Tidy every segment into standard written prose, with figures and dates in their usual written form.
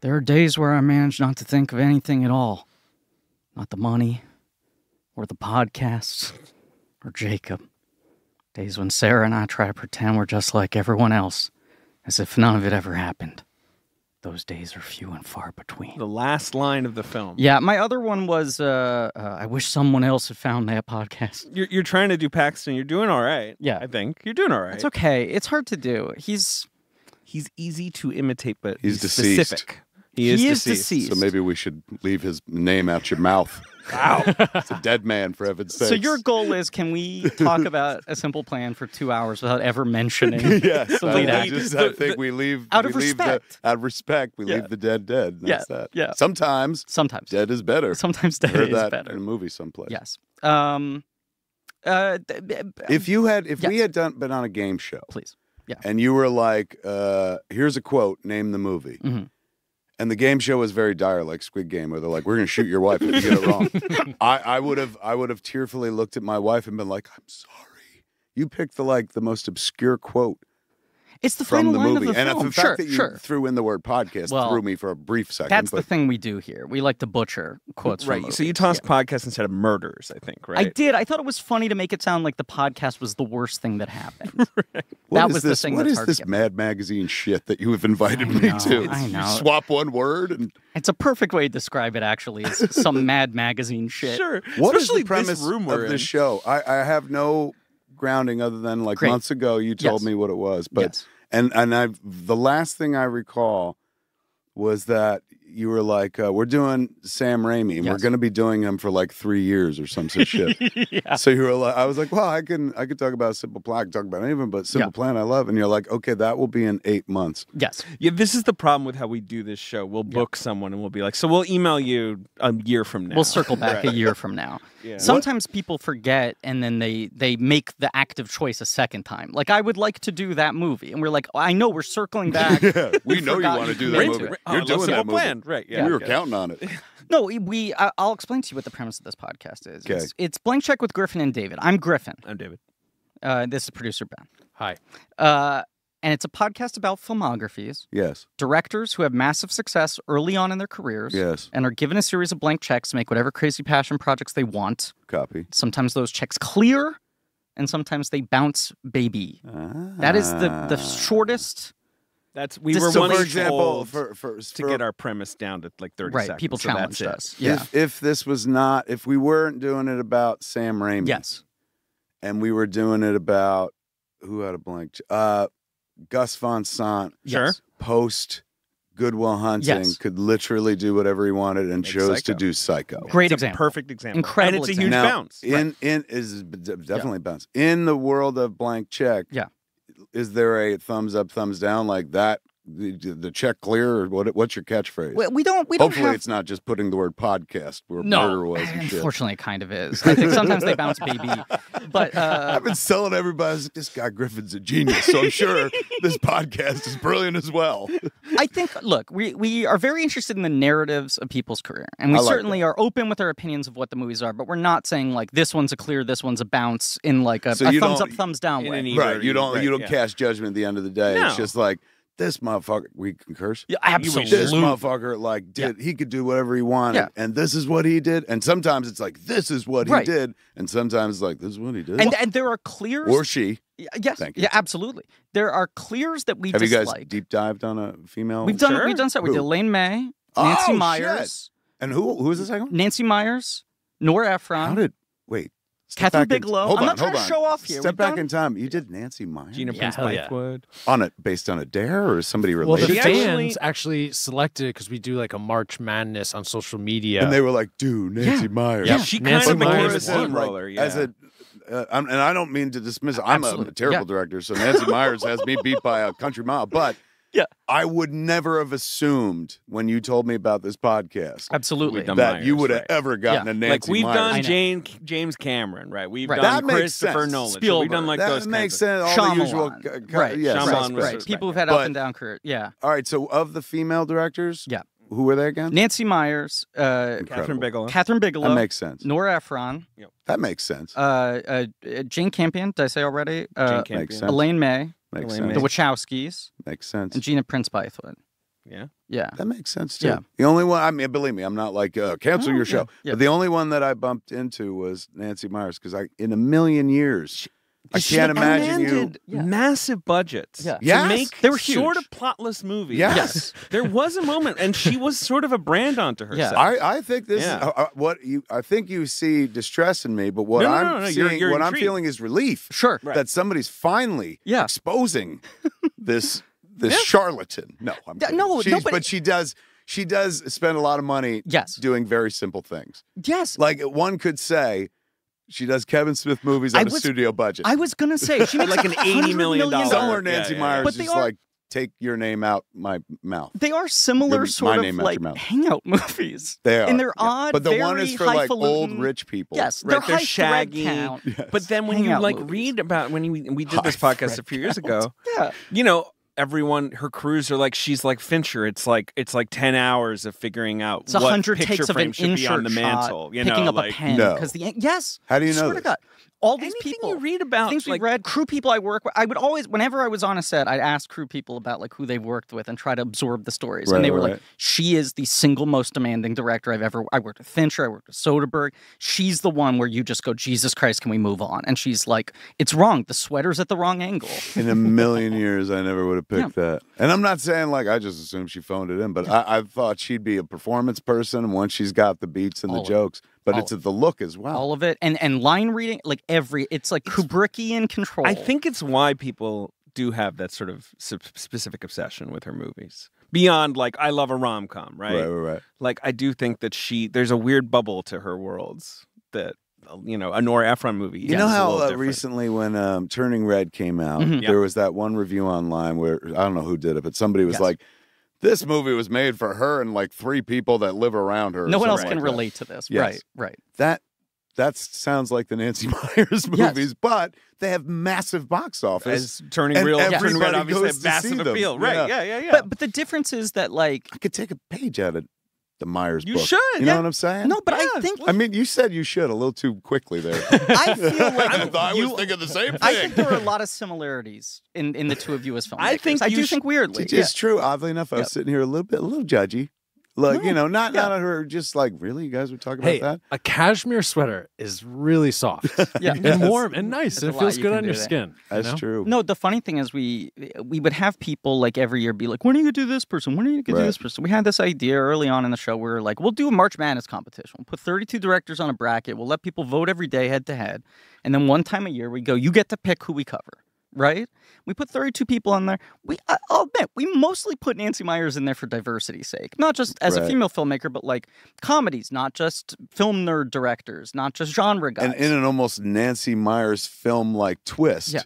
There are days where I manage not to think of anything at all. Not the money, or the podcasts, or Jacob. Days when Sarah and I try to pretend we're just like everyone else, as if none of it ever happened. Those days are few and far between. The last line of the film. Yeah, my other one was, I wish someone else had found that podcast. You're trying to do Paxton. You're doing all right. Yeah. I think. You're doing all right. It's okay. It's hard to do. He's easy to imitate, but He's deceased. specific. He is deceased. So maybe we should leave his name out your mouth. Wow. It's a dead man, for heaven's sake. So your goal is, can we talk about A Simple Plan for 2 hours without ever mentioning Yes, the lead actor? I think we leave Out of we leave respect. out of respect, we leave the dead dead. That's that. Yeah. Sometimes dead is better. Sometimes dead Heard is that better. in a movie someplace. Yes. If we had been on a game show, Please. Yeah. and you were like, here's a quote, name the movie. Mhm. And the game show was very dire, like Squid Game, where they're like, "We're going to shoot your wife if you get it wrong." I would have tearfully looked at my wife and been like, "I'm sorry, you picked the most obscure quote It's the from final the line movie." of the And film. the fact that you Sure. threw in the word podcast Well, threw me for a brief second. That's the but thing we do here. We like to butcher quotes from Right. movies. So you tossed Yeah. podcast instead of murders, I think, right? I did. I thought it was funny to make it sound like the podcast was the worst thing that happened. What That is was this, the thing What that's is hard this to get. Mad Magazine shit that you have invited I me know, to? I You know. swap one word and It's a perfect way to describe it, actually. It's some Mad Magazine shit. Sure. what is Especially the premise this room of we're the in. show? I have no grounding other than Great. months ago you told Yes. me what it was, but Yes. and the last thing I recall was that you were like, we're doing Sam Raimi, and we're Yes. going to be doing him for like 3 years or some such shit. Yeah. So you were like, I was like, well, I could talk about Simple Plan, I could talk about anything, but Simple Plan I love, and you're like, okay, that will be in 8 months. Yes. Yeah, this is the problem with how we do this show. We'll book someone and we'll be like, so we'll email you a year from now. We'll circle back Right. a year from now. Yeah. Sometimes people forget and then they make the active choice a second time. Like, I would like to do that movie. And we're like, I know we're circling back. Yeah, we know you forgot want to you do that committed movie. to it. Oh, You're I love doing that Simple movie. Plan. Right. Yeah. We were okay. counting on it. No, I'll explain to you what the premise of this podcast is. Okay. It's Blank Check with Griffin and David. I'm Griffin. I'm David. This is producer Ben. Hi. And it's a podcast about filmographies, Yes, directors who have massive success early on in their careers, yes, and are given a series of blank checks to make whatever crazy passion projects they want. copy. Sometimes those checks clear, and sometimes they bounce baby. That is the shortest. We were So, once for example, told for to get our premise down to like 30 Right, seconds. people so that's challenged it. us. Yeah. if this was not, if we weren't doing it about Sam Raimi, Yes. and we were doing it about who had a blank, Gus Von Sant, Sure. Yes. post Goodwill Hunting, Yes. could literally do whatever he wanted and Make chose to Psycho. do Psycho. Great It's example. A perfect example. Incredible And it's a example. huge Now, bounce. In is definitely bounce. In the world of blank check, Yeah. is there a thumbs up, thumbs down like that? The check clear, or what's your catchphrase? We don't Hopefully, have. it's not just putting the word podcast where No, murder was and shit. unfortunately, it kind of is. I think sometimes they bounce baby, but I've been selling everybody. I was like, this guy Griffin's a genius, so I'm sure this podcast is brilliant as well. I think, look, we are very interested in the narratives of people's career, and we I like certainly are open with our opinions of what the movies are, but we're not saying like this one's a clear, this one's a bounce in like a, So a you thumbs don't- up, thumbs down in way. an either- Right? You don't right, yeah. cast judgment at the end of the day. It's No. just like this motherfucker. We can curse. Yeah, This absolutely. motherfucker he could do whatever he wanted, Yeah. and this is what he did. And sometimes it's like this is what Right. he did, and sometimes it's like this is what he did. And there are clears. or she. Yes. Thank you. Yeah, absolutely. There are clears that we Have you dislike. guys deep dived on a female? We've done Sure. we've done so. We Who? did Elaine May, Oh, Nancy shit. Myers, And who is the second one? Nancy Myers, Nora Ephron, How did wait? step Catherine back in- Bigelow. Hold I'm on, not trying hold to on. show off here. Step We've back done- in time. You did Nancy Myers Gina Yeah, Prince hell yeah. Bythewood. on it based on a dare, or is somebody Well, related? the She to it? fans actually selected because we do like a March Madness on social media. And they were like, "Dude, Nancy Myers." Yeah. She Nancy kind of became Myers a as a, steamroller. like, Yeah. as a, and I don't mean to dismiss it. I'm a Absolutely. terrible Yeah. director, so Nancy Myers has me beat by a country mile. But Yeah. I would never have assumed when you told me about this podcast Absolutely. We've done that you Myers, would have right. ever gotten Yeah. a Like Nancy we've Myers. I done know. James Cameron, right? We've Right. done That makes Christopher sense. Nolan. So Spielberg. we've done like that those makes kinds of. sense. All the usual, Shyamalan. Right. yes, Shyamalan right, was right. respect. People who've had But- up and down career. Yeah. All right, so of the female directors, Yeah. who were they again? Nancy Myers, Catherine Bigelow. Catherine Bigelow, That makes sense. Nora Ephron, That makes sense. Jane Campion. Did I say already? Jane makes Campion. sense. Elaine May, Makes Elaine sense. the Wachowskis, Makes sense. and Gina Prince Bythewood. Yeah. Yeah. That makes sense too. Yeah. The only one, I mean, believe me, I'm not like cancel Oh, your show. yeah. But the only one that I bumped into was Nancy Myers because in a million years, I can't imagine you. commanded massive budgets Yeah. to Yes. make They were sort huge. of plotless movies. Yes. There was a moment, and she was sort of a brand onto herself. I think this Yeah. is I think you see distress in me, but what No, no, I'm no, no, seeing, you're what I'm intrigued. feeling is relief. Sure. Right. That somebody's finally Yeah. exposing this Yeah. charlatan. No, I'm Yeah, kidding. no, but she does spend a lot of money Yes. doing very simple things. Yes. Like one could say she does Kevin Smith movies on a studio budget. I was gonna say she makes Like an $80 million Somewhere Yeah, Nancy yeah, Myers But they is are- like, take your name out my mouth. They are similar, My sort name of out like your mouth. hangout movies. They are. And they're yeah. odd, But the one very is for like old highfalutin- rich people. Yes, Right, they're they're high shaggy. thread count. Yes. But then when you Hangout like movies. read about when we did this High podcast a thread few years count. ago, Yeah. you know, everyone her crews are like she's like Fincher. It's like 10 hours of figuring out It's what 100 picture takes of frame an should be on insert the shot, mantle. You picking know, up like, a pen No. because yes. How do you know Swear to this? God, all these anything people you read about, things we like, read, crew people I work with. I would always, whenever I was on a set, I'd ask crew people about like who they've worked with and try to absorb the stories. Right, and they were right. like, "She is the single most demanding director I've ever." I worked with Fincher, I worked with Soderbergh. She's the one where you just go, "Jesus Christ, can we move on?" And she's like, "It's wrong. The sweater's at the wrong angle." In a million years, I never would have picked that. And I'm not saying like I just assumed she phoned it in, but I thought she'd be a performance person once she's got the beats and All the of jokes. But All it's the look as well. All of it, and line reading, like it's like Kubrickian control. I think it's why people do have that sort of specific obsession with her movies. Beyond like I love a rom-com, right? Right. Like I do think that there's a weird bubble to her worlds that you know, a Nora Ephron movie. You know is a how little different. recently when Turning Red came out, Mhm. there was that one review online where I don't know who did it, but somebody was Yes. like, "This movie was made for her and like 3 people that live around her." or no one else something can like that." relate to this. Yes. Right. That sounds like the Nancy Myers movies, but they have massive box office. as Turning And Real, Turning everybody Red obviously goes have to massive see them. appeal. Right? Yeah. But the difference is that like I could take a page out of the Myers You book. should, You know yeah. what I'm saying? no, but Yeah. I think I mean, you said you should a little too quickly there. I feel like I you, was thinking the same thing. I think there are a lot of similarities in the two of you as filmmakers. I think I you do sh- think weirdly. It's true. Oddly enough, I was Yep. sitting here a little judgy. Like, No, you know, not yeah. at her, just like, really? You guys were talking Hey, about a cashmere sweater is really soft Yeah. and warm and nice. There's And a it lot feels you good can on do your there. skin. that? That's you know? true. No, the funny thing is we would have people like every year be like, when are you gonna do this person? When are you gonna Right. do this person? We had this idea early on in the show where we were like, we'll do a March Madness competition. We'll put 32 directors on a bracket. We'll let people vote every day head to head. And then one time a year we go, you get to pick who we cover. Right? We put 32 people on there. I'll admit, we mostly put Nancy Myers in there for diversity's sake. Not just as a Right. female filmmaker, but like comedies, not just film nerd directors, not just genre guys. And in an almost Nancy Myers film like twist, Yeah.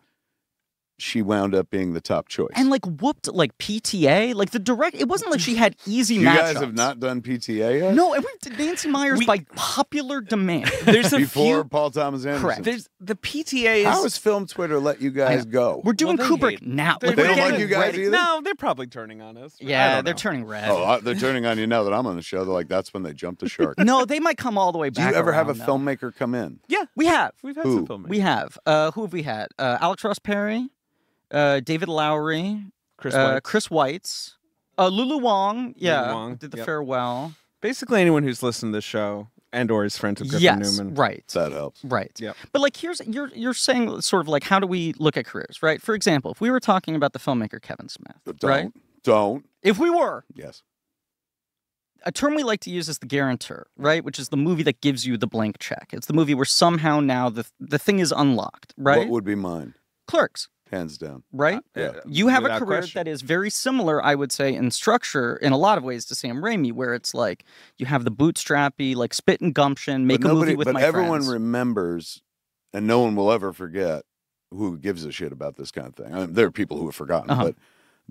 she wound up being the top choice. And like whooped like PTA, like the direct. It wasn't like she had easy you matchups. guys have not done PTA yet? No, and we did Nancy Myers by popular demand. There's a Before few. Paul Thomas Anderson. Correct. There's the PTA is. How has Film Twitter let you guys go? We're doing Well, they Kubrick hate- now. They Like, They we're don't like getting you guys ready. either? No, they're probably turning on us. I Yeah, don't they're know. turning red. They're turning on you now that I'm on the show. They're like, that's when they jump the shark. No, they might come all the way Do back. you ever have a around, though. filmmaker come in? Yeah, We have. we've had Who? some filmmakers. We have. Who have we had? Alex Ross Perry, David Lowery, Chris White. Chris Weitz, Lulu Wong. Yeah, Wong, did the yep. farewell. Basically, anyone who's listened to this show and or is friends with Griffin Yes, Newman. right. That helps. Right. Yep. But like here's you're saying sort of like how do we look at careers, right? For example, if we were talking about the filmmaker Kevin Smith, right? Don't. If we were, Yes. a term we like to use is the guarantor, right? Which is the movie that gives you the blank check. It's the movie where somehow now the thing is unlocked, right? What would be mine? Clerks, Hands down. right? Yeah. You have a Without career question. that is very similar, I would say, in structure in a lot of ways to Sam Raimi, where it's like you have the bootstrappy, like spit and gumption, make but a movie with but my everyone friends. remembers, and no one will ever forget who gives a shit about this kind of thing. I mean, there are people who have forgotten, Uh-huh. but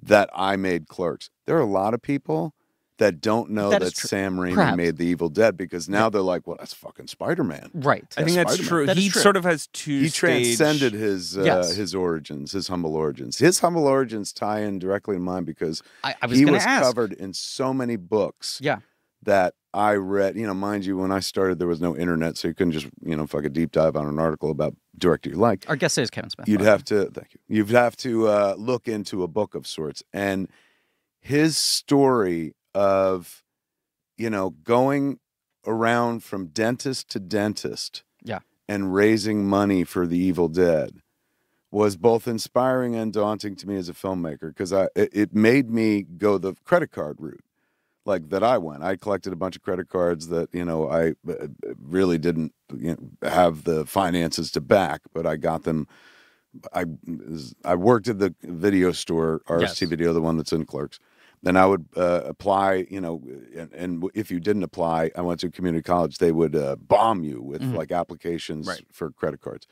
that I made Clerks. There are a lot of people that don't know That that, is true. Sam Raimi Perhaps. made The Evil Dead because now they're like, well, that's fucking Spider-Man. Right. I think that's Spider-Man. true. That is He true. sort of has two. He transcended his Yes. his origins, his humble origins. His humble origins tie in directly to mine because I was he going was to ask. covered in so many books Yeah. that I read. You know, mind you, when I started, there was no internet, so you couldn't just, fucking deep dive on an article about director you like. Our guest is Kevin Smith. You'd by the way. have to, thank you. You'd have to look into a book of sorts. And his story of, going around from dentist to dentist and raising money for the Evil Dead was both inspiring and daunting to me as a filmmaker, because it made me go the credit card route, like that I went. I collected a bunch of credit cards that, I really didn't have the finances to back, but I got them. I worked at the video store, RST Video, the one that's in Clerks. Then I would apply, and if you didn't apply, I went to community college, they would bomb you with like applications for credit cards.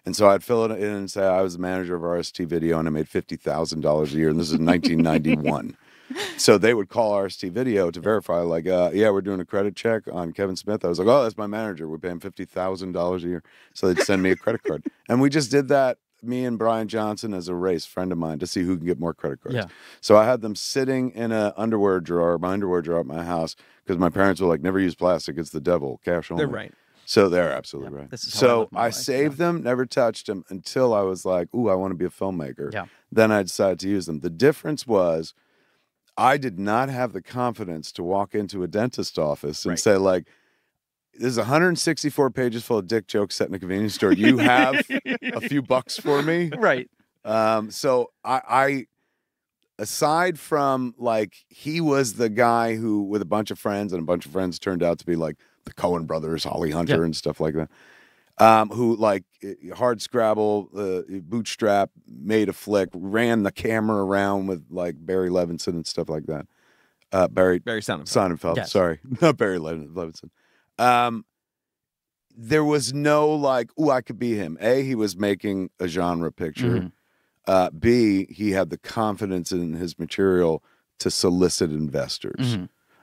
And so I'd fill it in and say I was the manager of RST Video and I made $50,000 a year. And this is 1991. So they would call RST Video to verify, like, yeah, we're doing a credit check on Kevin Smith. I was like, oh, that's my manager. We're paying $50,000 a year. So they'd send me a credit card. And we just did that, me and Brian Johnson, as a race, friend of mine, to see who can get more credit cards. Yeah. So I had them sitting in my underwear drawer at my house, because my parents were like, never use plastic. It's the devil. Cash only. They're right. So they're absolutely right. This is how So my I life. saved them, never touched them until I was like, ooh, I want to be a filmmaker. Yeah. Then I decided to use them. The difference was I did not have the confidence to walk into a dentist office and say, like, there's 164 pages full of dick jokes set in a convenience store. You have a few bucks for me? Right. So I aside from, like, he was the guy who, with a bunch of friends, and a bunch of friends turned out to be like the Coen brothers, Holly Hunter and stuff like that, who, like, hard scrabble, bootstrap, made a flick, ran the camera around with, like, Barry Levinson and stuff like that. Barry Sonnenfeld. Yes. Sorry, not Barry Levinson. There was no, like, ooh, I could be him. A, he was making a genre picture. B, he had the confidence in his material to solicit investors.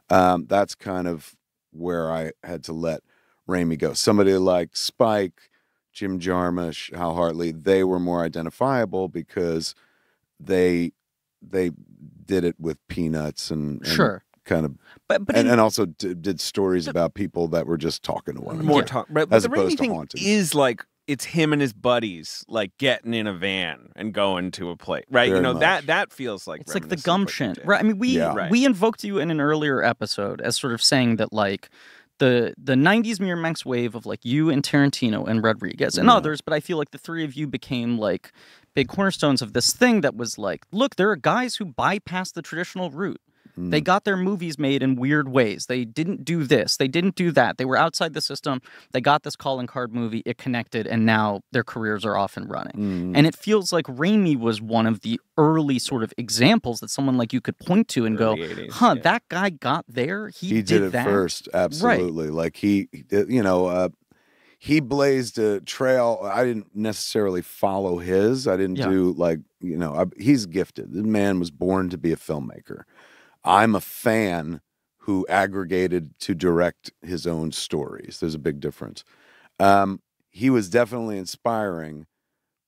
That's kind of where I had to let Raimi go. Somebody like Spike, Jim Jarmusch, Hal Hartley, they were more identifiable because they did it with Peanuts and kind of, and also did stories about people that were just talking to one another. More talk, but as the opposed Raimi to thing haunting. is like, it's him and his buddies, like, getting in a van and going to a place, right? Very you know, much. that feels like It's like the reminiscent of what you gumption, did. right? I mean, Yeah. we invoked you in an earlier episode as sort of saying that, like, the 90s Miramax wave of, like, you and Tarantino and Rodriguez and others, but I feel like the three of you became, like, big cornerstones of this thing that was like, look, there are guys who bypassed the traditional route. They got their movies made in weird ways. They didn't do this. They didn't do that. They were outside the system. They got this calling card movie. It connected, and now their careers are off and running. And it feels like Raimi was one of the early sort of examples that someone like you could point to and Early go, 80s, huh, yeah. that guy got there. He did it that. first, absolutely. Like he blazed a trail. I didn't necessarily follow his. I didn't do, like, he's gifted. The man was born to be a filmmaker. I'm a fan who aggregated to direct his own stories. There's a big difference. He was definitely inspiring,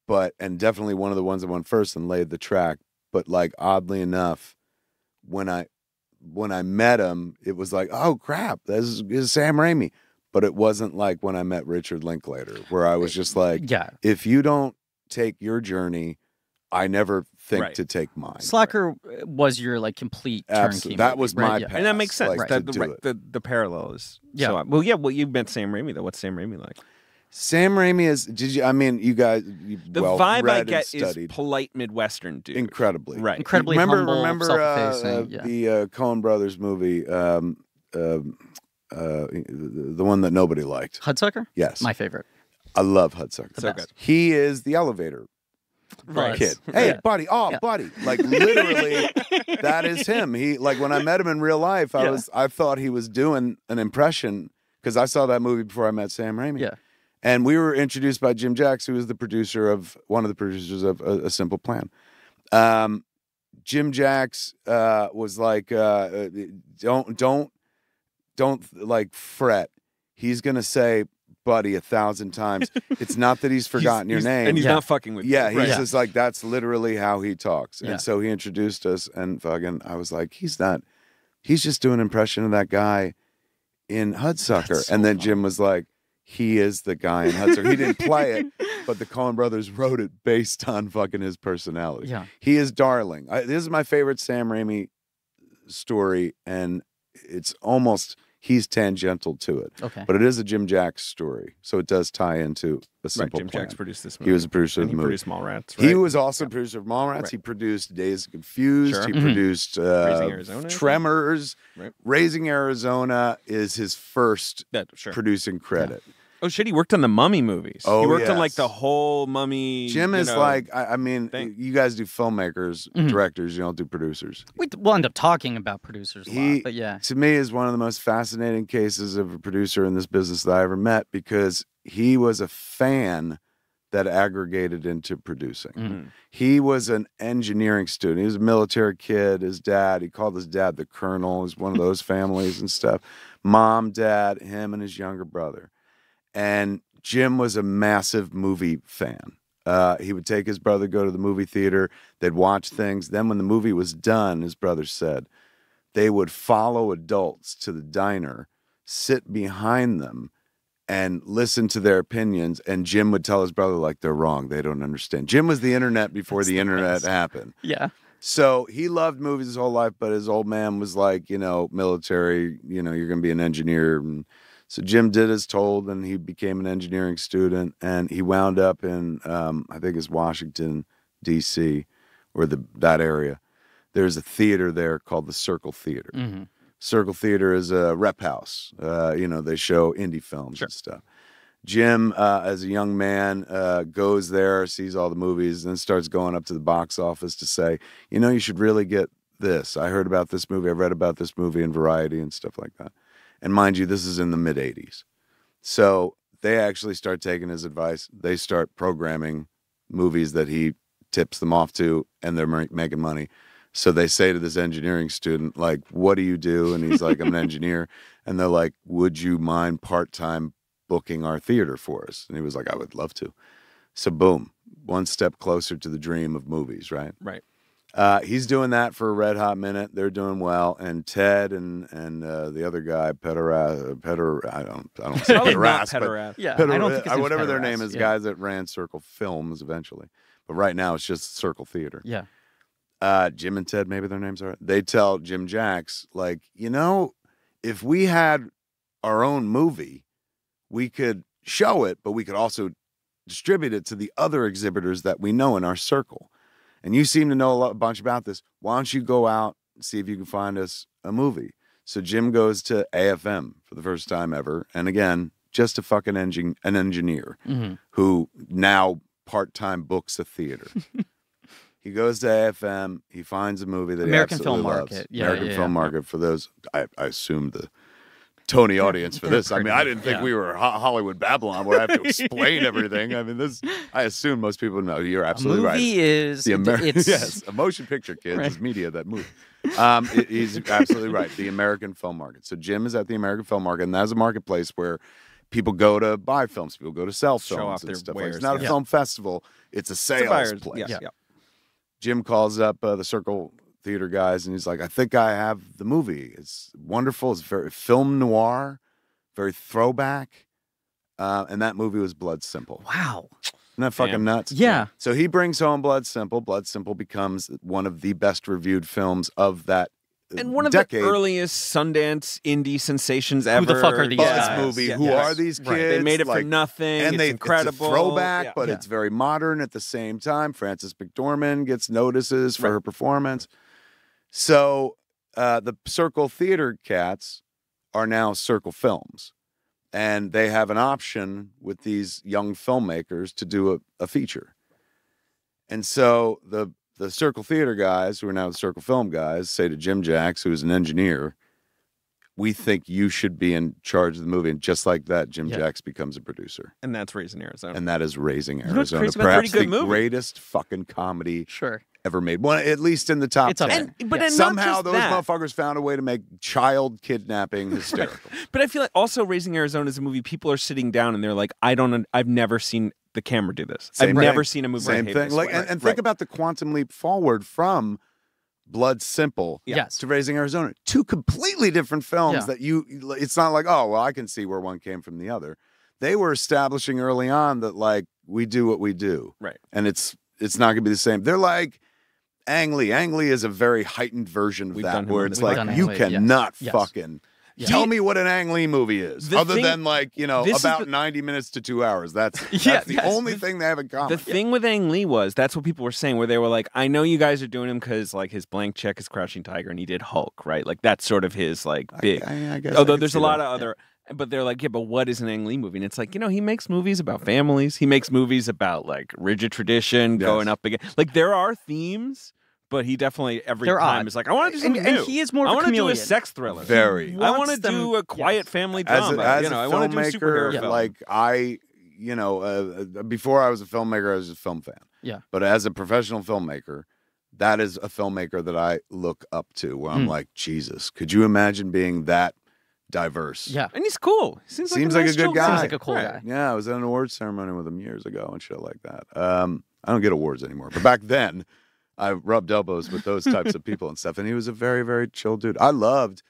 and definitely one of the ones that went first and laid the track. But, like, oddly enough, when I met him, it was like, oh crap, this is Sam Raimi. But it wasn't like when I met Richard Linklater, where I was just like, if you don't take your journey, I never think to take mine. Slacker was your, like, complete Absolutely. turnkey. That movie, was right? my Yeah. path. And that makes sense. Like, That, to do it. the parallel is Yeah. well, you met Sam Raimi, though. What's Sam Raimi like? Sam Raimi is. You guys. The vibe I get is polite Midwestern dude. Incredibly, right? Incredibly humble, Remember self-effacing. the Coen Brothers movie, the one that nobody liked. Hudsucker? Yes, My favorite. I love Hudsucker. So best. good. He is the elevator Right. kid. Hey, Yeah. buddy. Oh, buddy. Like, literally, that is him. He, like, when I met him in real life, I thought he was doing an impression, because I saw that movie before I met Sam Raimi. Yeah. And we were introduced by Jim Jacks, who was one of the producers of A Simple Plan. Jim Jacks was like, don't like fret. He's gonna say buddy 1,000 times. It's not that he's forgotten your name. And he's not fucking with you. Yeah, he's Right. just like, that's literally how he talks. Yeah. And so he introduced us, and fucking, I was like, he's just doing an impression of that guy in Hudsucker. That's so and then funny. Jim was like, he is the guy in Hudsucker. He didn't play it, but the Coen brothers wrote it based on fucking his personality. Yeah. He is darling. This is my favorite Sam Raimi story, and it's almost he's tangential to it. Okay. But it is a Jim Jacks story, so it does tie into a simple Jim plan. Jacks produced this movie. He was a producer and of the he movie. produced Mallrats. Right? He was also a producer of Mallrats. Right. He produced Days Confused. Sure. He Mhm. produced Raising Arizona, I think. Tremors. Right. Raising Arizona is his first Sure. producing credit. Oh shit, he worked on the Mummy movies. Oh, he worked on like yes. the whole Mummy. Jim you is know, like, I mean, thing. you guys do filmmakers, Mhm. directors, you don't do producers. We'll end up talking about producers a He- lot, but yeah. To me, is one of the most fascinating cases of a producer in this business that I ever met because he was a fan that aggregated into producing. Mhm. He was an engineering student. He was a military kid. His dad, he called his dad the colonel. He's one of those families and stuff. Mom, dad, him, and his younger brother. And Jim was a massive movie fan. He would take his brother, go to the movie theater. They'd watch things. Then when the movie was done, his brother said, they would follow adults to the diner, sit behind them, and listen to their opinions. And Jim would tell his brother, like, they're wrong. They don't understand. Jim was the internet before That's the the internet best. happened. Yeah. So he loved movies his whole life, but his old man was like, military, you're going to be an engineer. And so Jim did as told, and he became an engineering student, and he wound up in, I think it's Washington, D.C., or that area. There's a theater there called the Circle Theater. hmm Circle Theater is a rep house. They show indie films Sure. and stuff. Jim, as a young man, goes there, sees all the movies, and then starts going up to the box office to say, you should really get this. I heard about this movie. I've read about this movie in Variety and stuff like that. And mind you, this is in the mid-'80s. So they actually start taking his advice. They start programming movies that he tips them off to, and they're making money. So they say to this engineering student, like, what do you do? And he's like, I'm an engineer. And they're like, would you mind part-time booking our theater for us? And he was like, I would love to. So boom, one step closer to the dream of movies, right? Right. He's doing that for a red hot minute. They're doing well. And Ted and the other guy, I don't say Probably not Pederast, but Pederast. Yeah. I don't think his name's whatever their Pederast, name is, yeah. guys that ran Circle Films eventually. But right now it's just Circle Theater. Yeah. Jim and Ted, maybe their names are. They tell Jim Jacks, like, if we had our own movie, we could show it, but we could also distribute it to the other exhibitors that we know in our circle. And you seem to know a bunch about this. Why don't you go out and see if you can find us a movie? So Jim goes to AFM for the first time ever. And again, just a fucking an engineer hmm who now part-time books a theater. He goes to AFM. He finds a movie that American he absolutely Film loves. Market. Yeah, American yeah, Film yeah. Market. For those, I assume the Tony audience for They're this. I mean, pretty- I didn't think yeah. we were Hollywood Babylon where I have to explain everything. I mean, I assume most people know. You're A absolutely right. movie is The it's yes, a motion picture, kids, Right. is media that moves. He's absolutely right. The American Film Market. So Jim is at the American Film Market, and that's a marketplace where people go to buy films, people go to sell Show films off and their stuff. wares, It's not a yeah. film festival; it's a It's a sales buyer's place. Yeah. Jim calls up the Circle Theater guys, and he's like, "I think I have the movie. It's wonderful. It's very film noir, very throwback." And that movie was Blood Simple. wow. Isn't that fucking Damn. nuts? Yeah. So he brings home Blood Simple. Blood Simple becomes one of the best reviewed films of that And one of decade. the earliest Sundance indie sensations Who ever. the fuck are these Buzz guys? movie. Yeah, Who yes. are these kids? Right. They made it for Like, nothing. and it's incredible. It's a throwback, Yeah. but Yeah. it's very modern at the same time. Frances McDormand gets notices for Right. her performance. So the Circle Theater cats are now Circle Films, and they have an option with these young filmmakers to do a feature. And so the Circle Theater guys, who are now the Circle Film guys, say to Jim Jacks, who's an engineer, we think you should be in charge of the movie. And just like that, Jim Yeah. Jacks becomes a producer. And that's Raising Arizona. And that is Raising know what's Arizona. crazy about it? Perhaps Pretty the good movie. greatest fucking comedy Sure. ever made. Well, at least in the top It's up 10. there. But Yeah. and not Somehow just those that. motherfuckers found a way to make child kidnapping hysterical. But I feel like also Raising Arizona is a movie people are sitting down and they're like, I've never seen the camera do this. Same I've thing. never seen a movie. Same I hate thing. This Like, way. and think about the quantum leap forward from Blood Simple Yes. to Raising Arizona. Two completely different films Yeah. that it's not like, oh, well, I can see where one came from the other. They were establishing early on that, like, we do what we do. Right. And it's not going to be the same. They're like, Ang Lee. Ang Lee is a very heightened version of We've that, done him where on it's this like, podcast. you Yes. cannot Yes. fucking Yeah. tell me what an Ang Lee movie is, The other thing- than like, this is about the- 90 minutes to 2 hours. That's Yeah, the yes. only thing they have in common. The thing with Ang Lee was that's what people were saying, where they were like, I know you guys are doing him because like his blank check is Crouching Tiger and he did Hulk, right? Like that's sort of his like big. I guess I Although could there's see a lot that. of other, but they're like, yeah, but what is an Ang Lee movie? And it's like, he makes movies about families. He makes movies about like rigid tradition, Yes. going up again. Like there are themes, but he definitely every They're time odd. is like, I want to do And, something and new. he is more I of a want to do a chameleon. sex thriller. Very. I want Wants to them- do a quiet yes. family As drama. a I want to do a superhero filmmaker, film. like before I was a filmmaker, I was a film fan. Yeah. But as a professional filmmaker, that is a filmmaker that I look up to, where I'm like, Jesus, could you imagine being that diverse? Yeah. And he's cool. Seems like Seems a like nice a good chill guy. Seems like a cool Right. guy. Yeah, I was at an awards ceremony with him years ago and shit like that. I don't get awards anymore, but back then, I rubbed elbows with those types of people and stuff, and he was a very, very chill dude. I loved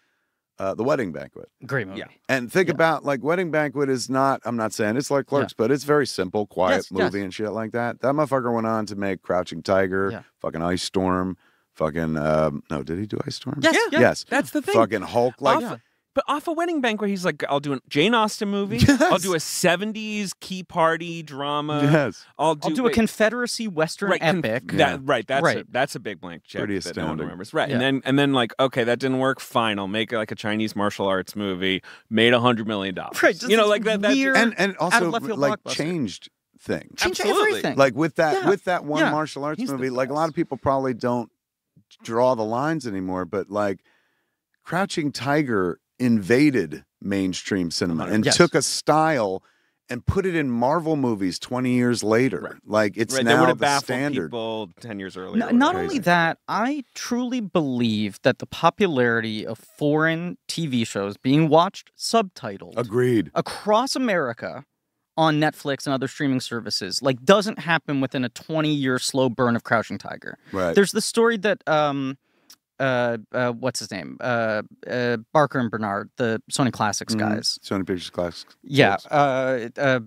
The Wedding Banquet. Great movie. Yeah. And think Yeah. about, like, Wedding Banquet is not, I'm not saying it's like Clerks, but it's very simple, quiet Yes, movie yes. and shit like that. That motherfucker went on to make Crouching Tiger, Yeah. fucking Ice Storm, fucking, no, did he do Ice Storm? Yes, Yeah. yeah. Yes. That's the thing. Fucking Hulk. Like, But off a Wedding Banquet, he's like, I'll do a Jane Austen movie. I'll do a 70s key party drama. yes. I'll do I'll do a Confederacy Western right, epic. Yeah. That's a big blank check Pretty that no one astounding. remembers. Right. Yeah. And then like, okay, that didn't work. Fine. I'll make like a Chinese martial arts movie, made $100 million. Right, just You know, this like that weird- And also, left field like, blockbuster. changed things. Change Absolutely. everything. Like with that Yeah. one Yeah. martial arts He's the movie, like a lot best. of people probably don't draw the lines anymore, but like Crouching Tiger invaded mainstream cinema and Yes. took a style and put it in Marvel movies 20 years later. Right. Like it's Right, they would now have the baffled standard. people 10 years earlier. Not Crazy. only that, I truly believe that the popularity of foreign TV shows being watched subtitled Agreed. across America on Netflix and other streaming services like doesn't happen within a 20-year slow burn of Crouching Tiger. Right. There's the story that what's his name? Barker and Bernard, the Sony Classics guys. Sony Pictures Classics. Yeah, Yes.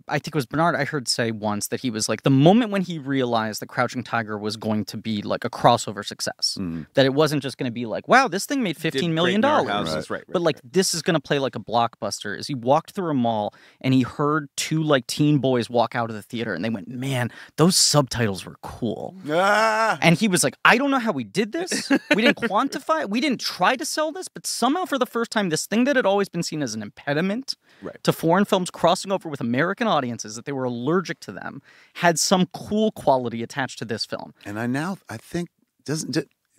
I think it was Bernard. I heard say once that he was like the moment when he realized that Crouching Tiger was going to be like a crossover success, that it wasn't just going to be like, wow, this thing made $15 million. Right. But like this is going to play like a blockbuster. Is he walked through a mall and he heard two like teen boys walk out of the theater and they went, man, those subtitles were cool. Ah! And he was like, I don't know how we did this. We didn't quantify it. We didn't try to sell this, but somehow for the first time, this thing that had always been seen as an impediment Right. to foreign films crossing over with American audiences, that they were allergic to them, had some cool quality attached to this film. And I think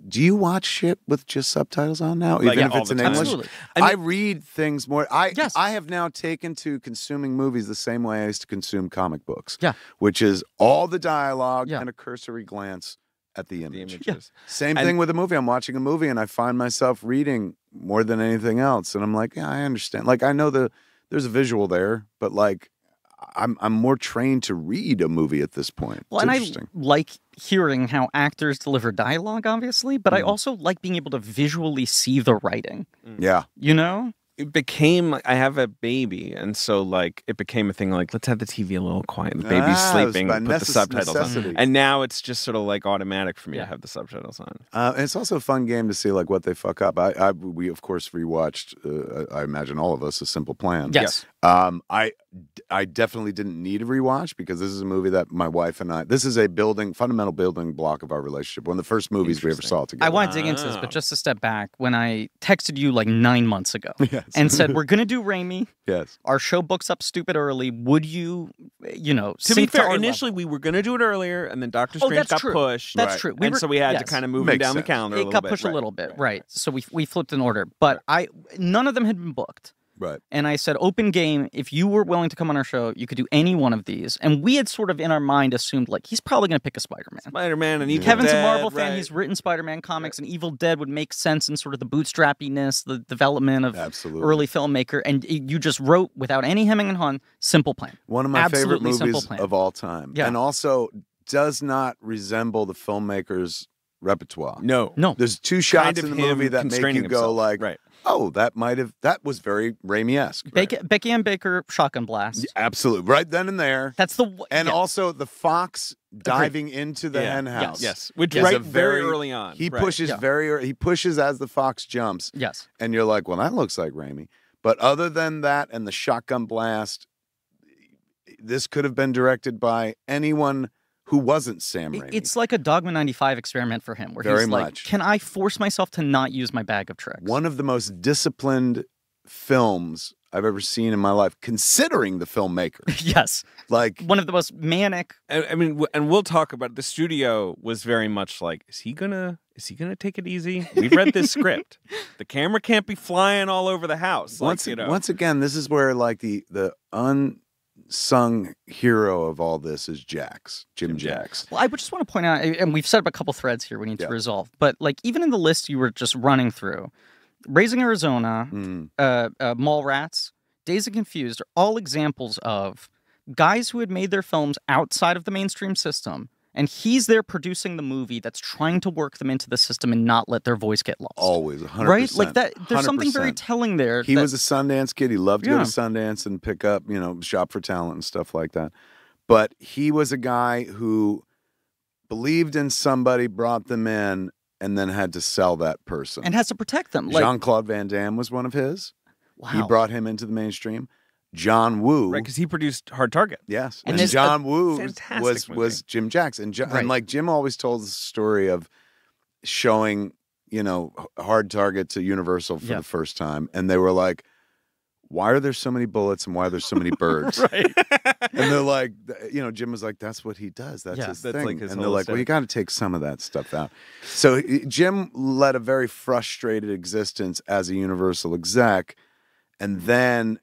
do you watch shit with just subtitles on now, Like, even yeah, if all it's the in time. English? Absolutely. I read things more. Yes. I have now taken to consuming movies the same way I used to consume comic books. Yeah. Which is all the dialogue Yeah. and a cursory glance at the The image. images. Same And- thing with a movie. I'm watching a movie and I find myself reading more than anything else, and I'm like, yeah, I understand. Like I know there's a visual there, but like I'm more trained to read a movie at this point. Well, It's and I interesting. like hearing how actors deliver dialogue, obviously, but I also like being able to visually see the writing, Yeah. you know? It became like I have a baby, and so like it became a thing like let's have the TV a little quiet. The baby's Ah, it was sleeping, by put the subtitles necessity. on, and now it's just sort of like automatic for me Yeah. to have the subtitles on. And it's also a fun game to see like what they fuck up. We of course rewatched. I imagine all of us A Simple Plan. Yes. I definitely didn't need a rewatch because this is a movie that my wife and I. This is a fundamental building block of our relationship. One of the first movies we ever saw together. I want to dig into this, Wow. but just to step back, when I texted you like 9 months ago Yes. and said, we're going to do Raimi, Yes. our show books up stupid early, would you, To be sync fair, our initially level? we were going to do it earlier, and then Doctor Oh, Strange that's got true. pushed. That's Right. true. And so we had to yes. kind of move Makes it down sense. the calendar. a It little got bit. pushed a Right. little bit, right. So we flipped an order, but none of them had been booked. Right. And I said, open game, if you were willing to come on our show, you could do any one of these. And we had sort of in our mind assumed, like, he's probably going to pick a Spider-Man. Spider-Man and Evil Kevin's Dead, a Marvel fan. right. He's written Spider-Man comics, and Evil Dead would make sense in sort of the bootstrappiness, the development of Absolutely. early filmmaker. And you just wrote, without any hemming and hawing, Simple Plan. One of my favorite Absolutely Simple movies Plan. of all time. Yeah. And also does not resemble the filmmakers repertoire. No. There's two shots Kind of in the him movie that make constraining you go himself. like, Right. oh, that was very Raimi-esque. Becky Ann Baker, shotgun blast. Absolutely. Right then and there. That's the And yeah. also the fox diving into the hen house. Yes. Which is right a very early on. He Right. pushes he pushes as the fox jumps. Yes. And you're like, well, that looks like Raimi. But other than that and the shotgun blast, this could have been directed by anyone who wasn't Sam Raimi. It's like a Dogma 95 experiment for him, where Very he's like, much. can I force myself to not use my bag of tricks? one of the most disciplined films I've ever seen in my life, considering the filmmaker. Yes. Like, One of the most manic. I mean, and we'll talk about it. The studio was very much like, is he gonna take it easy? We've read this script. The camera can't be flying all over the house. once Like, once again, this is where like the unsung hero of all this is Jim Jacks. Well, I would just want to point out, and we've set up a couple threads here we need Yeah. to resolve, but like even in the list you were just running through, Raising Arizona, Mallrats, Dazed and Confused are all examples of guys who had made their films outside of the mainstream system, and he's there producing the movie that's trying to work them into the system and not let their voice get lost. Always, 100%. Right? Like that. There's something 100%. very telling there. He that- was a Sundance kid. He loved to go to Sundance and pick up, shop for talent and stuff like that. But he was a guy who believed in somebody, brought them in, and then had to sell that person. and has to protect them. Like, Jean-Claude Van Damme was one of his. wow. He brought him into the mainstream. John Woo. right, because he produced Hard Target. Yes. And And, there's John Woo fantastic movie. was Jim Jacks. And like Jim always told the story of showing, Hard Target to Universal for the first time. And they were like, why are there so many bullets and why are there so many birds? Right. And they're like, Jim was like, that's what he does. That's his that's thing. like his and they're whole like, well, you aesthetic. got to take some of that stuff out. So Jim led a very frustrated existence as a Universal exec. And then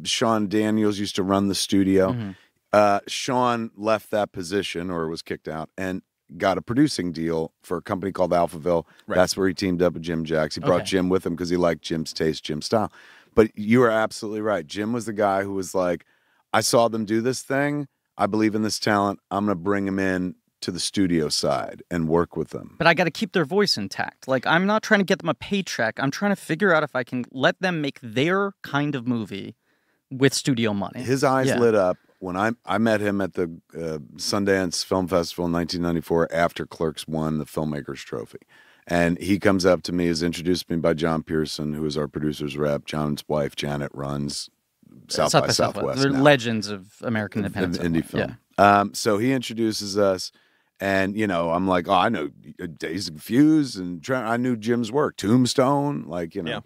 Sean Daniels used to run the studio. Mm-hmm. Sean left that position or was kicked out and got a producing deal for a company called Alphaville. Right. That's where he teamed up with Jim Jacks. He brought Okay. Jim with him because he liked Jim's taste, Jim's style. But you are absolutely right. Jim was the guy who was like, I saw them do this thing. I believe in this talent. I'm going to bring him in to the studio side and work with them. But I got to keep their voice intact. Like, I'm not trying to get them a paycheck. I'm trying to figure out if I can let them make their kind of movie with studio money. His eyes Yeah. lit up when I met him at the Sundance Film Festival in 1994 after Clerks won the Filmmakers Trophy. And he comes up to me, is introduced me by John Pearson, who is our producer's rep. John's wife, Janet, runs South by Southwest. They're now. legends of American independent Indie cinema. film. So he introduces us, and I'm like, oh, I know Dazed and Confused, and I knew Jim's work, Tombstone, Yeah.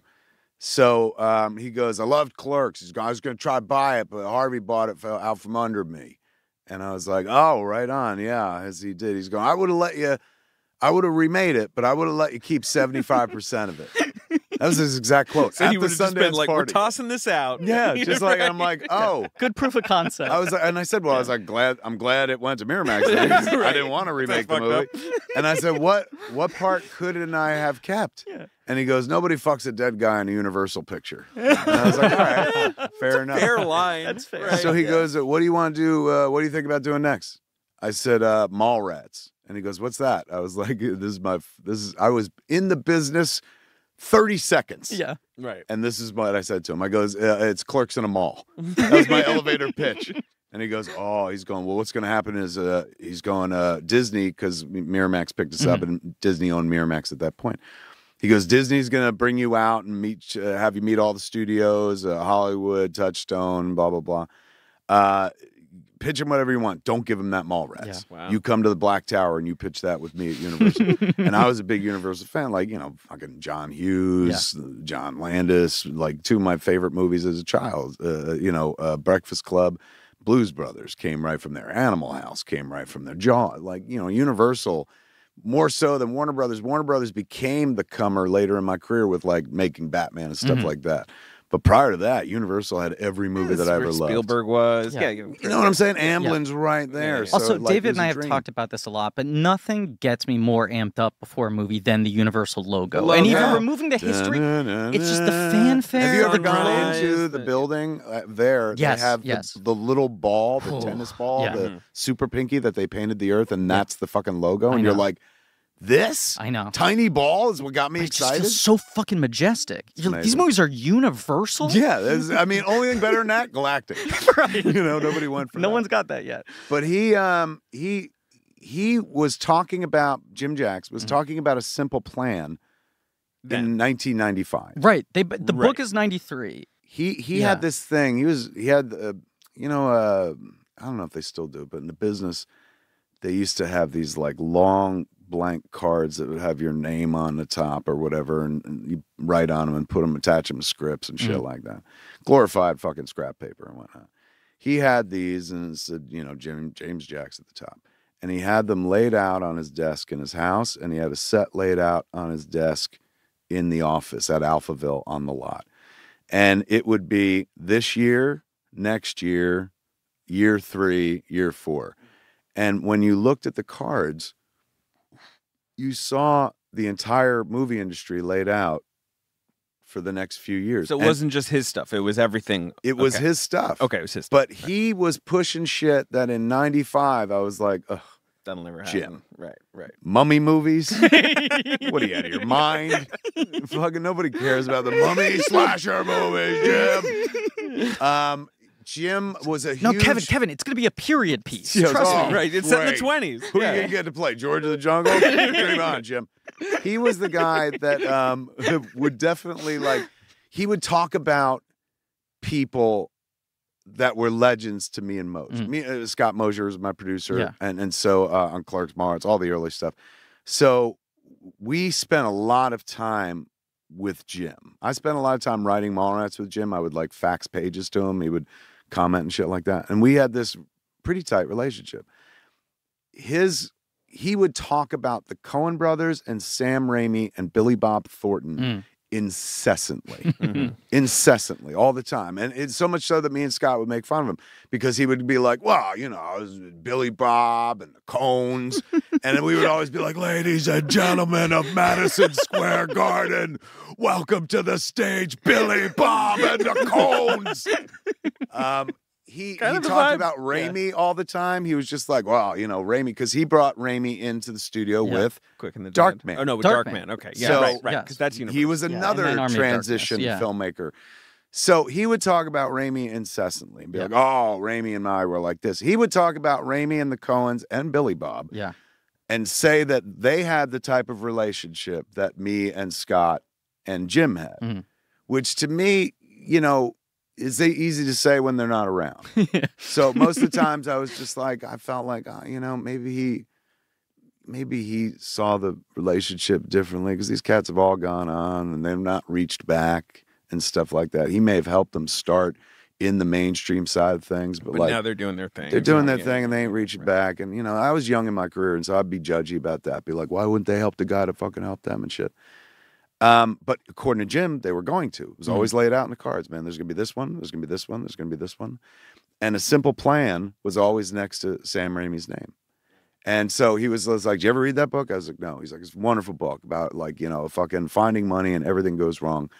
So he goes, I loved Clerks. He's going, I was going to try to buy it, but Harvey bought it out from under me, and I was like, oh, right on, yeah, as he did. He's going, I would have remade it, but I would have let you keep 75% of it. That was his exact quote. So at he the would have just been Sundance like, we're party. tossing this out. Yeah, just like, and I'm like, oh. Good proof of concept. I was, and I said, well, I was like, I'm glad it went to Miramax. I didn't want to remake the movie. And I said, what part couldn't I have kept? Yeah. And he goes, nobody fucks a dead guy in a Universal picture. And I was like, all right, fair enough. Fair line. That's fair. Right. So he goes, what do you want to do? What do you think about doing next? I said, Mallrats. And he goes, what's that? I was like, I was in the business 30 seconds. Yeah. Right. And this is what I said to him. I goes, it's Clerks in a Mall. That was my elevator pitch. And he goes, oh, he's going, well, what's going to happen is he's going Disney, because Miramax picked us up and Disney owned Miramax at that point. He goes, Disney's going to bring you out and have you meet all the studios, Hollywood, Touchstone, blah, blah, blah. Pitch him whatever you want. Don't give him that Mallrats. Yeah. Wow. You come to the Black Tower and you pitch that with me at Universal. And I was a big Universal fan, like, fucking John Hughes, John Landis, like two of my favorite movies as a child. Breakfast Club, Blues Brothers came right from there. Animal House came right from there. Jaw, like, Universal, more so than Warner Brothers. Warner Brothers became the comer later in my career with like making Batman and stuff like that. But prior to that, Universal had every movie that I ever loved. Spielberg was. Yeah. Yeah. You know what I'm saying? Amblin's right there. Yeah. So, Also, like, David it and was I a have dream. talked about this a lot, but nothing gets me more amped up before a movie than the Universal logo. Love And even that. removing the history, Da-na-na-na. it's just the fanfare. Have you ever the gone drama. into the building there? Yes, They have yes. the little ball, the Oh, tennis ball, yeah. the super pinky that they painted the earth, and that's the fucking logo. I And you're know. like, This I know. tiny ball is what got me It just excited. feels so fucking majestic. These amazing. movies are universal. Yeah, I mean, only thing better than that, Galactic. Right. You know, nobody went for No that. one's got that yet. But he was talking about Jim Jacks was talking about a simple plan in 1995. Right. The Right. book is 93. He Yeah. had this thing. He had I don't know if they still do, but in the business, they used to have these like long blank cards that would have your name on the top or whatever, and you write on them and put them, attach them to scripts and shit like that. Glorified fucking scrap paper and whatnot. He had these and it said, James Jacks at the top. And he had them laid out on his desk in his house, and he had a set laid out on his desk in the office at Alphaville on the lot. And it would be this year, next year, year 3, year 4. And when you looked at the cards, you saw the entire movie industry laid out for the next few years. So it And wasn't just his stuff. It was everything. it was Okay. his stuff. Okay, it was his stuff. But he was pushing shit that in 95, I was like, ugh, That'll never happen. Jim. Right. mummy movies? What are you out of your mind? Fucking nobody cares about the mummy slasher movies, Jim. Jim was a No, huge... Kevin, it's going to be a period piece. Yes, Trust oh. me. Right. It's set in the Great. 20s. Who are you gonna get to play? George of the Jungle? Dream on, Jim. He was the guy that would definitely he would talk about people that were legends to me and Mose. Scott Mosier was my producer, Yeah. and so on Clark's Mars, all the early stuff. So we spent a lot of time with Jim. I spent a lot of time writing Mallrats with Jim. I would fax pages to him. He would comment and shit like that. And we had this pretty tight relationship. He would talk about the Coen brothers and Sam Raimi and Billy Bob Thornton incessantly, incessantly, all the time. And it's so much so that me and Scott would make fun of him because he would be like, well, it was Billy Bob and the Coens. And then we would always be like, ladies and gentlemen of Madison Square Garden, welcome to the stage, Billy Bob and the Coens. He Kind of the talked vibe. about Raimi all the time. He was just like, wow, Raimi, because he brought Raimi into the studio with Quick in the Dark Giant. Man. Oh no, with Dark Dark Man. Man. Okay, yeah, So- right. Yes. Because that's universal. he was and another then Army of transition Darkness, yeah. filmmaker. So he would talk about Raimi incessantly and be like, oh, Raimi and I were like this. He would talk about Raimi and the Coens and Billy Bob Yeah. and say that they had the type of relationship that me and Scott and Jim had, Mhm. which to me, is easy to say when they're not around. So most of the times I was just like, I felt like, maybe he saw the relationship differently because these cats have all gone on and they've not reached back and stuff like that. He may have helped them start in the mainstream side of things, but But now they're doing their thing. they're doing their Yeah. thing and they ain't reaching back. And, I was young in my career, and so I'd be judgy about that. Be like, why wouldn't they help the guy to fucking help them and shit? But according to Jim, they were going to. It was always laid out in the cards, man. There's going to be this one. There's going to be this one. There's going to be this one. And a simple plan was always next to Sam Raimi's name. And so he was like, did you ever read that book? I was like, no. He's like, it's a wonderful book about fucking finding money and everything goes wrong.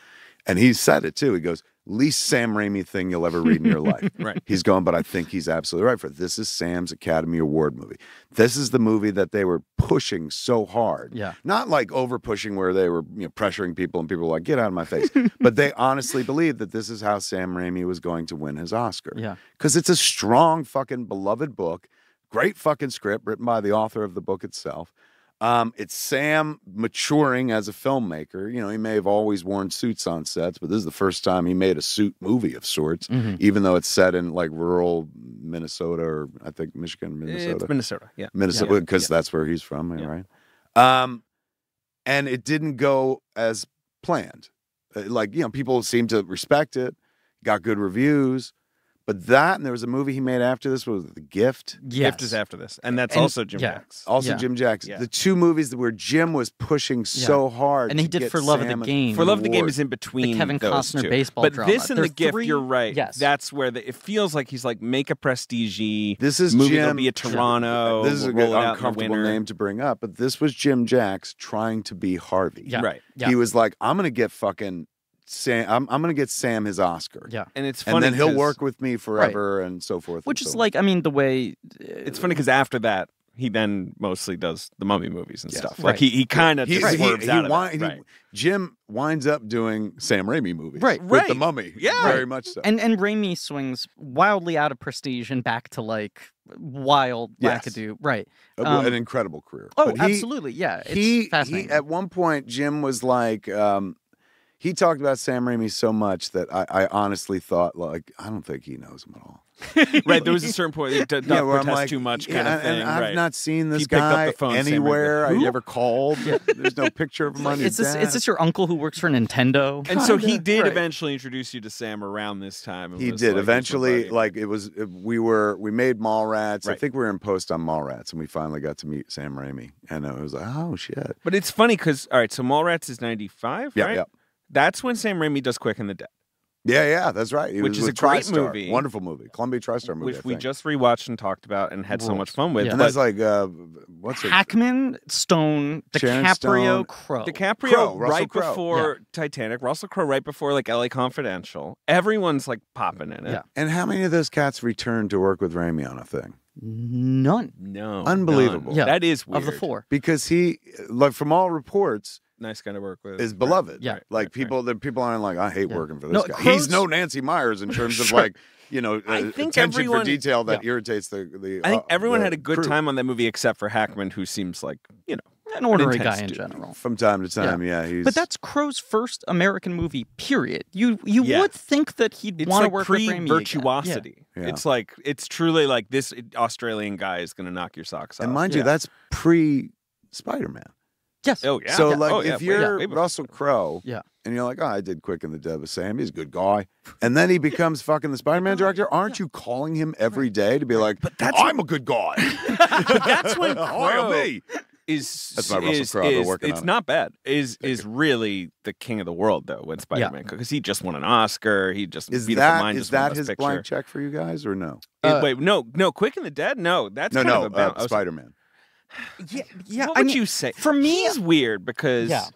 And he said it too. He goes, least Sam Raimi thing you'll ever read in your life. Right. He's going, but I think he's absolutely right for it. This is Sam's Academy Award movie. This is the movie that they were pushing so hard. Yeah. Not like over pushing where they were pressuring people and people were like, get out of my face. But they honestly believed that this is how Sam Raimi was going to win his Oscar. Yeah. Because it's a strong fucking beloved book. Great fucking script written by the author of the book itself. It's Sam maturing as a filmmaker. He may have always worn suits on sets, but this is the first time he made a suit movie of sorts, even though it's set in rural Minnesota or I think Michigan, Minnesota. It's Minnesota. Yeah. Minnesota, because that's where he's from, right? And it didn't go as planned. People seem to respect it, got good reviews. But that, and there was a movie he made after this, was The Gift. Yes. Gift is after this, and that's And- also Jim yeah. Jacks. Also Yeah. Jim Jacks. Yeah. The two movies where Jim was pushing so hard. And he to did get For Love of Sam the Game. For Love of the Game award. is in between Kevin those Costner two. baseball but drama. this and There The are Gift, three- you're right. Yes. That's where it feels like he's make a prestige. This is movie. Jim. There'll be a Toronto. This is a we'll good roll it out in the uncomfortable winter. name to bring up, but this was Jim Jacks trying to be Harvey. Yeah. Right. Yeah. He was like, I'm going to get fucking Sam. I'm going to get Sam his Oscar. Yeah. And it's funny And then he'll 'cause- work with me forever and so forth. Which and is so on. the way. It's funny because after that, he then mostly does the Mummy movies and Yes. stuff. Right. Like he kind of just swerves out of wi- that. Right. Jim winds up doing Sam Raimi movies, Right. With the Right. Mummy, Yeah. very much so. And Raimi swings wildly out of prestige and back to like wild Yes. wackadoo. Right. An incredible career. Oh, But absolutely. Yeah. It's he fascinating. at one point Jim was like he talked about Sam Raimi so much that I honestly thought like I don't think he knows him at all. Right. There was a certain point. He does not where I'm protest like, too much yeah, kind of thing. and I've right. not seen this He picked up guy the phone, Sam Raimi, anywhere. I who? never called. There's no picture of him on is his this your uncle who works for Nintendo? And so he Kinda. did Right. eventually introduce you to Sam around this time. He was did like, "Here's my eventually. buddy." Like it was, we made Mallrats. I Right. think we were in post on Mallrats, and we finally got to meet Sam Raimi. And it was like, oh shit. But it's funny because all right, so Mallrats is 95, Yeah, right? yeah. That's when Sam Raimi does Quick and the Dead, Yeah, that's right. He Which was is with a great TriStar. movie. Wonderful movie, Columbia TriStar movie. which I we think. just rewatched and talked about and had so much fun with. Yeah. and But that's like what's it? Hackman, Stone, Sharon DiCaprio, Stone. Crow. DiCaprio Crowe, Russell right Crowe. before Titanic, Russell Crowe right before like LA Confidential. Everyone's like popping in it. Yeah. And how many of those cats returned to work with Raimi on a thing? None. No. Unbelievable. none. Yeah. That is weird. Of the four. Because he, like, from all reports, Nice guy to work with. is beloved. Yeah. Like people, the people aren't like, I hate Yeah. working for this No, guy. Crow's- He's no Nancy Myers in terms of Sure. like, I think attention everyone- for detail that irritates the. I think everyone the had a good crew. time on that movie except for Hackman, who seems like, An ordinary intense guy in dude. general. From time to time. Yeah, he's. But that's Crow's first American movie, period. You Yeah. would think that he'd it's want to like work with Raimi again. pre-virtuosity. Yeah. It's like, it's truly like this Australian guy is going to knock your socks off. and mind you, Yeah. that's pre Spider-Man. Yes. Oh, yeah. So yeah. like, Oh, yeah. if you're way before Russell Crowe, Yeah. and you're like, oh, I did Quick and the Dead with Sam. He's a good guy. And then he becomes fucking the Spider-Man director. Aren't you calling him every day to be like, But that's I'm a good guy. But that's when Hire Crowe me. is That's my Russell Crowe. They're working it's on it. not bad. Is really the king of the world though when Spider-Man because he just won an Oscar. He just Is Beautiful that Mind is just won that Best his Picture. blank check for you guys or no? Wait, no, Quick and the Dead. No, that's No, kind no, of about Spider-Man. Yeah. What I would mean, you say? for me- he's weird because Yeah.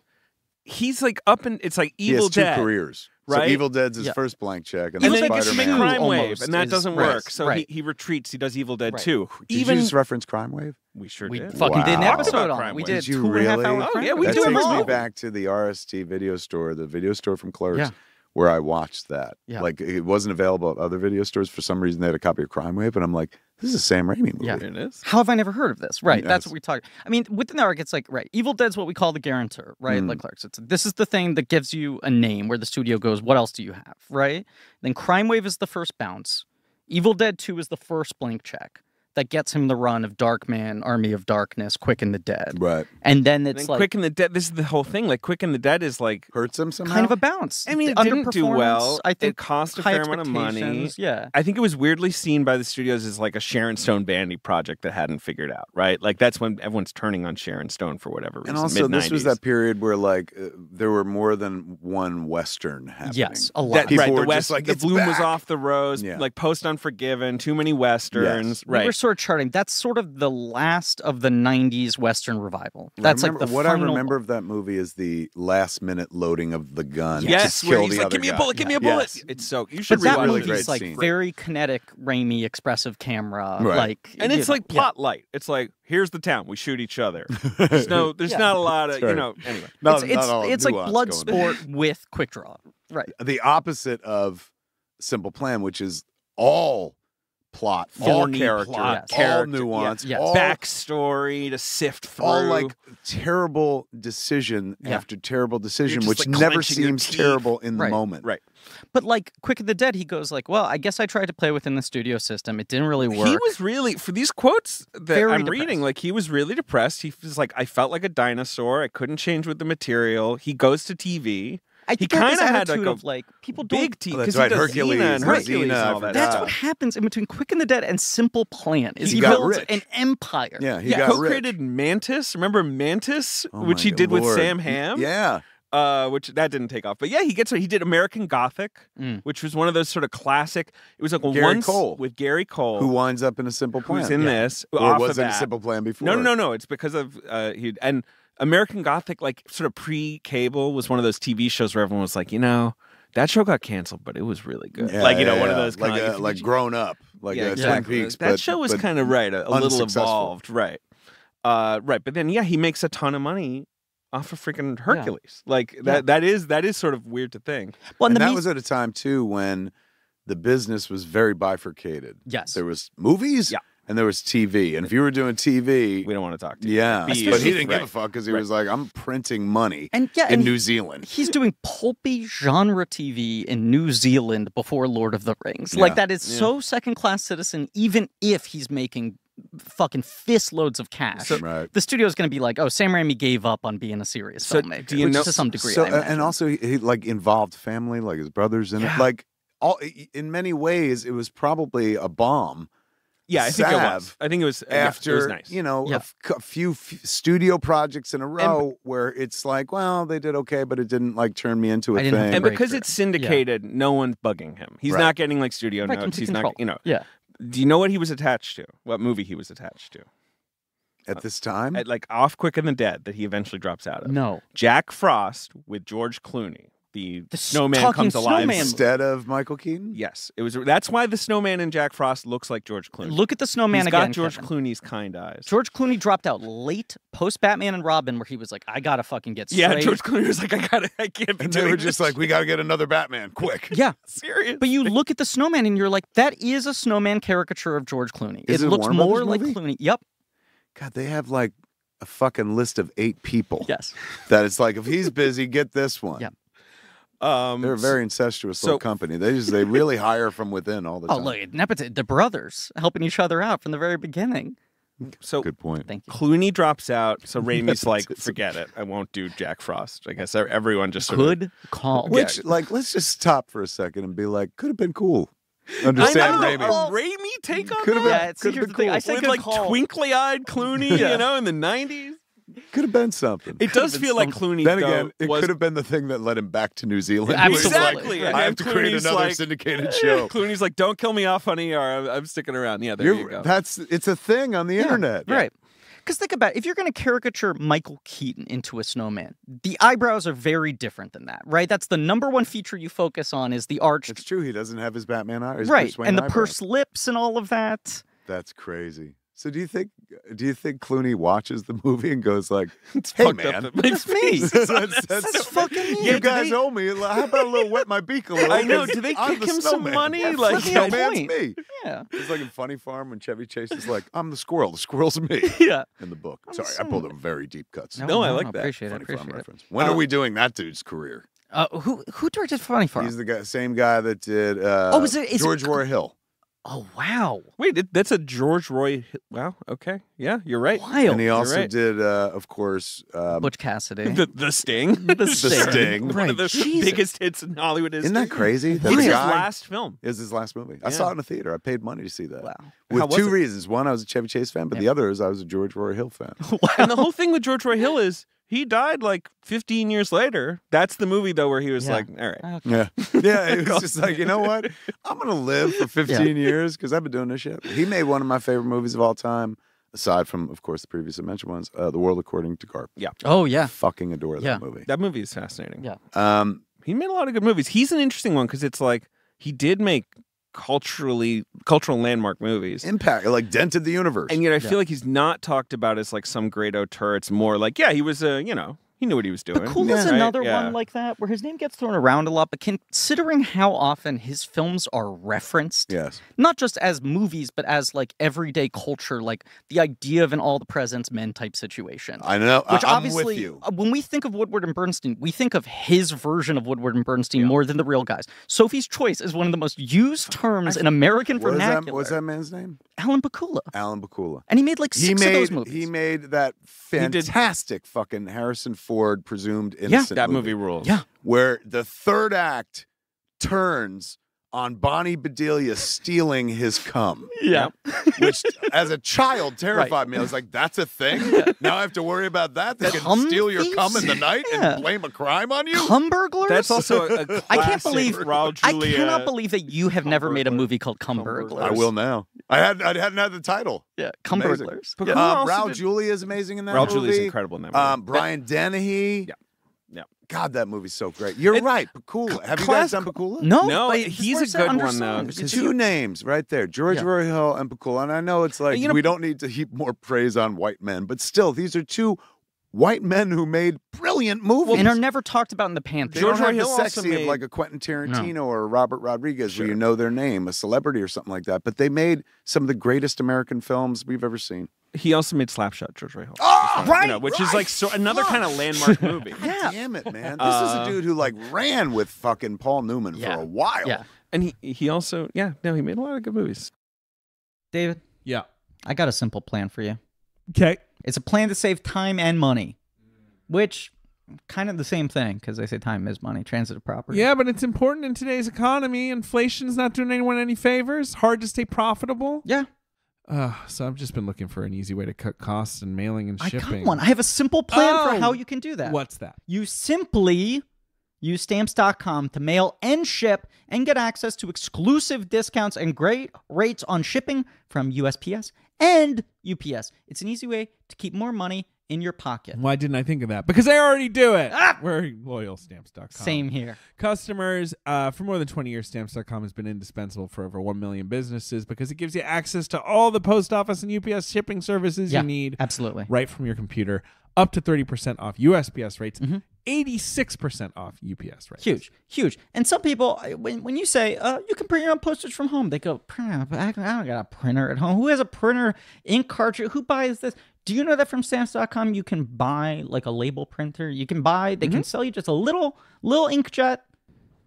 he's like up and it's like He Evil has two Dead. cares. So right? Evil Dead's his Yeah. first blank check, and And then then he gets to make Spider-Man. Crime Wave, almost and that is- doesn't right, work. So right. he retreats. He does Evil Dead Right. too. Did Even you just reference Crime Wave? we sure We did. fucking did an Wow. episode About on Crime it. We Wave. did Did you 2.5 really? hour Oh, Crime yeah, Wave. we That do them takes me all. back to the RST video store, the video store from Clerks, Yeah. where I watched that. Yeah. Like it wasn't available at other video stores. For some reason, they had a copy of Crime Wave, and I'm like, this is a Sam Raimi movie. Yeah. It is. How have I never heard of this? Right. That's Yes. what we talk. I mean, within the arc, it's like, right. Evil Dead's what we call the guarantor, right? Mm. Like Clark's. This is the thing that gives you a name where the studio goes, what else do you have? Right. Then Crime Wave is the first bounce. Evil Dead 2 is the first blank check that gets him the run of Darkman, Army of Darkness, Quick and the Dead. Right. And then And it's then like Quick and the Dead. This is the whole thing. Like Quick and the Dead is like. Hurts him somehow. kind of a bounce. I mean, it The didn't do underperformance, well. I think It cost a high fair amount of money. expectations, Yeah. I think it was weirdly seen by the studios as like a Sharon Stone bandy project that hadn't figured out, right? Like that's when everyone's turning on Sharon Stone for whatever reason. And also, this was mid-90s. that period where like there were more than one Western happening. Yes, a lot. That, People right, were the just West, like, the "It's bloom was back." off the rose, Yeah. like post Unforgiven, too many westerns, Yes. right? We were sort of charting. That's sort of the last of the 90s Western revival. That's Remember- like the what final... I remember of that movie is the last minute loading of the gun. yes, to where kill he's the like, other "Give me a guy." bullet, give me a bullet." Yes. It's so you should But that rewatch really it. great movie's like scene. very kinetic, Raimi, expressive camera. Right. Like, And it's you know, like plot light. It's like here's the town, we shoot each other. There's Yeah. not a lot of That's right. Anyway, Not- It's not all it's like nuance blood going on. sport with quick draw. Right. The opposite of Simple Plan, which is all plot, all Thorny character, plot, all character, nuance, yes. all, backstory to sift through. all like terrible decision Yeah. after terrible decision, just, which like, never clenching your seems teeth. terrible in the Right. moment. Right. But like Quick of the Dead, he goes like, well, I guess I tried to play within the studio system. It didn't really work. He was really for these quotes that Very I'm depressed. reading. Like he was really depressed. He was like, I felt like a dinosaur. I couldn't change with the material. He goes to TV. I he think I had this kinda had, attitude like, a of like people don't. Big TV. Oh, that's 'cause he right, does Hercules, Xena and right. Hercules Xena, and I all that. forgot. That's stuff. what happens in between Quick and the Dead and Simple Plan. Is He he, got builds rich. an empire. Yeah, he Yeah, got rich. co-created Mantis. Remember Mantis, Oh which my he did with Lord. Sam Hamm. Yeah. Which that didn't take off. But yeah, he did American Gothic, Mm. which was one of those sort of classic. It was like a Gary once Cole. with Gary Cole, Who winds up in a Simple Plan? who's in this. Or off was of in a that. Simple Plan before? No. It's because of and American Gothic, like sort of pre-cable, was one of those TV shows where everyone was like, That show got canceled, but it was really good. Yeah, like, one of yeah. those like kind of like Grown Up, like yeah, Twin exactly. Peaks. That but, show was but kind of a little unsuccessful. evolved, right? Right, but then he makes a ton of money off of freaking Hercules. Like that is sort of weird to think. Well, And that was at a time too when the business was very bifurcated. Yes. There was movies and there was TV. And if you were doing TV, We don't want to talk to you. yeah. Be- But he didn't give a right. fuck because he was like, I'm printing money and yeah, in and New Zealand. he's doing pulpy genre TV in New Zealand before Lord of the Rings. Like, that is so second-class citizen, even if he's making fucking fist loads of cash. Right. The studio's going to be like, oh, Sam Raimi gave up on being a serious So, filmmaker, do you which know- to some degree, So, I imagine. and also he like involved family, like his brothers in it. Like in many ways, it was probably a bomb. Yeah, I think it was. salve I think it was After it was nice. a few studio projects in a row where it's like, well, they did okay, but it didn't like turn me into a I didn't have thing. And break because through. it's syndicated, no one's bugging him. He's Right. not getting like studio Right, notes. complete He's control. not, Yeah. Do you know what he was attached to? What movie he was attached to? At this time, At, like Off Quick and the Dead that he eventually drops out of. No. Jack Frost with George Clooney. The snowman talking comes alive. snowman. instead of Michael Keaton. Yes, it was. That's why the snowman in Jack Frost looks like George Clooney. Look at the snowman He's again, got George Kevin. Clooney's kind eyes. George Clooney dropped out late post Batman and Robin, where he was like, I gotta fucking get straight. Yeah, George Clooney was like, I can't be And doing they were this just like, we got to get another Batman, quick. Yeah. serious. But you look at the snowman and you're like, that is a snowman caricature of George Clooney. Is it a looks Warner more Brothers like movie? Clooney. Yep. God, they have like a fucking list of 8 people. Yes. That it's like, if he's busy, get this one. Yeah. They're a very incestuous little company. They really hire from within all the Oh, time. look, the brothers helping each other out from the very beginning. So Good point. Thank you. Clooney drops out, so Raimi's like, forget it. I won't do Jack Frost. I guess everyone just sort of... Good call. Which, like, let's just stop for a second and be like, could have been cool. Understand I know, Raimi. a Raimi take on Could have that? been, Yeah, it's could here's have the been thing. cool. I said With good like call. twinkly-eyed Clooney, Yeah. in the 90s? Could have been something. It does been feel like something. Clooney, Then though, again, it was... could have been the thing that led him back to New Zealand. Yeah, He was absolutely. like, And I then have to create Clooney's another like- syndicated show. Clooney's like, don't kill me off, honey, or I'm sticking around. Yeah, there you go. It's a thing on the internet. Right. Because think about it. If you're going to caricature Michael Keaton into a snowman, the eyebrows are very different than that, right? That's the number one feature you focus on is the arched. It's true. He doesn't have his Batman eyes. His Right. Bruce Wayne And the eyebrows. pursed lips and all of that. That's crazy. So do you think Clooney watches the movie and goes like, It's "Hey fucked up man, that my It's me. face is on That's this. fucking me. you Yeah, guys do they- owe me. How about a little wet my beak a little?" I know. 'Cause Do they I'm kick the him some snowman. money? Yeah, Like, flip me a Snowman's point. me. Yeah. It's like in Funny Farm when Chevy Chase is like, "I'm the squirrel. The squirrel's me." Yeah. In the book. I'm Sorry, the I pulled a snowman. very deep cuts. No, I like that. Appreciate it. Funny Farm Appreciate it. reference. When are we doing that dude's career? Who directed Funny Farm? He's the same guy that did is it- George Roy Hill. Oh, wow. Wait, that's a George Roy. Wow. Okay. Yeah, you're right. Wild. And he also right. did, of course, Butch Cassidy. The Sting. The Sting. One of the Jesus. biggest hits in Hollywood history. isn't that crazy? That It's the his guy last film. is his last movie. I Yeah. saw it in a theater. I paid money to see that. Wow. With How was two it? reasons. One, I was a Chevy Chase fan, but the other is I was a George Roy Hill fan. And the whole thing with George Roy Hill is he died like 15 years later. That's the movie, though, where he was Yeah. like, all right. Yeah. Yeah, it was just like, you know what? I'm going to live for 15 years because I've been doing this shit. He made one of my favorite movies of all time, aside from, of course, the previously mentioned ones, The World According to Garp. Oh, yeah. Fucking adore Yeah. that movie. That movie is fascinating. Yeah. He made a lot of good movies. He's an interesting one because it's like he did make cultural landmark movies. Impact, like dented the universe. And yet I feel like he's not talked about as like some great auteur. It's more like, yeah, he was he knew what he was doing. But Cool is Right? another Yeah. one like that where his name gets thrown around a lot, but considering how often his films are referenced, Yes. not just as movies, but as like everyday culture, like the idea of an all the president's men type situation. I know. Which I'm obviously, with you. when we think of Woodward and Bernstein, we think of his version of Woodward and Bernstein more than the real guys. Sophie's Choice is one of the most used terms in American vernacular. What's that man's name? Alan Pakula. Alan Bakula. And he made like six of those movies. He made that did- fantastic fucking Harrison Ford presumed innocent That movie rules. Yeah. where the third act turns on Bonnie Bedelia stealing his cum. Yeah. Which, as a child, terrified me. I was like, "That's a thing. Now I have to worry about that. They can Cum steal your cum thieves? in the night Yeah. and blame a crime on you." Cum burglars? That's also a classic I can't believe Raul I Julia. cannot believe that you have never made a Burglar. movie called Cum Cum Burglars. Burglars. I will now. I hadn't had the title. Yeah, Cum Amazing. Burglars. But who also Raul did- Julia is amazing in that Raul movie. Julia's incredible in that movie. Brian Dennehy. Yeah. God, that movie's so great. You're right, Pakula. Have you guys done Pakula? No, No, but he's it's a good one, undersung. though. It's Two names right there, George Yeah. Roy Hill and Pakula. And I know it's like You know- we don't need to heap more praise on white men, but still, these are two white men who made brilliant movies. and are never talked about in the They Panther. George don't Roy have the Hill also sexy of made- like a Quentin Tarantino or a Robert Rodriguez Sure. where you know their name, a celebrity or something like that. But they made some of the greatest American films we've ever seen. He also made Slapshot, George Roy Hill. Oh, right, which is like another kind of landmark movie. Yeah. Damn it, man. This is a dude who like ran with fucking Paul Newman Yeah. for a while. Yeah. And he also, he made a lot of good movies. David, Yeah. I got a simple plan for you. Okay. It's a plan to save time and money, which kind of the same thing because they say time is money. Transitive property. Yeah, but it's important in today's economy. Inflation's not doing anyone any favors. Hard to stay profitable. Yeah. So I've just been looking for an easy way to cut costs and mailing and I shipping. got one. I have a simple plan for Oh. how you can do that. What's that? You simply use stamps.com to mail and ship and get access to exclusive discounts and great rates on shipping from USPS and UPS. It's an easy way to keep more money in your pocket. Why didn't I think of that? Because I already do it. We're loyal stamps.com. Same here. Customers, for more than 20 years, stamps.com has been indispensable for over 1 million businesses because it gives you access to all the post office and UPS shipping services Yeah, you need absolutely. right from your computer. Up to 30% off USPS rates, 86% off UPS rates. Huge. And some people, when you say, you can print your own postage from home, they go, I don't got a printer at home. Who has a printer, ink cartridge? Who buys this? Do you know that from stamps.com you can buy like a label printer? You can buy, they can sell you just a little inkjet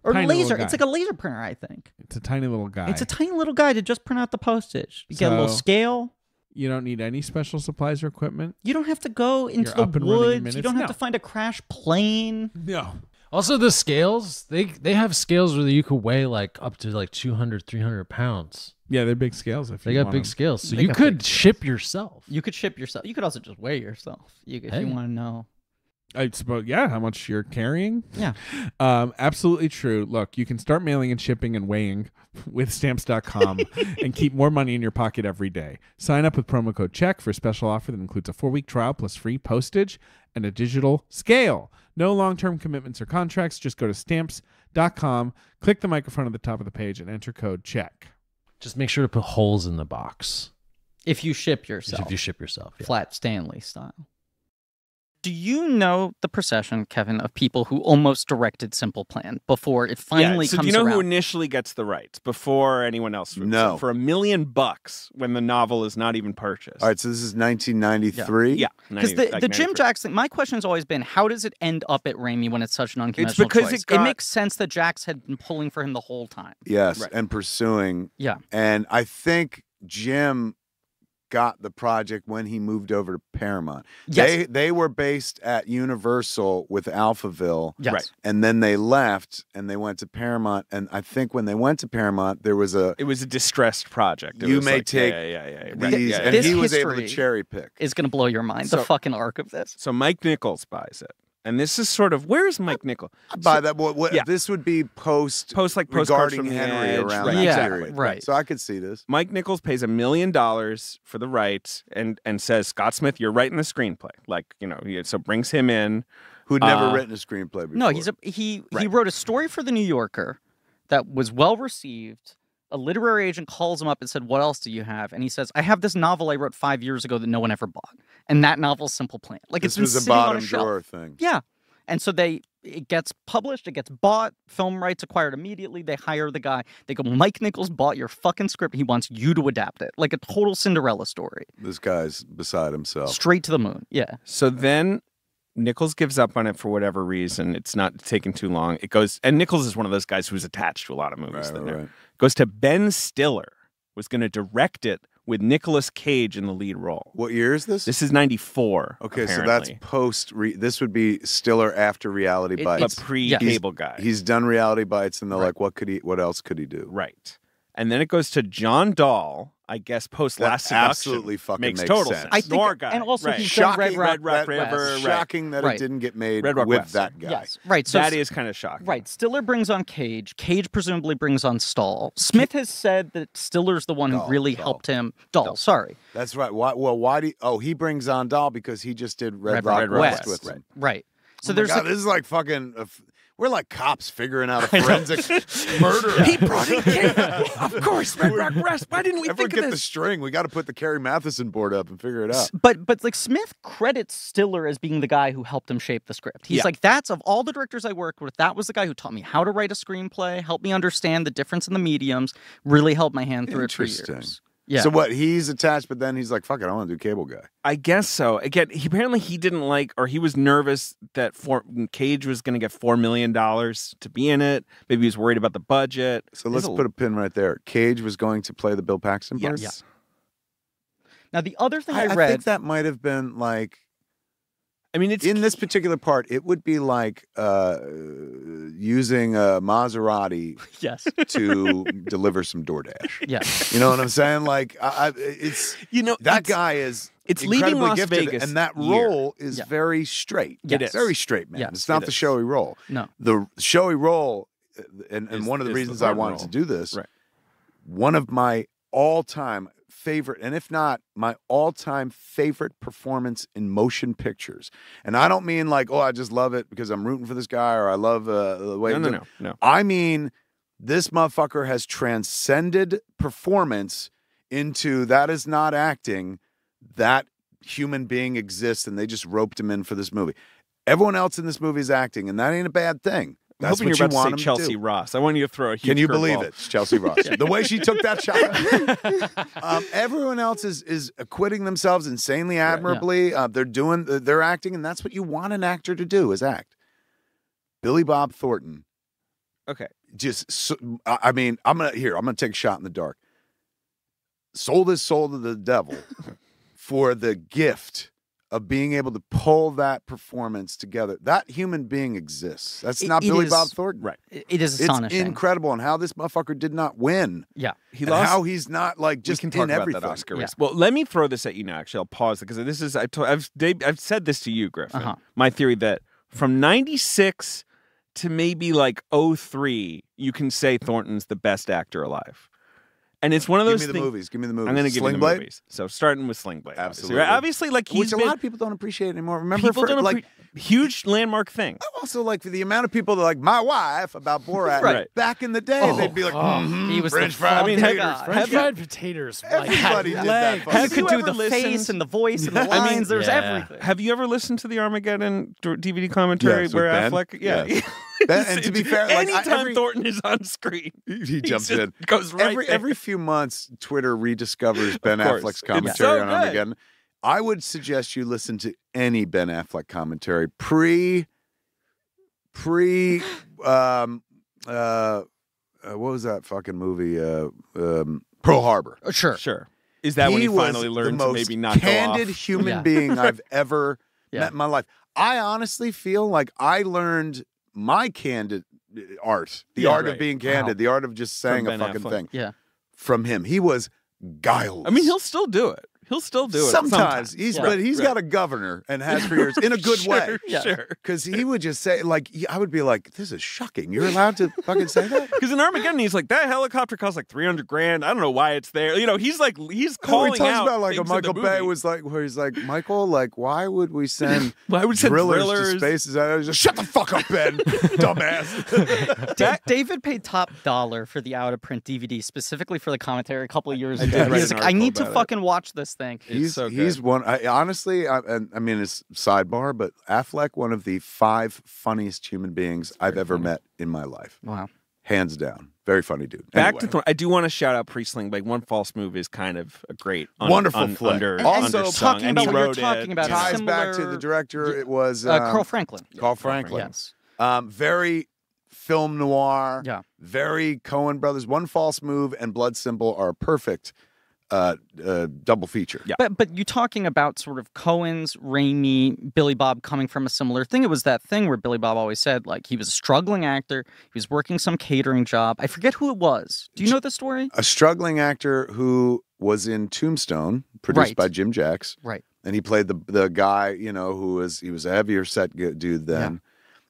or Tiny little laser. guy. It's like a laser printer, I think. It's a tiny little guy. It's a tiny little guy to just print out the postage. You get a little So- scale. You don't need any special supplies or equipment. You don't have to go into You're up the and running in woods. You minutes? don't have No. to find a crashed plane. No. Also, the scales, they have scales where you could weigh like up to like 200, 300 pounds. Yeah, they're big scales. If They you got want big them. scales. So They you got could big ship yourself. You could ship yourself. You could also just weigh yourself if Hey. you want to know. I suppose, yeah, how much you're carrying. Yeah. Absolutely true. Look, you can start mailing and shipping and weighing with stamps.com and keep more money in your pocket every day. Sign up with promo code CHECK for a special offer that includes a 4-week trial plus free postage and a digital scale. No long-term commitments or contracts. Just go to stamps.com, click the microphone at the top of the page, and enter code CHECK. Just make sure to put holes in the box If you ship yourself. if you ship yourself. Yeah. Flat Stanley style. Do you know the procession, Kevin, of people who almost directed Simple Plan before it finally so comes do you know around? who initially gets the rights before anyone else? No. For $1 million when the novel is not even purchased. All right, so this is 1993. Yeah. Because 90 the Jim 93. Jacks thing, my question has always been, how does it end up at Raimi when it's such an unconventional because choice? it got- makes sense that Jacks had been pulling for him the whole time. Yes, Right. and pursuing. Yeah. And I think Jim got the project when he moved over to Paramount. Yes. They were based at Universal with Alphaville. Yes. Right. And then they left and they went to Paramount. And I think when they went to Paramount, there was a It was a distressed project. It You was may like, take yeah. these, and This he was able to history cherry pick. Is going to blow your mind, the So- fucking arc of this. So Mike Nichols buys it. And this is sort of, where's Mike Nichols? By that, what yeah. this would be post Postcards regarding from the Henry Edge, around right, that Yeah, period. right. So I could see this. Mike Nichols pays $1 million for the rights and says, Scott Smith, you're writing the screenplay. Like, so brings him in. Who'd never Uh, written a screenplay before. No, he Right. wrote a story for the New Yorker that was well received. A literary agent calls him up and said, "What else do you have?" And he says, "I have this novel I wrote 5 years ago that no one ever bought, and that novel's Simple Plan. Like This it's been was a sitting on bottom a shelf." drawer thing. Yeah, and so it gets published, it gets bought, film rights acquired immediately. They hire the guy. They go, "Mike Nichols bought your fucking script. He wants you to adapt it, like a total Cinderella story, This guy's beside himself. straight to the moon." Yeah, So then Nichols gives up on it for whatever reason. It's not taking too long. It goes, and Nichols is one of those guys who's attached to a lot of movies. Right. Goes to Ben Stiller, was going to direct it with Nicolas Cage in the lead role. What year is this? This is 94. Okay, so apparently. that's post. This would be Stiller after Reality It- Bites. But pre-cable guy. He's done Reality Bites, and they're Right. like, what else could he do? Right. And then it goes to John Dahl, I guess, post That Last Seduction. absolutely fucking makes makes total sense. sense. I think- Noir guy. and also right. he's done Shocking Red Rock West. River. Right. Shocking that Right. it didn't get made Red Rock with West. that guy. yes, right. So That is kind of shocking. right. Stiller brings on Cage. Cage presumably brings on Stahl. Smith has said that Stiller's the one who Dahl, really Dahl. helped him. Dahl, sorry. That's right. Why do? He brings on Dahl because he just did Red Rock Red Rock West West, with him. Right. So Oh my there's God, this is like fucking. We're like cops figuring out a forensic murder. He brought it. Of course, Red Rock Rest. Why didn't we Everyone think of get this? the string. We got to put the Carrie Matheson board up and figure it out. But like Smith credits Stiller as being the guy who helped him shape the script. He's Yeah. like, that's of all the directors I worked with, that was the guy who taught me how to write a screenplay, helped me understand the difference in the mediums, really held my hand through it for Interesting. years. Yeah. So what? He's attached, but then he's like, "Fuck it, I want to do Cable Guy." I guess so. Again, apparently he didn't like, or he was nervous that Cage was going to get $4 million to be in it. Maybe he was worried about the budget. So let's put a pin right there. Cage was going to play the Bill Paxton part. Yes. Now the other thing I I read, think that might have been like I mean, it's in this particular part. It would be like using a Maserati yes, to deliver some DoorDash. yes, You know what I'm saying? Like, it's that guy is. It's leaving incredibly Las gifted, Vegas and that year. role is Yeah. very straight. It It's is. very straight, man. Yes, It's not it the is. showy role. no, The showy role, and Is- one of the is the reasons I Thornton wanted role. to do this, Right. one of my all-time favorite, and if not my all-time favorite performance in motion pictures. And I don't mean like, oh, I just love it because I'm rooting for this guy or I love the way. No. I mean, this motherfucker has transcended performance into that is not acting. That human being exists, and they just roped him in for this movie. Everyone else in this movie is acting, and that ain't a bad thing. I'm That's hoping what you're you about want to him say Chelsea do. Ross. I want you to throw a huge Can you believe curveball. it? It's Chelsea Ross. The way she took that shot. Everyone else is acquitting themselves insanely admirably. They're acting, and that's what you want an actor to do is act. Billy Bob Thornton. Okay. I mean, I'm gonna take a shot in the dark. Sold his soul to the devil for the gift of being able to pull that performance together. That human being exists. That's not It Billy is- Bob Thornton. Right. it is It's astonishing. incredible, and how this motherfucker did not win. Yeah, He And lost. how he's not like just we can talk in about everything. that Oscar Yeah. race. Well, let me throw this at you now. Actually, I'll pause because this is I've said this to you, Griffin. Uh-huh. My theory that from '96 to maybe like 2003, you can say Thornton's the best actor alive. And it's one of Give those me the things. movies. Give me the movies. I'm going to give Sling you the Blade? movies. So starting with Sling Blade, Absolutely. Obviously, like he's Which a been lot of people don't appreciate anymore. Remember, people for, don't like huge landmark thing. also like for the amount of people that are like my wife about Borat. Right. Back in the day, Oh, they'd be like, he was French the fried fucking potatoes, guy. French Fried potatoes. Like, Everybody had did that legs. fucking You Have could you do ever the face listened- and the voice and the I mean, lines. There's yeah. everything. Have you ever listened to the Armageddon DVD commentary Yes, where with Ben? Affleck? Yeah. Yes. Ben- and to be fair, like, anytime Thornton is on screen, He jumps just in. goes right there. Every few months, Twitter rediscovers Ben course. Affleck's It's commentary so on good. Armageddon. I would suggest you listen to any Ben Affleck commentary pre what was that fucking movie? Pearl Harbor. Sure. Sure. Is that when he was finally the learned to most maybe not candid go off? human Yeah. being I've ever Yeah. met in my life. I honestly feel like I learned my candid art, the Yeah, art right. of being candid, the art of just saying a Ben fucking Affleck. thing Yeah. from him. He was guileless. I mean, he'll still do it. He'll still do it. Sometimes he's, Yeah. but he's Right. got a governor and has for years in a good way. Sure, Yeah. sure. Because he would just say, like, I would be like, "This is shocking. You're allowed to fucking say that." Because in Armageddon, he's like, that helicopter costs like $300,000. I don't know why it's there. You know, he's calling he talks out about like a things in Michael the Bay movie. was like, where he's like, Michael, like, why would we send Why would we send drillers to drillers? spaces? I was just shut the fuck up, Ben, dumbass. David paid top dollar for the out of print DVD specifically for the commentary a couple of years I ago. did read He's an like, I article need to about it. fucking watch this thing. It's so he's good. one. Honestly, and I mean, it's sidebar, but Affleck, one of the 5 funniest human beings I've ever met in my life, Wow. hands down. Very funny dude. Back Anyway. to Thornton. I do want to shout out Pre-Sling. Like, One False Move is kind of a great, Wonderful flick. Also, Also, talking and about he what you're wrote talking it. about, Yeah. ties back to similar- the director. It was Carl Franklin. Carl Franklin. Yes. Very film noir. Yeah. Very Coen Brothers. One False Move and Blood Simple are a perfect double feature. Yeah. But you talking about sort of Cohen's, Raimi, Billy Bob coming from a similar thing. It was that thing where Billy Bob always said, like, he was a struggling actor. He was working some catering job. I forget who it was. Do you know the story? A struggling actor who was in Tombstone, produced Right. by Jim Jacks. Right. And he played the guy, you know, he was a heavier set dude then.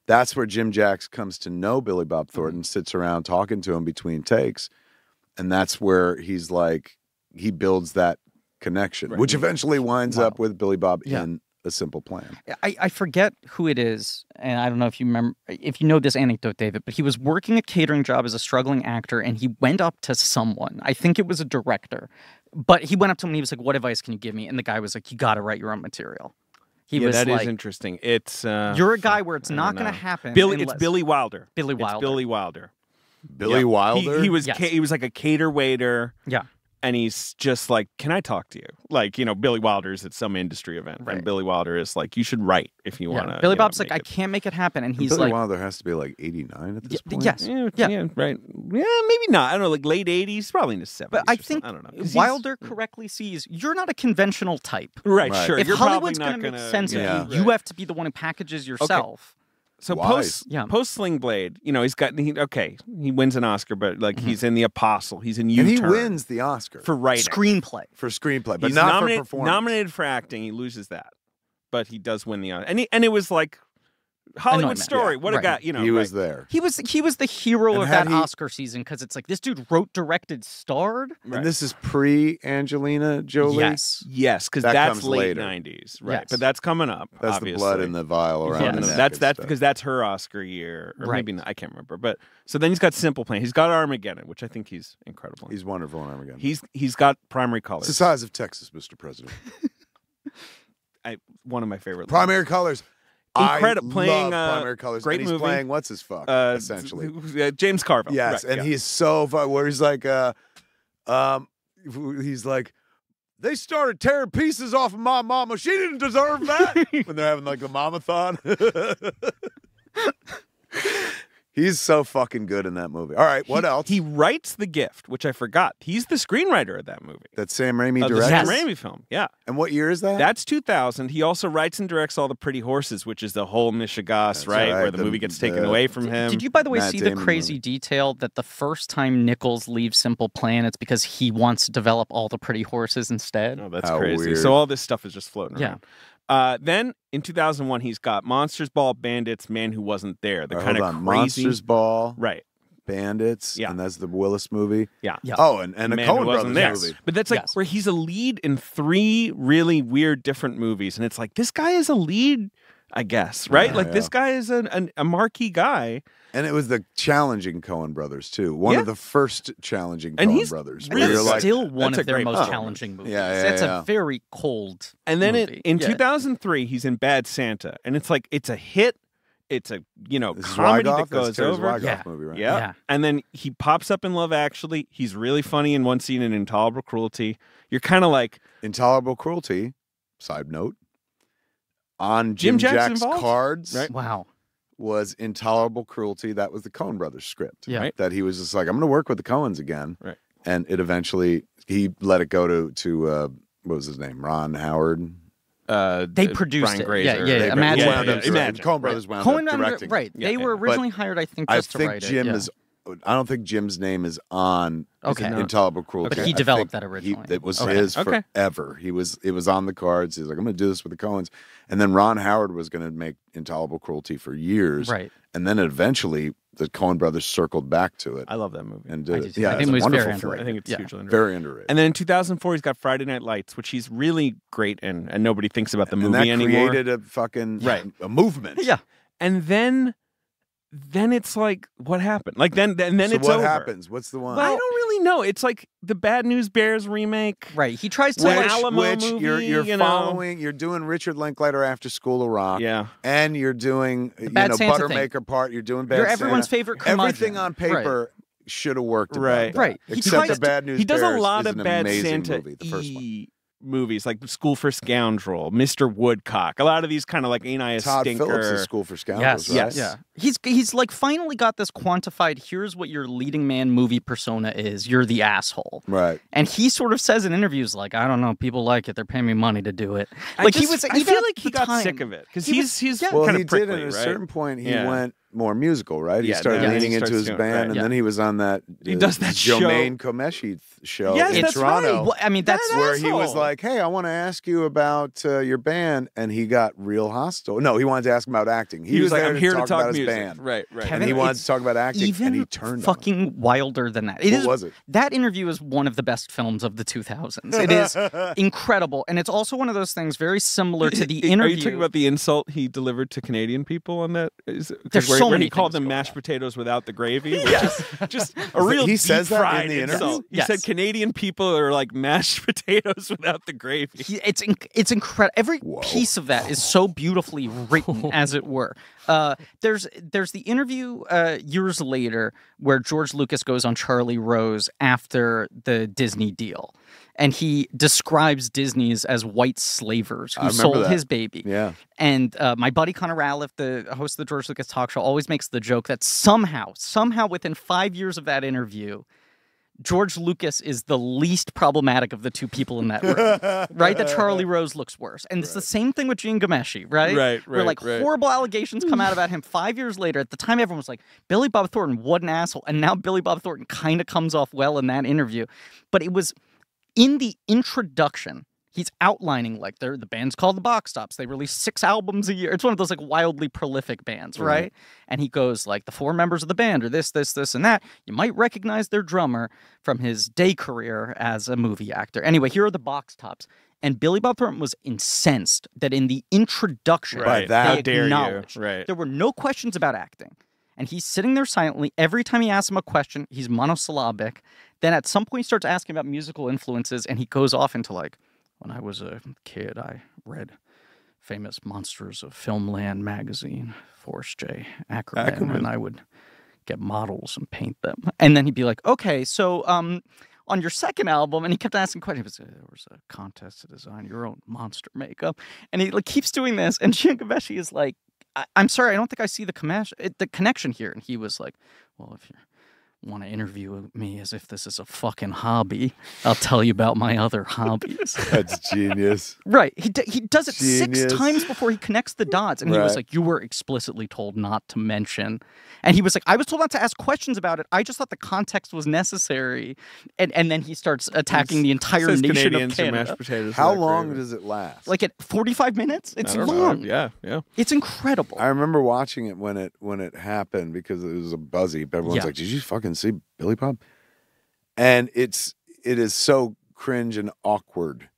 That's where Jim Jacks comes to know Billy Bob Thornton, sits around talking to him between takes. And that's where he's like, he builds that connection, Right. which eventually winds Wow. up with Billy Bob Yeah. in A Simple Plan. I forget who it is, and I don't know if you remember, if you know this anecdote, David, but he was working a catering job as a struggling actor, and he went up to someone. I think it was a director, but he went up to him and he was like, "What advice can you give me?" And the guy was like, "You got to write your own material." He was that like, is interesting. It's "You're a guy where it's not going to happen." It's Billy Wilder. Billy It's Wilder. Billy Wilder. Billy Wilder? He was Yes. he was like a cater waiter. Yeah. And he's just like, "Can I talk to you?" Like, Billy Wilder's at some industry event, Right. and Billy Wilder is like, "You should write if you want to." Billy Bob's like, "I can't make it happen," and he's Billy like, Wilder has to be like 89 at this point. "Yes, Yeah, yeah." right. Yeah, maybe not. I don't know, like late 80s, probably in his 70s. But I or think something. I don't know. 'Cause he's- Wilder correctly sees you're not a conventional type. Right, Right. sure. If You're Hollywood's probably not going to gonna make sense yeah. of you, you have to be the one who packages yourself. So Wise. post Sling Blade, he wins an Oscar, but like he's in The Apostle, he's in And he U-Turn wins the Oscar for writing. Screenplay. for screenplay, but He's not nominated, for performance. nominated for acting. He loses that, but he does win the Oscar. And it was like Hollywood Anointment. story. Yeah, What a right. guy, He was there. He was the hero And of had that he- Oscar season because it's like this dude wrote, directed, starred. Right. And this is pre-Angelina Jolie. Yes. Yes, because That that's comes late later. 90s, right? Yes. But that's coming up. That's obviously. the blood in the vial around Yeah, the no, neck. that's and stuff. because that's her Oscar year, or Right. maybe not, I can't remember. But so then he's got Simple Plan. He's got Armageddon, which I think he's incredible. in. He's wonderful in Armageddon. He's got Primary Colors. It's the size of Texas, Mr. President. One of my favorite. Primary Colors. Incredible. I Playing, love Primary Colors. great and he's movie. playing what's his fuck, lines. essentially. James Carville. Yes, right, and yeah. he's so fun. Where he's like, he's like, they started tearing pieces off of my mama. She didn't deserve that. When they're having like the mama-thon. He's so fucking good in that movie. All right, what else? He writes The Gift, which I forgot. He's the screenwriter of that movie. That Sam Raimi The directed. Sam Raimi film. Yeah. And what year is that? That's 2000. He also writes and directs All the Pretty Horses, which is the whole Michigas, right? right. Where the movie gets taken away from him. Did you, by the way, Matt see the Damon crazy movie. detail that the first time Nichols leaves Simple Plan, it's because he wants to develop All the Pretty Horses instead? Oh, that's How crazy. weird. So all this stuff is just floating Yeah. around. Then in 2001, he's got Monsters Ball, Bandits, Man Who Wasn't There. The All right, kind hold of on. crazy. Monsters Ball, Right. Bandits, Yeah. and that's the Willis movie. Yeah. Yeah. Oh, and a Man Who Coen Wasn't Brothers There. movie. But that's like Yes. where he's a lead in 3 really weird different movies. And it's like, this guy is a lead, I guess, right? Yeah, like yeah. this guy is a marquee guy. And it was the challenging Coen Brothers too. One Yeah. of the first challenging And Coen he's Brothers. And where that's you're like, still one that's a of their great most movie. challenging movies. Yeah, That's yeah. a very cold And then movie. in Yeah. 2003, he's in Bad Santa. And it's like, it's a hit. It's a, this is comedy Wygoff? that That's goes Terry over. Wygoff Yeah. movie, right? Yeah. Yeah. And then he pops up in Love Actually. He's really funny in one scene in Intolerable Cruelty. You're kind of like, Intolerable Cruelty, side note, on Jim Jim Jackson Jack's involved? cards Right. Wow. was Intolerable Cruelty. That was the Coen Brothers script. Yeah. Right. That he was just like, I'm going to work with the Coens again. Right. And it eventually, he let it go to what was his name? Ron Howard. They produced Brian it. Grazer. Yeah, They Imagine. wound up Imagine. directing. Coen Brothers wound Coen up directing. right. Yeah, They were yeah. originally hired, I think, I just to think write Jim it. Yeah. is. I don't think Jim's name is on Okay. Intolerable Cruelty. But he I developed think that originally. it was Okay. his Okay. forever. It was on the cards. He's like, I'm going to do this with the Coens. And then Ron Howard was going to make Intolerable Cruelty for years. Right. And then eventually the Coen brothers circed back to it I love that movie. and I did do it. too. Yeah, I it's think a it was wonderful very film. I think it's Yeah. hugely underrated. Very underrated. And then in 2004, he's got Friday Night Lights, which he's really great in, and nobody thinks about the and movie that anymore. created a fucking Right. a movement. Yeah. And then it's like, what happened? Like then So it's what over. happens? What's the one? I don't really know. It's like the Bad News Bears remake. Right. He tries to Which- like, Alamo which movie, you're you know. following. You're doing Richard Linklater After School of Rock. Yeah. And you're doing Bad Santa thing. Buttermaker part. You're doing Bad you're everyone's Santa. favorite curmudgeon. Everything on paper should have worked. About Right. that. Right. He Except tries the Bad News He does a Bears lot is of an Bad amazing Santa movie, the first one. movies, like School for Scoundrel, Mr. Woodcock. A lot of these kind of like Ain't I a Todd Stinker? Phillips is School for Scoundrels, Yes, right? yeah. He's like finally got this quantified. Here's what your leading man movie persona is. You're the asshole. Right. And he sort of says in interviews like, I don't know, people like it. They're paying me money to do it. I Like just- he was. I even feel at like he the got time- sick of it because he he's was- yeah. Well, kind he of prickly, did at a right? certain point. He Yeah. went more musical, right? He Yeah, started then he leaning into starts his doing- band, right, and yeah. then he was on that. He does that Jermaine Komeshi show Yes, in that's Toronto. right. Well, I mean, that's That where he was asshole. like, "Hey, I want to ask you about your band," and he got real hostile. No, he wanted to ask him about acting. He was like, there "I'm here to talk about his music." band. Right, right. Kevin, And he wanted it's to talk about acting, even and he turned fucking wilder than that. What was it? That interview is one of the best films of the 2000s. It is incredible, and it's also one of those things very similar to the interview. Are you talking about the insult he delivered to Canadian people on that? There's where, so where many he called things them going mashed on. potatoes without the gravy. Yes, just a real He says that in deep-fried the interview? insult. He Yes. said Canadian people are like mashed potatoes without the gravy. It's incredible. Every Whoa. piece of that is so beautifully written, as it were. There's the interview years later where George Lucas goes on Charlie Rose after the Disney deal, and he describes Disney's as white slavers I who remember sold that. his baby. Yeah. And my buddy Connor Raliff, the host of the George Lucas talk show, always makes the joke that somehow within 5 years of that interview, George Lucas is the least problematic of the two people in that room, right? That Charlie Rose looks worse. And it's the same thing with Gene Ghomeshi, right? Right, Where like right. horrible allegations come out about him 5 years later. At the time, everyone was like, Billy Bob Thornton, what an asshole. And now Billy Bob Thornton kind of comes off well in that interview. But it was in the introduction, he's outlining like the band's called the Box Tops. They release 6 albums a year. It's one of those like wildly prolific bands, right? And he goes like the 4 members of the band are this, and that. You might recognize their drummer from his day career as a movie actor. Anyway, here are the Box Tops. And Billy Bob Thornton was incensed that in the introduction, By that. How they dare you? acknowledged Right. there were no questions about acting. And he's sitting there silently. Every time he asks him a question, he's monosyllabic. Then at some point he starts asking about musical influences, and he goes off into like, when I was a kid, I read Famous Monsters of Filmland magazine, Forrest J. Ackerman, and I would get models and paint them. And then he'd be like, okay, so on your second album, and he kept asking questions. There was a contest to design your own monster makeup. And he like keeps doing this, and Gene Ghomeshi is like, I'm sorry, I don't think I see the connection here. And he was like, well, if you want to interview me as if this is a fucking hobby, I'll tell you about my other hobbies. That's genius. Right. He does it Genius. 6 times before he connects the dots. And he was Right. like, you were explicitly told not to mention. And he was like, I was told not to ask questions about it. I just thought the context was necessary. And then he starts attacking the entire Says nation Canadians of are mashed Canada. potatoes. How without long gravy. does it last? Like at 45 minutes? It's I don't know. long. Yeah. It's incredible. I remember watching it when it happened because it was a buzzy. Everyone's Yeah. like, "Did you fucking see Billy Bob?" And it is so cringe and awkward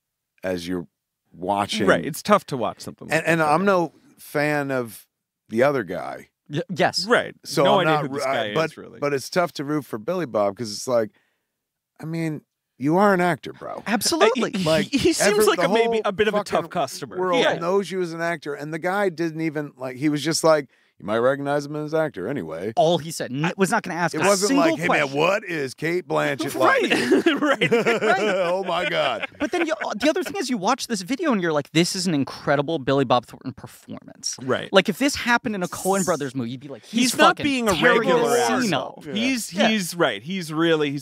as you're watching. Right. It's tough to watch something like And that. I'm no fan of the other guy. Yes. Right. So no I'm idea not, who this guy but, is, really. But it's tough to root for Billy Bob because it's like, I mean, you are an actor, bro. Absolutely. Like, he seems like the maybe whole a bit of a fucking tough customer. World Yeah. knows you as an actor, and the guy didn't even like. He was just like, you might recognize him as an actor anyway. All he said was not going to ask It a wasn't single like, hey question. man, what is Kate Blanchett Right. like? right. Oh my god. But then the other thing is you watch this video and you're like, this is an incredible Billy Bob Thornton performance. Right. Like if this happened in a Coen Brothers movie, you'd be like, He's not fucking being a tearing regular this scene asshole. up. Yeah. He's right. He's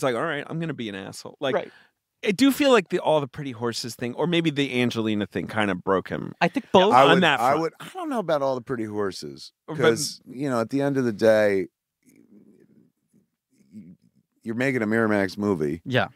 like, all right, I'm gonna be an asshole. Like Right. I do feel like all the pretty horses thing, or maybe the Angelina thing, kind of broke him. I think both. I on would, that I front. would. I don't know about all the pretty horses But- because at the end of the day, you're making a Miramax movie. Yeah.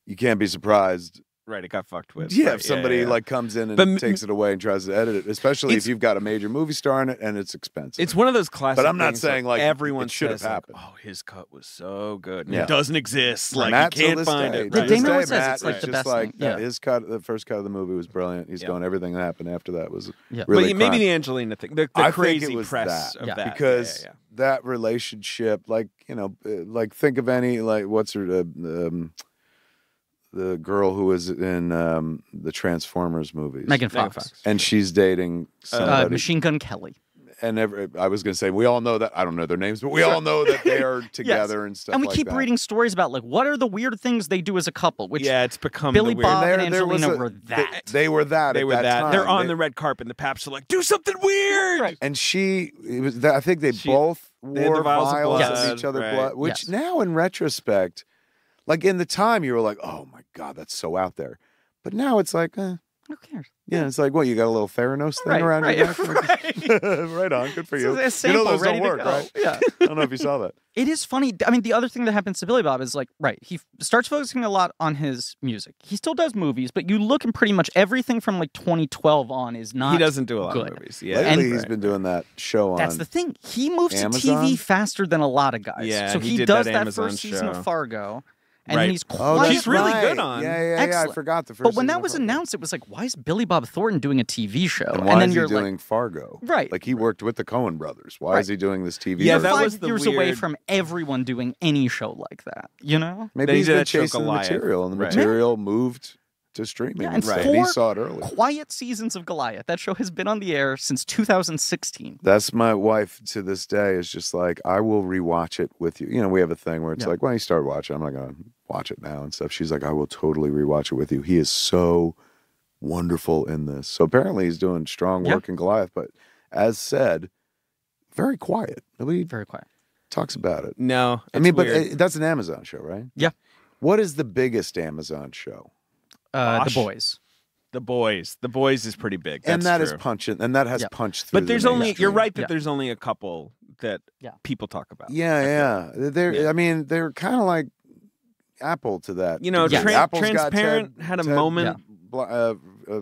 You can't be surprised. Right, it got fucked with. Yeah, Right, if somebody yeah. like comes in and But takes it away and tries to edit it, especially if It's- you've got a major movie star in it and it's expensive. It's one of those classic. But I'm not things, saying, like, everyone it should have says, like, happened. oh, his cut was so good. And Yeah. It doesn't exist. Like Matt you till can't this find day, it. to But Right. this Damon day, always says Matt it's like is the just best like thing. Yeah. his cut, the first cut of the movie was brilliant. He's Yeah. going, everything that happened after that was Yeah. really but maybe crap. the Angelina thing, the I think crazy it was press that, of Yeah. that, because yeah. that relationship, like like think of any what's her the girl who was in the Transformers movies, Megan Megan Fox. Fox. and she's dating somebody. Machine Gun Kelly. And I was going to say, we all know that. I don't know their names, but we all know that they are together and stuff. And we like keep that. reading stories about like what are the weird things they do as a couple, which Yeah, it's become Billy the weird. Bob and There was Angelina a- were that. They were that. They at were that. Time. They're on They- the red carpet, and the Paps are like, "Do something weird." Right. And I think they both they had wore the vials of vials of blood, each other's right. blood, which Yes. now in retrospect, like in the time, you were like, oh my God, that's so out there. But now it's like, Who cares? Yeah, it's like, what, you got a little Theranos thing Right, around right, your neck? right. Right on, good for you. It's a You know sample those ready don't to work, go. right? Yeah. I don't know if you saw that. It is funny. I mean, the other thing that happens to Billy Bob is like, right, he starts focusing a lot on his music. He still does movies, but you look and pretty much everything from like 2012 on is not He doesn't do a lot good. of movies. Yeah, Lately, And- he's been doing that show on. That's the thing. He moves Amazon? to TV faster than a lot of guys. Yeah, so he he did does that that Amazon first season show. of Fargo, and Right. then he's Oh, quiet. that's She's really right. good on. Yeah, I Excellent. forgot the first. But when that season was of Fargo. announced, it was like, why is Billy Bob Thornton doing a TV show? And why then is you're he doing like, Fargo? Right. Like he worked with the Coen brothers. Why Right. is he doing this TV? Yeah, version? that five was the years away weird- from everyone doing any show like that. You know? Maybe Then he he's did been that show chasing the Goliath. material, and the Right. material moved to streaming. Yeah, and instead. four He saw it early. quiet seasons of Goliath. That show has been on the air since 2016. That's my wife to this day. Is just like, I will rewatch it with you. You know, we have a thing where it's Yeah. like, when you start watching, I'm not gonna watch it now and stuff. She's like, I will totally rewatch it with you. He is so wonderful in this. So apparently he's doing strong Yeah. work in Goliath, but as said, very quiet. Nobody Very quiet. talks about it. No, I mean, weird. but that's an Amazon show, right? Yeah. What is the biggest Amazon show? The Bosch. Boys. The Boys. The Boys is pretty big. And That's that is true. punching, and that has Yeah. punched through. But there's the only. You're mainstream. right that Yeah. there's only a couple that Yeah. people talk about. Yeah, yeah. They're. Yeah. I mean, they're kind of like Apple to that. You know, degree. Yes. Apple's got Transparent Ted- had a Ted moment.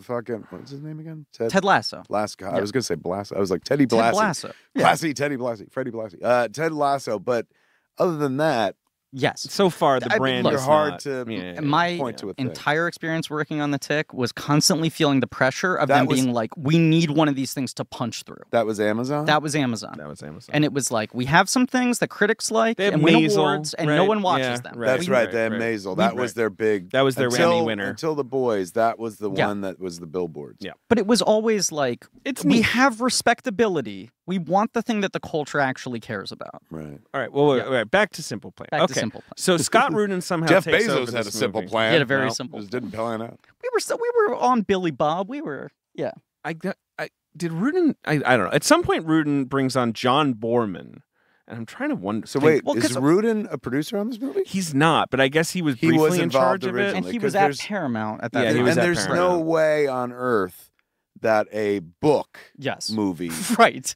fucking what's his name again? Ted Lasso. Lasso. I Yeah. was gonna say Blasso. I was like Teddy Ted Blassie. Lasso. Blassie, Teddy Blassie, Freddie Blassie. Ted Lasso. But other than that, Yes. So far, the I mean, brand look, is hard not- to- Yeah. My point to a thing. entire experience working on the Tick was constantly feeling the pressure of That them was- being like, we need one of these things to punch through. that was Amazon. That was Amazon. That was Amazon. And it was like, we have some things that critics like They have and win Maisel, awards, and no right? one watches Yeah, them. right. That's We- right. right, They had right. Maisel. That We- was their big. That was their until, Emmy winner. Until the boys. That was the Yeah. one that was the billboards. Yeah. But it was always like, It's we neat. have respectability. We want the thing that the culture actually cares about. Right. All right. Well, Yeah. wait, back to Simple Plan. Back okay. to Simple Plan. So Scott Rudin somehow Jeff takes over Bezos had a this simple movie. plan. He had a very No, simple Just didn't plan out. We were on Billy Bob. We were, yeah. I did Rudin. I don't know. At some point, Rudin brings on John Borman, and I'm trying to wonder. So wait, Well, is 'cause- Rudin a producer on this movie? He's not, but I guess he was He briefly was in charge involved of it. originally. And he because was at there's- Paramount at that Yeah, he time. was and at there's no Paramount. way on earth that a book Yes. movie Right.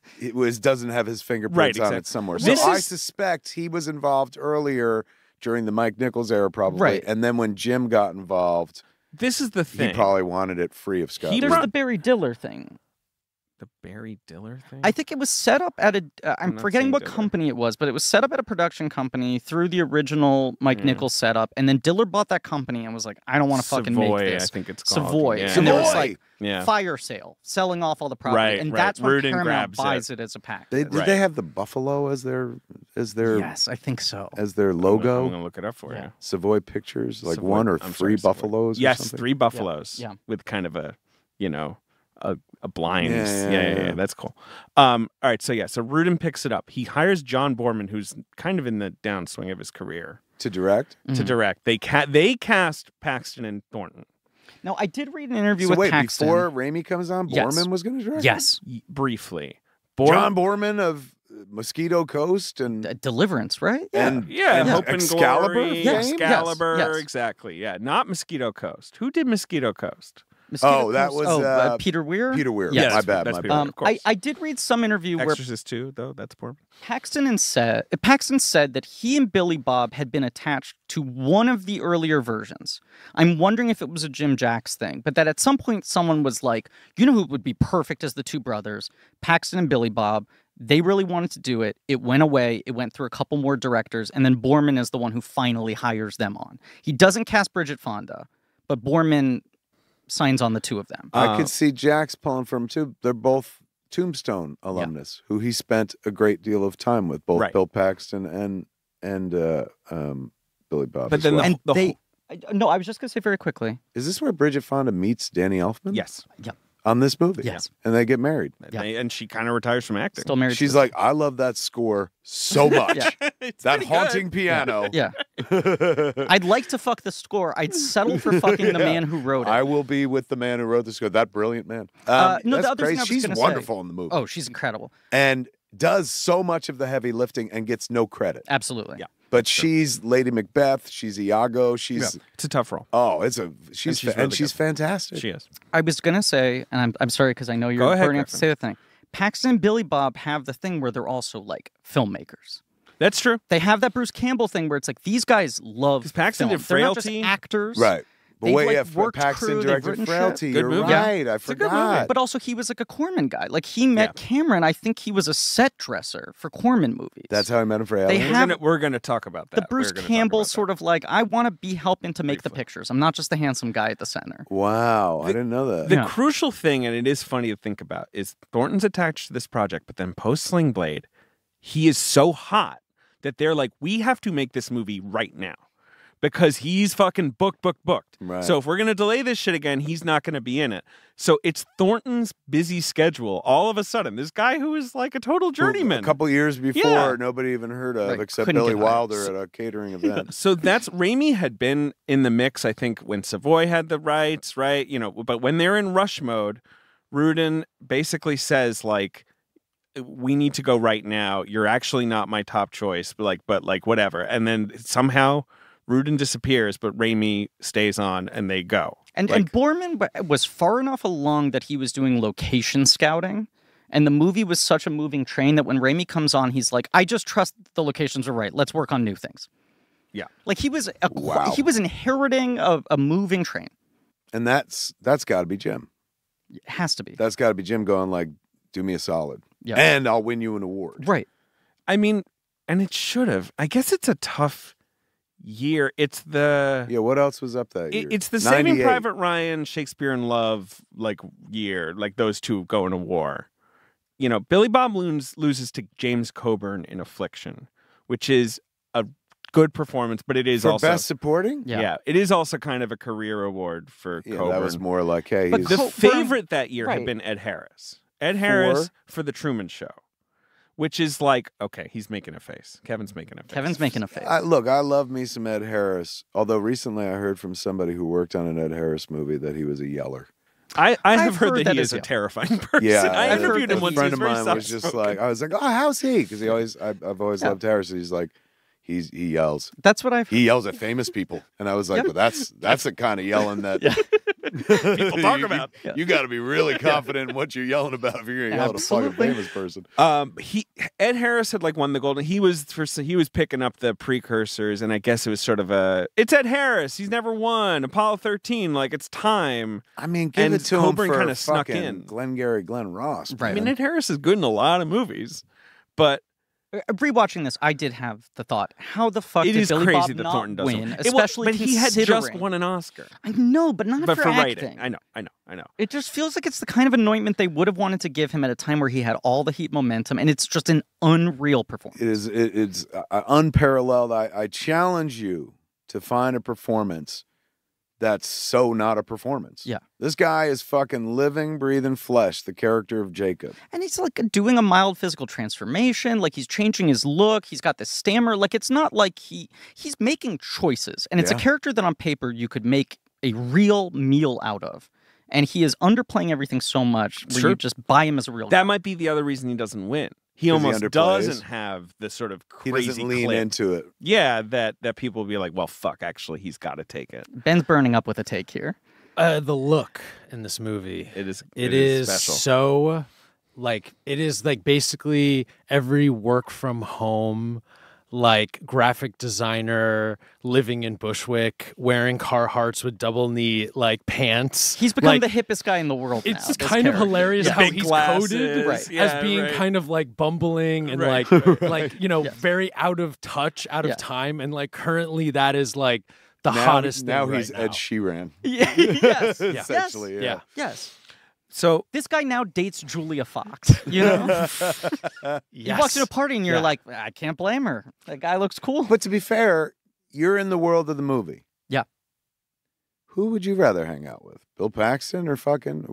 doesn't have his fingerprints Right, on exactly. it somewhere. So This I is- suspect he was involved earlier during the Mike Nichols era, probably. Right. And then when Jim got involved, This is the thing. he probably wanted it free of Scott. He There's Rudin. the Barry Diller thing. The Barry Diller thing. I think it was set up at a. I'm not forgetting seeing what Diller. company it was, but it was set up at a production company through the original Mike Mm. Nichols setup, and then Diller bought that company and was like, "I don't want to fucking Savoy, make I this." think it's called. Savoy. Yeah. And there was Savoy! like yeah. fire sale, selling off all the property, Right, and right. that's when Rudin Paramount grabs buys it as a pack. Did Right. they have the buffalo as their Yes, I think so. logo? I'm gonna look it up for Yeah. you. Savoy Pictures, like Savoy- one or I'm three sorry, Savoy. buffaloes. Or Yes, something? 3 buffaloes. Yeah. With kind of a, a blinds. Yeah. That's cool. All right. So Rudin picks it up. He hires John Borman, who's kind of in the downswing of his career, to direct. to direct. They cast Paxton and Thornton. Now, I did read an interview So with wait, Paxton. before Raimi comes on, Yes. Borman was going to direct. Yes, Briefly. John Borman of Mosquito Coast and Deliverance, right? and Yeah, and Hope and Excalibur. Glory. Yes, fame? Excalibur, yes. exactly. Yeah, not Mosquito Coast. Who did Mosquito Coast? Mosquito Oh, that Coast- was, Peter Weir. Peter Weir. Yes. my bad. That's My Peter bad. Weir. Of course. I did read some interview where Exorcist 2, though. That's Borman. Paxton said that he and Billy Bob had been attached to one of the earlier versions. I'm wondering if it was a Jim Jacks thing, but that at some point someone was like, you know who would be perfect as the two brothers? Paxton and Billy Bob. They really wanted to do it. It went away. It went through a couple more directors, and then Borman is the one who finally hires them on. He doesn't cast Bridget Fonda, but Borman signs on the two of them. I could see Jax pulling from him too. They're both Tombstone alumnus who he spent a great deal of time with, both Right. Bill Paxton and Billy Bob. But as then well. And the they, no, I was just going to say very quickly. Is this where Bridget Fonda meets Danny Elfman? Yes. On this movie? Yes. And they get married. Yeah. And she kind of retires from acting. Still married. She's to like, I love that score so much. Yeah. It's That pretty good. haunting piano. Yeah. I'd like to fuck the score. I'd settle for fucking the man who wrote it. I will be with the man who wrote the score. That brilliant man. No, the that's other thing crazy. I was She's gonna say- wonderful in the movie. Oh, she's incredible. And does so much of the heavy lifting and gets no credit. Absolutely. Yeah. But she's Lady Macbeth. She's Iago. She's It's a tough role. she's really good. fantastic. She is. I was gonna say, and I'm sorry because I know Go you're ahead, burning up to Griffin. say the thing. Paxton and Billy Bob have the thing where they're also like filmmakers. That's true. They have that Bruce Campbell thing where it's like these guys love 'Cause Paxton film. did They're not just Frailty. actors, Right. But They've, wait, like, yeah, worked Paxton crew, they've directed written shit. Frailty. Good You're movie. right. I a good movie. forgot. But also, he was like a Corman guy. Like he met Cameron. I think he was a set dresser for Corman movies. That's how I met him for They Alien. have- We're gonna talk about that. the Bruce Campbell sort of like, I want to be helping to make the pictures. I'm not just the handsome guy at the center. Wow, I didn't know that. The Yeah. crucial thing, and it is funny to think about, is Thornton's attached to this project, but then post Sling Blade, he is so hot that they're like, we have to make this movie right now. Because he's fucking booked. Right. So if we're gonna delay this shit again, he's not gonna be in it. So it's Thornton's busy schedule. All of a sudden, this guy who is like a total journeyman. A couple years before, Yeah. nobody even heard of, Right, except couldn't Billy get hired. Wilder at a catering event. So that's Raimi had been in the mix, I think, when Savoy had the rights, right? You know, but when they're in rush mode, Rudin basically says like, we need to go right now. You're actually not my top choice, but whatever. And then somehow Rudin disappears, but Raimi stays on and they go. And Like- Borman was far enough along that he was doing location scouting. And the movie was such a moving train that when Raimi comes on, he's like, I just trust the locations are right. Let's work on new things. Yeah. Like he was Wow. he was inheriting a moving train. And that's got to be Jim. It has to be. That's got to be Jim going like, do me a solid. Yeah. And I'll win you an award. Right. I mean, and it should have. I guess it's a tough year. It's the Yeah, what else was up that year? it's the Saving 98. Private Ryan, Shakespeare in Love like year, like those two going to war. You know, Billy Bob loses to James Coburn in Affliction, which is a good performance, but it is For also best supporting? Yeah. it is also kind of a career award for Yeah, Coburn. that was more like, hey, But he's The Coburn- favorite that year had right. been Ed Harris. Ed Harris for The Truman Show, which is like, okay, he's making a face. Kevin's making a face. Kevin's making a face. Look, I love me some Ed Harris. Although recently I heard from somebody who worked on an Ed Harris movie that he was a yeller. I I've have heard heard that he that is as a terrifying person. Yeah, I I've interviewed heard him that once. A friend He of was very mine was just like, I was like, oh, how's he? Because he always, I've always loved Harris. And he's like, he yells. That's what I've He yells at famous people, and I was like, well, that's the kind of yelling that People talk about. You got to be really confident in what you're yelling about if you're going to yell at a fucking Absolutely. famous person. Ed Harris had like won the Golden. He was picking up the precursors, and I guess it was sort of it's Ed Harris. He's never won Apollo 13. Like it's time. I mean, give And it to Coburn him for kinda snuck fucking in. Glengarry Glen Ross. Right. I mean, man. Ed Harris is good in a lot of movies, but rewatching this, I did have the thought: how the fuck it did is Billy crazy Bob that not Thornton doesn't. win? It wa- Especially but he had just considering- won an Oscar, I know, but not but for acting. writing. I know. It just feels like it's the kind of anointment they would have wanted to give him at a time where he had all the heat momentum, and it's just an unreal performance. It's unparalleled. I challenge you to find a performance that's so not a performance. Yeah. This guy is fucking living, breathing flesh, the character of Jacob. And he's like doing a mild physical transformation, like he's changing his look, he's got this stammer, like it's not like he's making choices. And it's a Yeah. character that on paper you could make a real meal out of. And he is underplaying everything so much where Sure. you just buy him as a real That guy. might be the other reason he doesn't win. He 'Cause he almost underplays? doesn't have the sort of He crazy doesn't lean clip. into it. Yeah, that people will be like, well, fuck, actually, he's got to take it. Ben's burning up with a take here. The look in this movie. It is. It is special. so like it is like basically every work from home like graphic designer living in Bushwick wearing Carhartts with double knee like pants. He's become Like, the hippest guy in the world now. it's just this kind of character. hilarious Yeah. how Big he's glasses, coded Right. yeah, as being right. kind of like bumbling and Right. like you know very out of touch, out Yeah. of time, and like currently that is like the Now- hottest Now thing he's right Ed now. Sheeran. Yeah, yes. Essentially, yes. yeah. Yes. So This guy now dates Julia Fox. You know? He walks in a party and you're Yeah. like, I can't blame her. That guy looks cool. But to be fair, you're in the world of the movie. Yeah. Who would you rather hang out with? Bill Paxton or fucking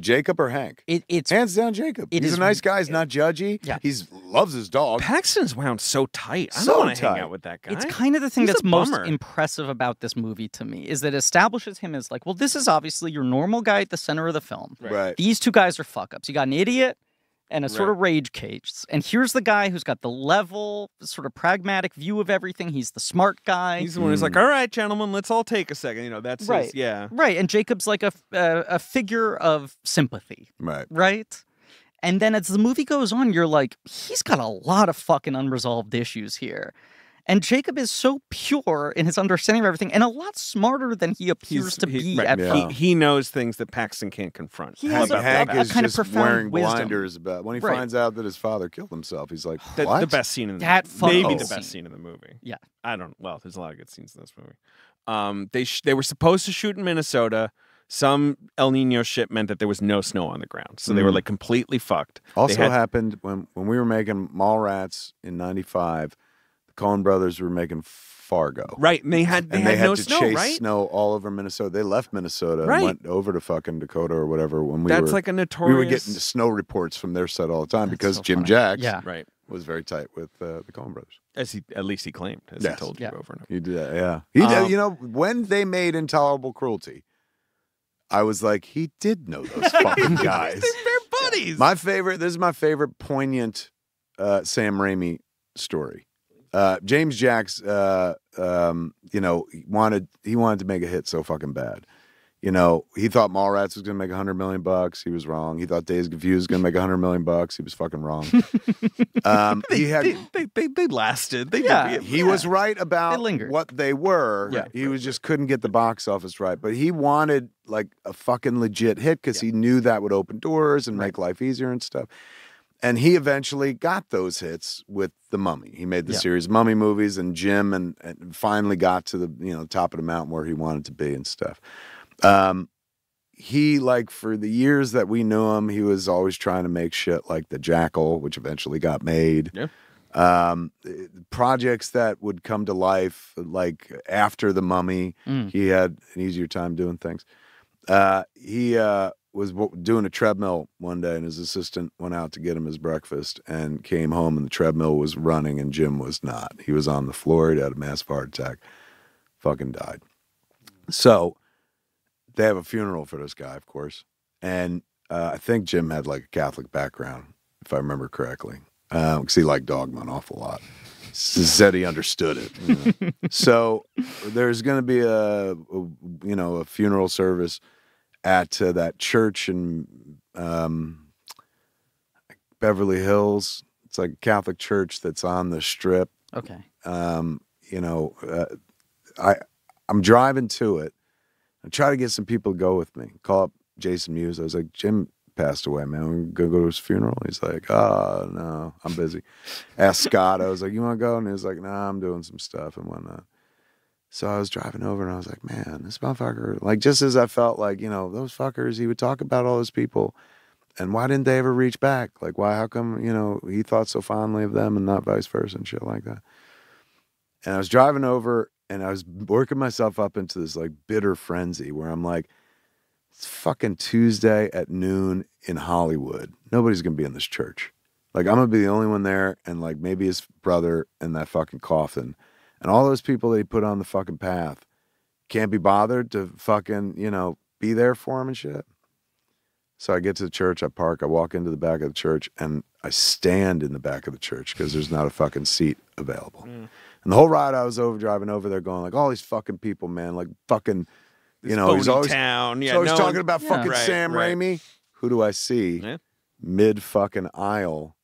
Jacob or Hank? It's Hands down, Jacob. it He's is- a nice guy. He's not judgy. Yeah. He's loves his dog. Paxton's wound so tight. I So don't want to hang tight. out with that guy. It's kind of the thing He's a that's most bummer. impressive about this movie to me is that it establishes him as like, well, this is obviously your normal guy at the center of the film. Right. These two guys are fuck ups. You got an idiot and a sort of rage case. And here's the guy who's got the level, sort of pragmatic view of everything. He's the smart guy. He's the one who's like, all right, gentlemen, let's all take a second. You know, that's Right. his, yeah. Right. And Jacob's like a figure of sympathy. Right. Right? And then as the movie goes on, you're like, he's got a lot of fucking unresolved issues here. And Jacob is so pure in his understanding of everything and a lot smarter than he appears to be right. at Yeah. He knows things that Paxton can't confront. He has Hank a is kind of just profound wearing wisdom. blinders about when he Right. finds out that his father killed himself. He's like, The what? best scene in the That movie. fucking Maybe the scene. best scene in the movie. Yeah. I don't. Well, there's a lot of good scenes in this movie. They were supposed to shoot in Minnesota. Some El Nino shit meant that there was no snow on the ground, so they were like completely fucked. Also They had- happened when we were making Mallrats in '95. The Coen brothers were making Fargo. right, and they had And they had no to snow, chase right? snow all over Minnesota. They left Minnesota Right. and went over to fucking Dakota or whatever when we That's were like a we notorious. were getting snow reports from their set all the time because so Jim funny. Jacks Yeah. right, was very tight with the Coen brothers. at least he claimed, as Yes. he told you Yeah. over and over. He did that, yeah. He did, you know, when they made Intolerable Cruelty, I was like, he did know those fucking guys. They're buddies. This is my favorite poignant Sam Raimi story. James Jacks, you know, he wanted to make a hit so fucking bad. You know, he thought Mallrats was going to make $100 million. He was wrong. He thought Days Confused was going to make $100 million. He was fucking wrong. He had. They lasted. They Yeah. He was right They about lingered. what they were. Yeah. He was just couldn't get the box office right. But he wanted like a fucking legit hit because he knew that would open doors and make life easier and stuff. And he eventually got those hits with The Mummy. He made the Yeah. series Mummy movies and Jim and finally got to the top of the mountain where he wanted to be and stuff. He, like, for the years that we knew him, he was always trying to make shit like The Jackal, which eventually got made. Yeah. Projects that would come to life, like after The Mummy, he had an easier time doing things. He was doing a treadmill one day, and his assistant went out to get him his breakfast and came home, and the treadmill was running, and Jim was not. He was on the floor. He had a massive heart attack. Fucking died. So they have a funeral for this guy, of course. And I think Jim had like a Catholic background, if I remember correctly, because he liked Dogma an awful lot. Said he understood it. You know. So there's going to be a funeral service at that church in Beverly Hills. It's like a Catholic church that's on the Strip. Okay. I'm driving to it. I try to get some people to go with me. Call up Jason Mewes. I was like, Jim passed away, man. We're gonna go to his funeral. He's like, oh no, I'm busy. Asked Scott. I was like, you want to go? And he was like, nah, I'm doing some stuff and whatnot. So I was driving over and I was like, man, this motherfucker. Like, just as I felt like, those fuckers. He would talk about all those people, and why didn't they ever reach back? Like, why? How come? He thought so fondly of them and not vice versa and shit like that. And I was driving over. And I was working myself up into this like bitter frenzy where I'm like, it's fucking Tuesday at noon in Hollywood. Nobody's going to be in this church. Like, I'm going to be the only one there, and like maybe his brother in that fucking coffin. And all those people that he put on the fucking path can't be bothered to fucking, be there for him and shit. So I get to the church, I park, I walk into the back of the church, and I stand in the back of the church because there's not a fucking seat available. And the whole ride I was driving over there going like, all these fucking people, man, like fucking, he's always, town. Yeah, he's always no talking one- about fucking Right, Sam right. Raimi. Who do I see? Yeah. Mid fucking aisle,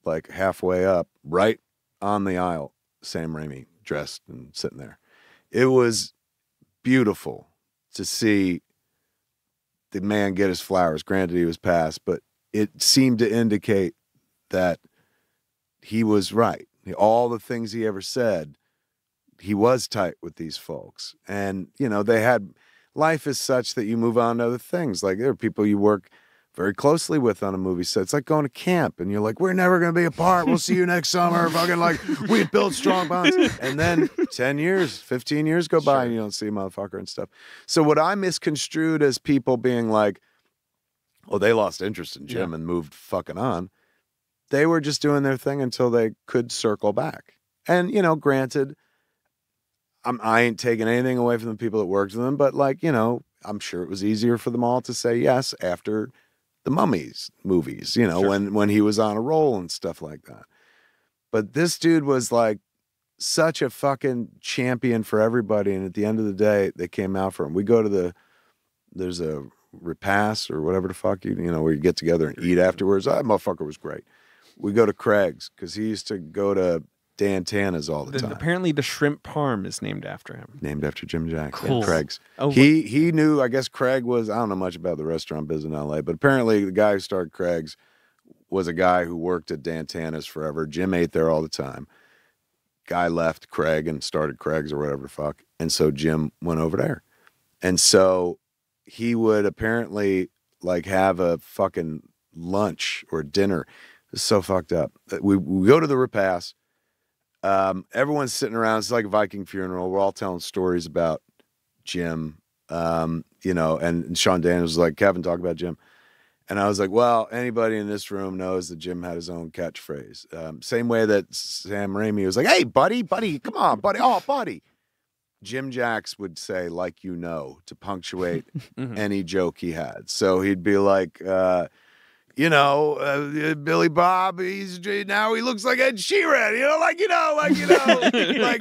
like halfway up, right on the aisle, Sam Raimi dressed and sitting there. It was beautiful to see the man get his flowers. Granted, he was passed, but it seemed to indicate that he was right. All the things he ever said, he was tight with these folks. And, they had, life is such that you move on to other things. Like, there are people you work very closely with on a movie set. It's like going to camp and you're like, we're never going to be apart. We'll see you next summer. Fucking like, we build strong bonds. And then 10 years, 15 years go by and you don't see a motherfucker and stuff. So what I misconstrued as people being like, oh, they lost interest in Jim and moved fucking on. They were just doing their thing until they could circle back. And, granted, I ain't taking anything away from the people that worked with them, but like, I'm sure it was easier for them all to say yes after the Mummies movies, you know, Sure. when he was on a roll and stuff like that. But this dude was like such a fucking champion for everybody. And at the end of the day, they came out for him. We go to there's a repast or whatever the fuck, you know, where you get together and eat afterwards. That motherfucker was great. We go to Craig's because he used to go to Dan Tana's all the time. Apparently, the shrimp parm is named after him. Named after Jim Jackson. Cool. Craig's. Oh, He knew, I guess Craig was, I don't know much about the restaurant business in LA, but apparently the guy who started Craig's was a guy who worked at Dan Tana's forever. Jim ate there all the time. Guy left Craig and started Craig's or whatever the fuck. And so Jim went over there. And so he would apparently like have a fucking lunch or dinner. It's so fucked up. We go to the repast. Everyone's sitting around. It's like a Viking funeral. We're all telling stories about Jim, you know, and Sean Daniels was like, Kevin, talk about Jim. And I was like, well, anybody in this room knows that Jim had his own catchphrase. Same way that Sam Raimi was like, hey, buddy, come on, buddy. Oh, buddy. Jim Jacks would say, like, you know, to punctuate any joke he had. So he'd be like, you know, Billy Bob, now he looks like Ed Sheeran, you know, like,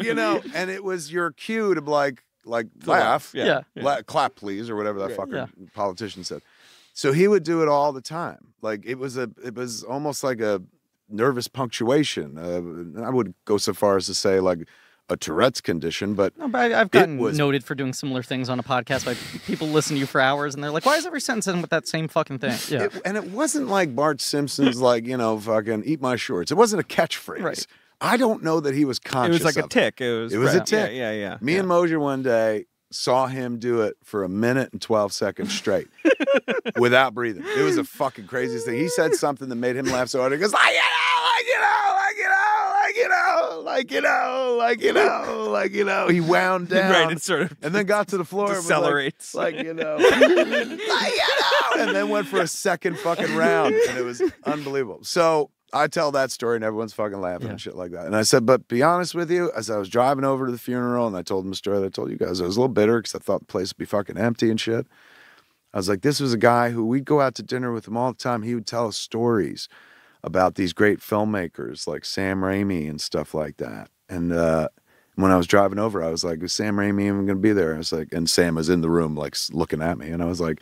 you know. And it was your cue to like laugh. Yeah. Clap, please, or whatever that fucking Yeah. politician said. So he would do it all the time. Like it was almost like a nervous punctuation. I would go so far as to say like a Tourette's condition, but No, but I've gotten was- noted for doing similar things on a podcast. Like people listen to you for hours, and they're like, "Why is every sentence ending with that same fucking thing?" Yeah, and it wasn't like Bart Simpson's like, you know, fucking eat my shorts. It wasn't a catchphrase. Right. I don't know that he was It conscious was like a of tick. It was was a right. tick. Yeah. Me and Mosier one day saw him do it for 1 minute and 12 seconds straight without breathing. It was a fucking craziest thing. He said something that made him laugh so hard. He goes, like, you know. He wound down. Right, it sort of and then got to the floor and was decelerates. like, you know. And then went for a second fucking round. And it was unbelievable. So I tell that story and everyone's fucking laughing and shit like that. And I said, but be honest with you, as I was driving over to the funeral and I told him the story that I told you guys, I was a little bitter because I thought the place would be fucking empty and shit. I was like, this was a guy who we'd go out to dinner with him all the time. He would tell us stories about these great filmmakers like Sam Raimi and stuff like that. And when I was driving over, I was like, is Sam Raimi even going to be there? I was like, and Sam was in the room like looking at me. And I was like,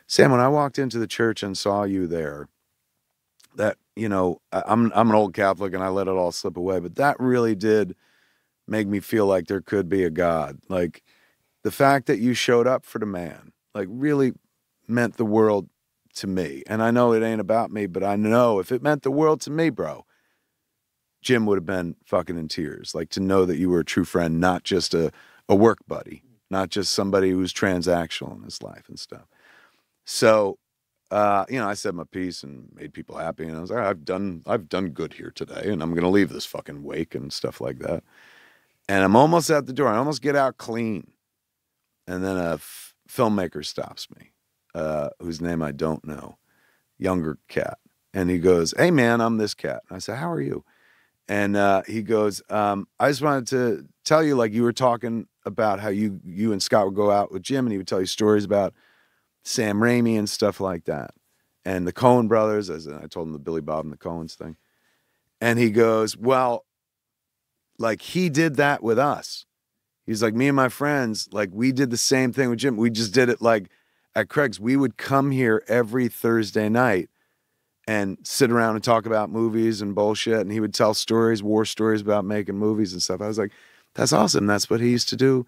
Sam, when I walked into the church and saw you there, that, you know, I'm an old Catholic and I let it all slip away, but that really did make me feel like there could be a God. Like the fact that you showed up for the man, like really meant the world to me. And I know it ain't about me, but I know if it meant the world to me, bro, Jim would have been fucking in tears. Like to know that you were a true friend, not just a work buddy, not just somebody who's transactional in his life and stuff. So, you know, I said my piece and made people happy, and I was like, I've done good here today, and I'm gonna leave this fucking wake and stuff like that. And I'm almost at the door. I almost get out clean, and then a filmmaker stops me, whose name I don't know, younger cat, and he goes, "Hey man, I'm this cat." And I said, "How are you?" And he goes, "I just wanted to tell you, like you were talking about how you and Scott would go out with Jim, and he would tell you stories about Sam Raimi and stuff like that. And the Coen brothers, as I told him the Billy Bob and the Coens thing. And he goes, well, like he did that with us. He's like, me and my friends, like we did the same thing with Jim. We just did it like at Craig's. We would come here every Thursday night and sit around and talk about movies and bullshit. And he would tell stories, war stories about making movies and stuff. I was like, that's awesome. That's what he used to do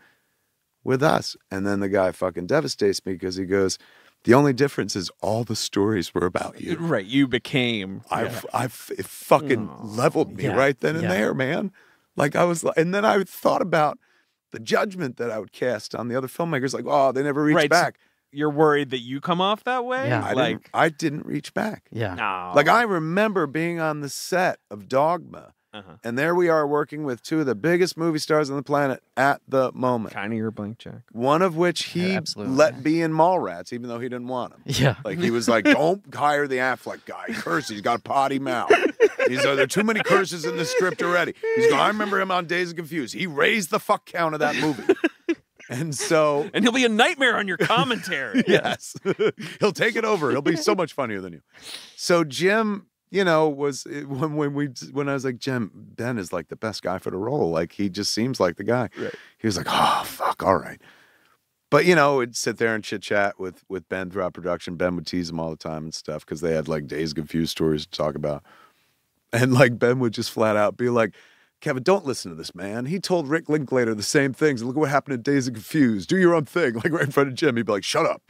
with us. And then the guy fucking devastates me because he goes, the only difference is all the stories were about you. Right, you became. It fucking leveled me right then and there, man. Like I was, and then I thought about the judgment that I would cast on the other filmmakers. Like, oh, they never reached Right, back. You're worried that you come off that way? Yeah. I didn't reach back. yeah. No. Like I remember being on the set of Dogma, and there we are working with two of the biggest movie stars on the planet at the moment. Kind of your blank check. One of which he absolutely. let be in Mallrats, even though he didn't want him. Yeah. Like he was like, don't hire the Affleck guy. He curses. He's got a potty mouth. He's there are too many curses in the script already. He's going, I remember him on Days of Confused. He raised the fuck count of that movie. And so, And he'll be a nightmare on your commentary. yes, he'll take it over. He'll be so much funnier than you. So Jim, was when I was like, Jim, Ben is like the best guy for the role. Like, he just seems like the guy. Right. He was like, oh, fuck, all right. But, we'd sit there and chit chat with Ben throughout production. Ben would tease him all the time and stuff because they had like Days Confused stories to talk about. And like Ben would just flat out be like, Kevin, don't listen to this man. He told Rick Linklater the same things. Look what happened in Days of Confused. Do your own thing. Like right in front of Jim. He'd be like, shut up,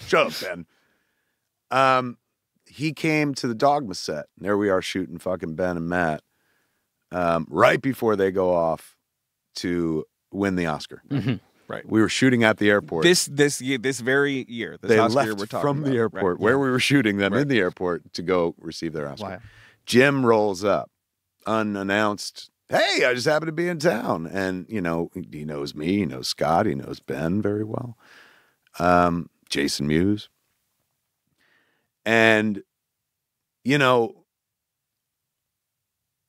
Ben. He came to the Dogma set. And there we are shooting fucking Ben and Matt right before they go off to win the Oscar. Mm-hmm. Right. We were shooting at the airport. This very year. This They Oscar year left we're talking from the about. airport Right. where we were shooting them Right. in the airport to go receive their Oscar. Wow. Jim rolls up unannounced. Hey, I just happened to be in town. And, he knows me. He knows Scott. He knows Ben very well. Jason Mewes. And,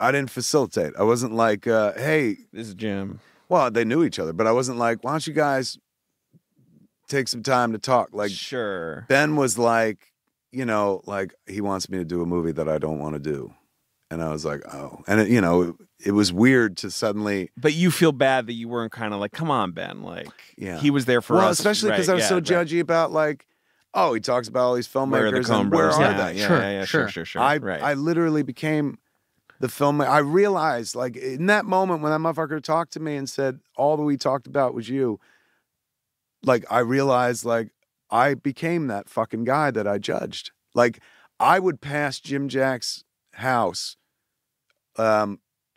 I didn't facilitate. I wasn't like, hey, This is Jim. well, they knew each other, but I wasn't like, why don't you guys take some time to talk? Like, Sure. Ben was like, like he wants me to do a movie that I don't want to do. And I was like, oh. And, it was weird to suddenly. But you feel bad that you weren't kind of like, come on, Ben. Like, Yeah. he was there for Well, us. especially because Right, I was yeah, so right. judgy about like, oh, he talks about all these filmmakers. Where are the Coen and where brothers? are Yeah, they? yeah, Sure, yeah, sure. sure. I Right. literally became the filmmaker. I realized, like, in that moment when that motherfucker talked to me and said, all that we talked about was you, like, I realized, like, I became that fucking guy that I judged. Like, I would pass Jim Jack's house.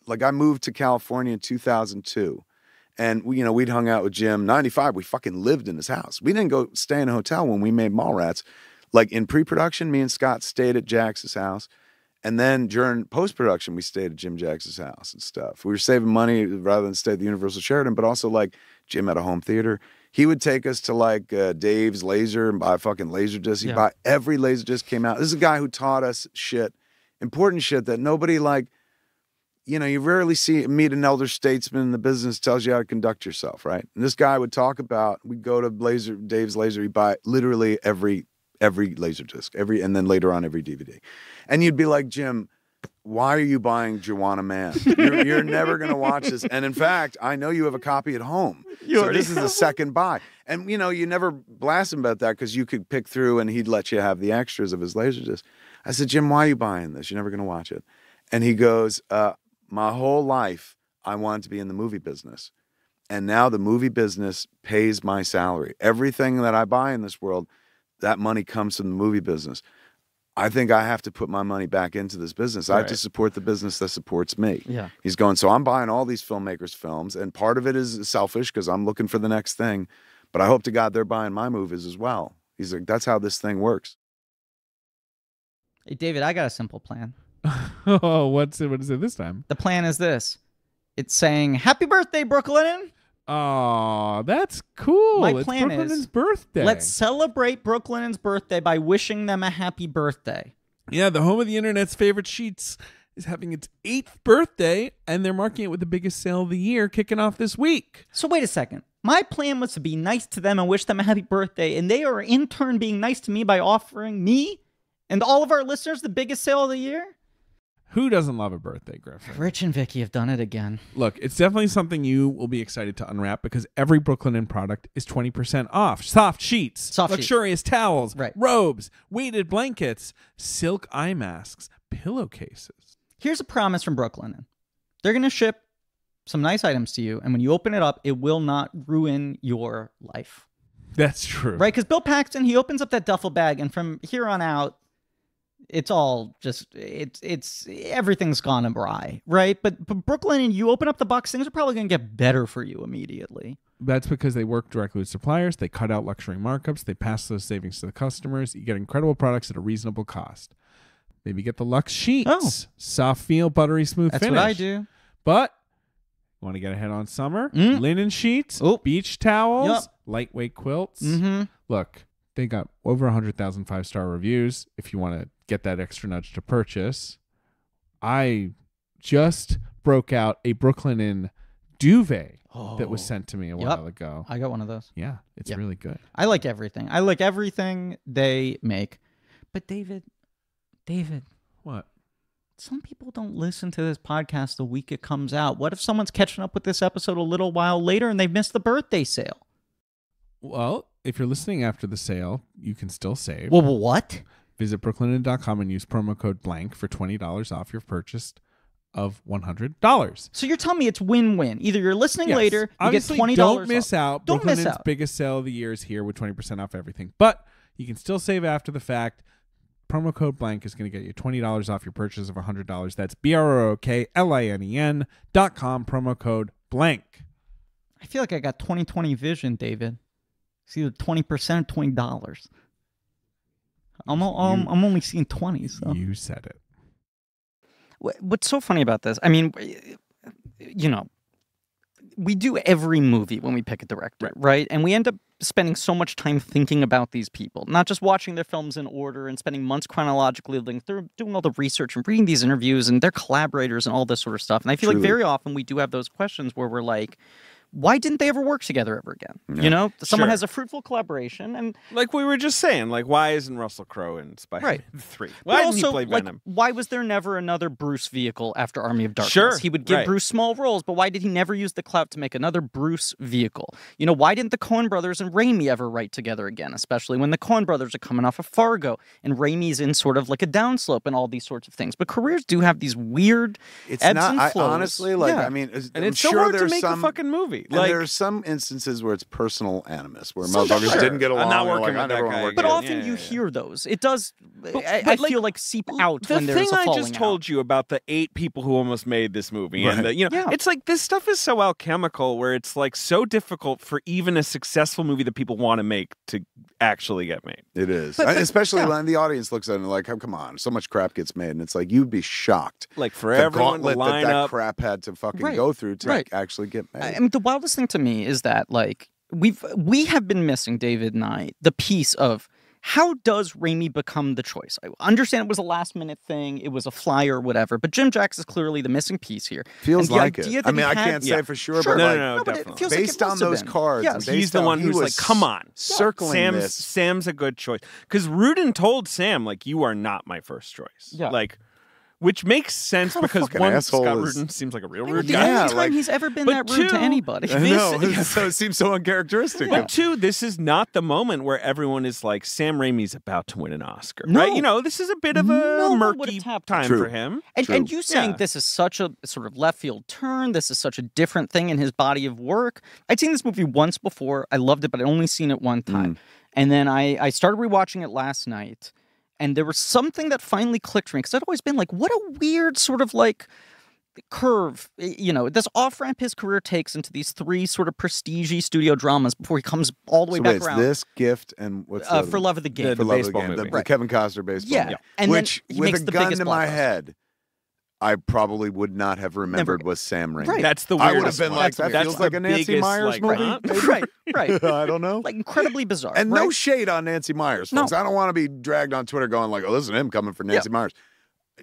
Like, I moved to California in 2002. And, we'd hung out with Jim. 95, we fucking lived in his house. We didn't go stay in a hotel when we made Mallrats. Like, in pre-production, me and Scott stayed at Jax's house. And then during post-production, we stayed at Jim Jax's house and stuff. We were saving money rather than stay at the Universal Sheraton, but also, like, Jim had a home theater. He would take us to, like, Dave's Laser and buy fucking Laserdisc. He'd buy every Laserdisc came out. This is a guy who taught us shit, important shit that nobody, like, you rarely meet an elder statesman in the business tells you how to conduct yourself, right? And this guy would talk about, we'd go to Dave's Laser, he'd buy literally every Laserdisc, and then later on every DVD. And you'd be like, Jim, why are you buying Joanna Man? You're never going to watch this. And in fact, I know you have a copy at home. So this is a second buy. And, you never blast him about that because you could pick through and he'd let you have the extras of his Laserdisc. I said, Jim, why are you buying this? You're never going to watch it. And he goes, my whole life, I wanted to be in the movie business. And now the movie business pays my salary. Everything that I buy in this world, that money comes from the movie business. I think I have to put my money back into this business. I have to support the business that supports me. Yeah. He's going, so I'm buying all these filmmakers' films, and part of it is selfish because I'm looking for the next thing. But I hope to God they're buying my movies as well. He's like, that's how this thing works. Hey, David, I got a simple plan. Oh, what is it this time? The plan is this. It's saying, happy birthday, Brooklyn. Oh, that's cool. My It's plan Brooklyn's is, birthday. Let's celebrate Brooklyn's birthday by wishing them a happy birthday. Yeah, the home of the internet's favorite sheets is having its 8th birthday, and they're marking it with the biggest sale of the year, kicking off this week. So wait a second. My plan was to be nice to them and wish them a happy birthday, and they are in turn being nice to me by offering me and all of our listeners the biggest sale of the year? Who doesn't love a birthday, Griffin? Rich and Vicky have done it again. Look, it's definitely something you will be excited to unwrap because every Brooklyn Inn product is 20% off. Soft sheets, Soft sheets. luxurious towels, Right. robes, weighted blankets, silk eye masks, pillowcases. Here's a promise from Brooklyn. They're going to ship some nice items to you, and when you open it up, it will not ruin your life. That's true. Right? Because Bill Paxton, he opens up that duffel bag, and from here on out, it's all just, it's everything's gone awry, right? But Brooklyn, and you open up the box, things are probably going to get better for you immediately. That's because they work directly with suppliers. They cut out luxury markups. They pass those savings to the customers. You get incredible products at a reasonable cost. Maybe get the Luxe Sheets. Oh. Soft feel, buttery smooth That's finish. what I do. But want to get ahead on summer? Mm. Linen sheets, Oh. beach towels, Yup. lightweight quilts. Mm-hmm. Look, they got over 100,000 5-star reviews. If you want to get that extra nudge to purchase, I just broke out a Brooklyn Inn duvet. that was sent to me a while ago. I got one of those. Yeah, it's Yep. really good. I like everything. I like everything they make. But David, What? some people don't listen to this podcast the week it comes out. What if someone's catching up with this episode a little while later and they've missed the birthday sale? Well, if you're listening after the sale, you can still save. Well, what? Visit brooklinen.com and use promo code blank for $20 off your purchase of $100. So you're telling me it's win-win. Either you're listening Yes. later, you Obviously, get $20 don't miss off. out. Don't miss Brooklinen's out. biggest sale of the year is here with 20% off everything. But you can still save after the fact. Promo code blank is going to get you $20 off your purchase of $100. That's BROOKLINEN.com, promo code blank. I feel like I got 20/20 vision, David. It's either 20% or $20. I'm only seeing 20, so. You said it. What's so funny about this? I mean, you know, we do every movie when we pick a director, right? And we end up spending so much time thinking about these people, not just watching their films in order and spending months chronologically through doing all the research and reading these interviews and their collaborators and all this sort of stuff. And I feel like very often we do have those questions where we're like, why didn't they ever work together ever again? Yeah. You know, someone Sure. has a fruitful collaboration, and Like we were just saying, like, why isn't Russell Crowe in Spider-Man 3? Why but didn't also, he play like, Venom? why was there never another Bruce vehicle after Army of Darkness? Sure, He would give right. Bruce small roles, but why did he never use the clout to make another Bruce vehicle? You know, why didn't the Coen brothers and Raimi ever write together again, especially when the Coen brothers are coming off of Fargo and Raimi's in sort of like a downslope and all these sorts of things. But careers do have these weird It's ebbs not. and I flows. honestly like. Yeah. I mean, And I'm it's so sure hard to there's make some, a fucking movie. And Like, there's some instances where it's personal animus, where Some- motherfuckers sure. didn't get I'm along. not and working like, I with never that want to guy work But again. together. often you yeah. hear those. It does, I but, like, feel like, seep out the when there's thing a I falling just out. told you about the 8 people who almost made this movie, and Right. the, Yeah. it's like this stuff is so alchemical, where it's like so difficult for even a successful movie that people want to make to actually get made. It is, But- especially yeah. when the audience looks at it and like, oh, come on, so much crap gets made, and it's like you'd be shocked. Like for The everyone to gauntlet line that up. crap had to fucking Right. go through to Right. actually get made. I mean, the wildest thing to me is that like we have been missing, David and I, the piece of how does Raimi become the choice? I understand it was a last minute thing, it was a flyer or whatever, but Jim Jacks is clearly the missing piece here. Feels and the like idea it. that I mean, he I had- can't say for sure, Sure. but No, like, no, but it definitely. feels like based it on must have those been. cards, Yes. and He's based the on- one he who's was like, come on. circling this. Sam's a good choice. Because Rudin told Sam, like, you are not my first choice. Yeah. Like, which makes sense What kind of because fucking one, asshole Scott is- Rudin seems like a real I know, rude the guy. Yeah, only time like- he's ever been But that rude two- to anybody. I This- know. So it seems so uncharacteristic. But two, this is not the moment where everyone is like, Sam Raimi's about to win an Oscar, No. right? You know, this is a bit of No a one murky would've tapped time True. for him. And True. you saying Yeah. this is such a sort of left field turn, this is such a different thing in his body of work. I'd seen this movie once before. I loved it, but I'd only seen it one time. And then I started rewatching it last night, and there was something that finally clicked for me because I'd always been like, what a weird sort of like curve, you know, this off ramp his career takes into these 3 sort of prestige studio dramas before he comes all the way So back wait, it's around. this gift and what's the other For one? Love of the Game. The For Love of the baseball Game, movie. the Kevin Costner baseball Yeah. movie. And then Which, he with makes a the gun biggest to my blockbuster. head, I probably would not have remembered was Sam Raimi. Right. That's the I weirdest would have been one. like, that That's feels the like a Nancy biggest, Myers like, movie. huh? maybe? Right, right. I don't know. Like incredibly bizarre. And right? no shade on Nancy Myers, No. folks. I don't want to be dragged on Twitter going like, oh, this is him coming for Nancy Myers.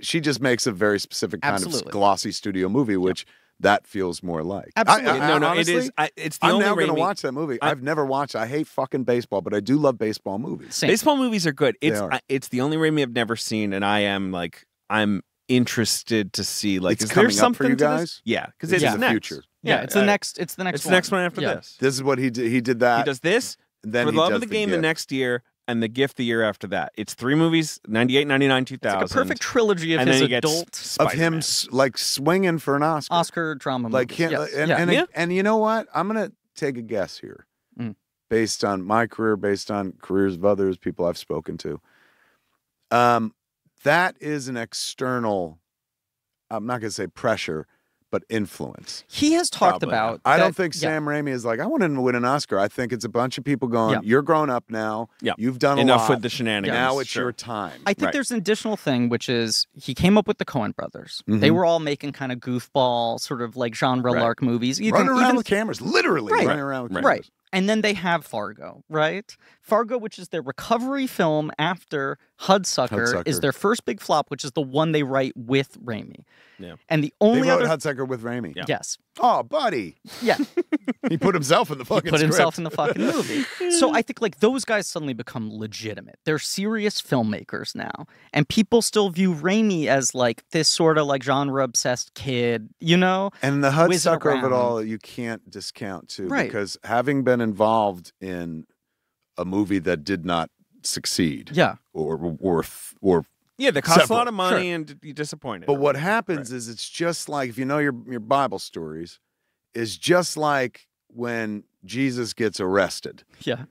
She just makes a very specific kind Absolutely. of glossy studio movie, which that feels more like. Absolutely. No, honestly, it is. It's the I'm only now going to Raimi- watch that movie. I've never watched it. I hate fucking baseball, but I do love baseball movies. Same. Baseball movies are good. It's are. it's the only Raimi I've never seen, and I'm interested to see like It's is coming there up something for you to guys? this? Yeah, because This it's is the next. future. Yeah, it's the next. It's the next. It's the next one after Yeah. this. This is what he did. He did that. He does this and then for he Love does of the Game the Gift. next year, and The Gift the year after that. It's 3 movies: 98, 99, 2000. It's like a perfect trilogy of and his then he gets adult of Spider-Man. him like swinging for an Oscar. Oscar drama Like movies. him, Yes. and, yeah. and, Yeah. and you know what? I'm gonna take a guess here, Mm. based on my career, based on careers of others, people I've spoken to. That is an external. I'm not gonna say pressure, but influence. He has talked Probably. about. I don't that- think yeah. Sam Raimi is like, I want to win an Oscar. I think it's a bunch of people going, Yeah. you're grown up now. Yeah. You've done a enough lot. with the shenanigans. Now it's Sure. your time. I think Right. there's an additional thing, which is he came up with the Coen brothers. Mhm. They were all making kind of goofball, sort of like genre Right. lark movies. running around even- with cameras, literally Right. running around with Right. cameras. Right. And then they have Fargo, right? Fargo, which is their recovery film after Hudsucker, is Hudsucker. their first big flop, which is the one they write with Raimi. Yeah. And the They only wrote other Hudsucker with Raimi. Yeah. yes, Oh, buddy. yeah, He put himself in the fucking put himself script. in the fucking movie. So I think like those guys suddenly become legitimate. They're serious filmmakers now, and people still view Raimi as like this sort of like genre obsessed kid, you know? And the whizzing Hudsucker of it around. all, you can't discount too, Right. because having been involved in a movie that did not succeed, Yeah, or Yeah, they cost a Several. lot of money and you disappointed. but what happens is it's just like, if you know your Bible stories, is just like when Jesus gets arrested. yeah.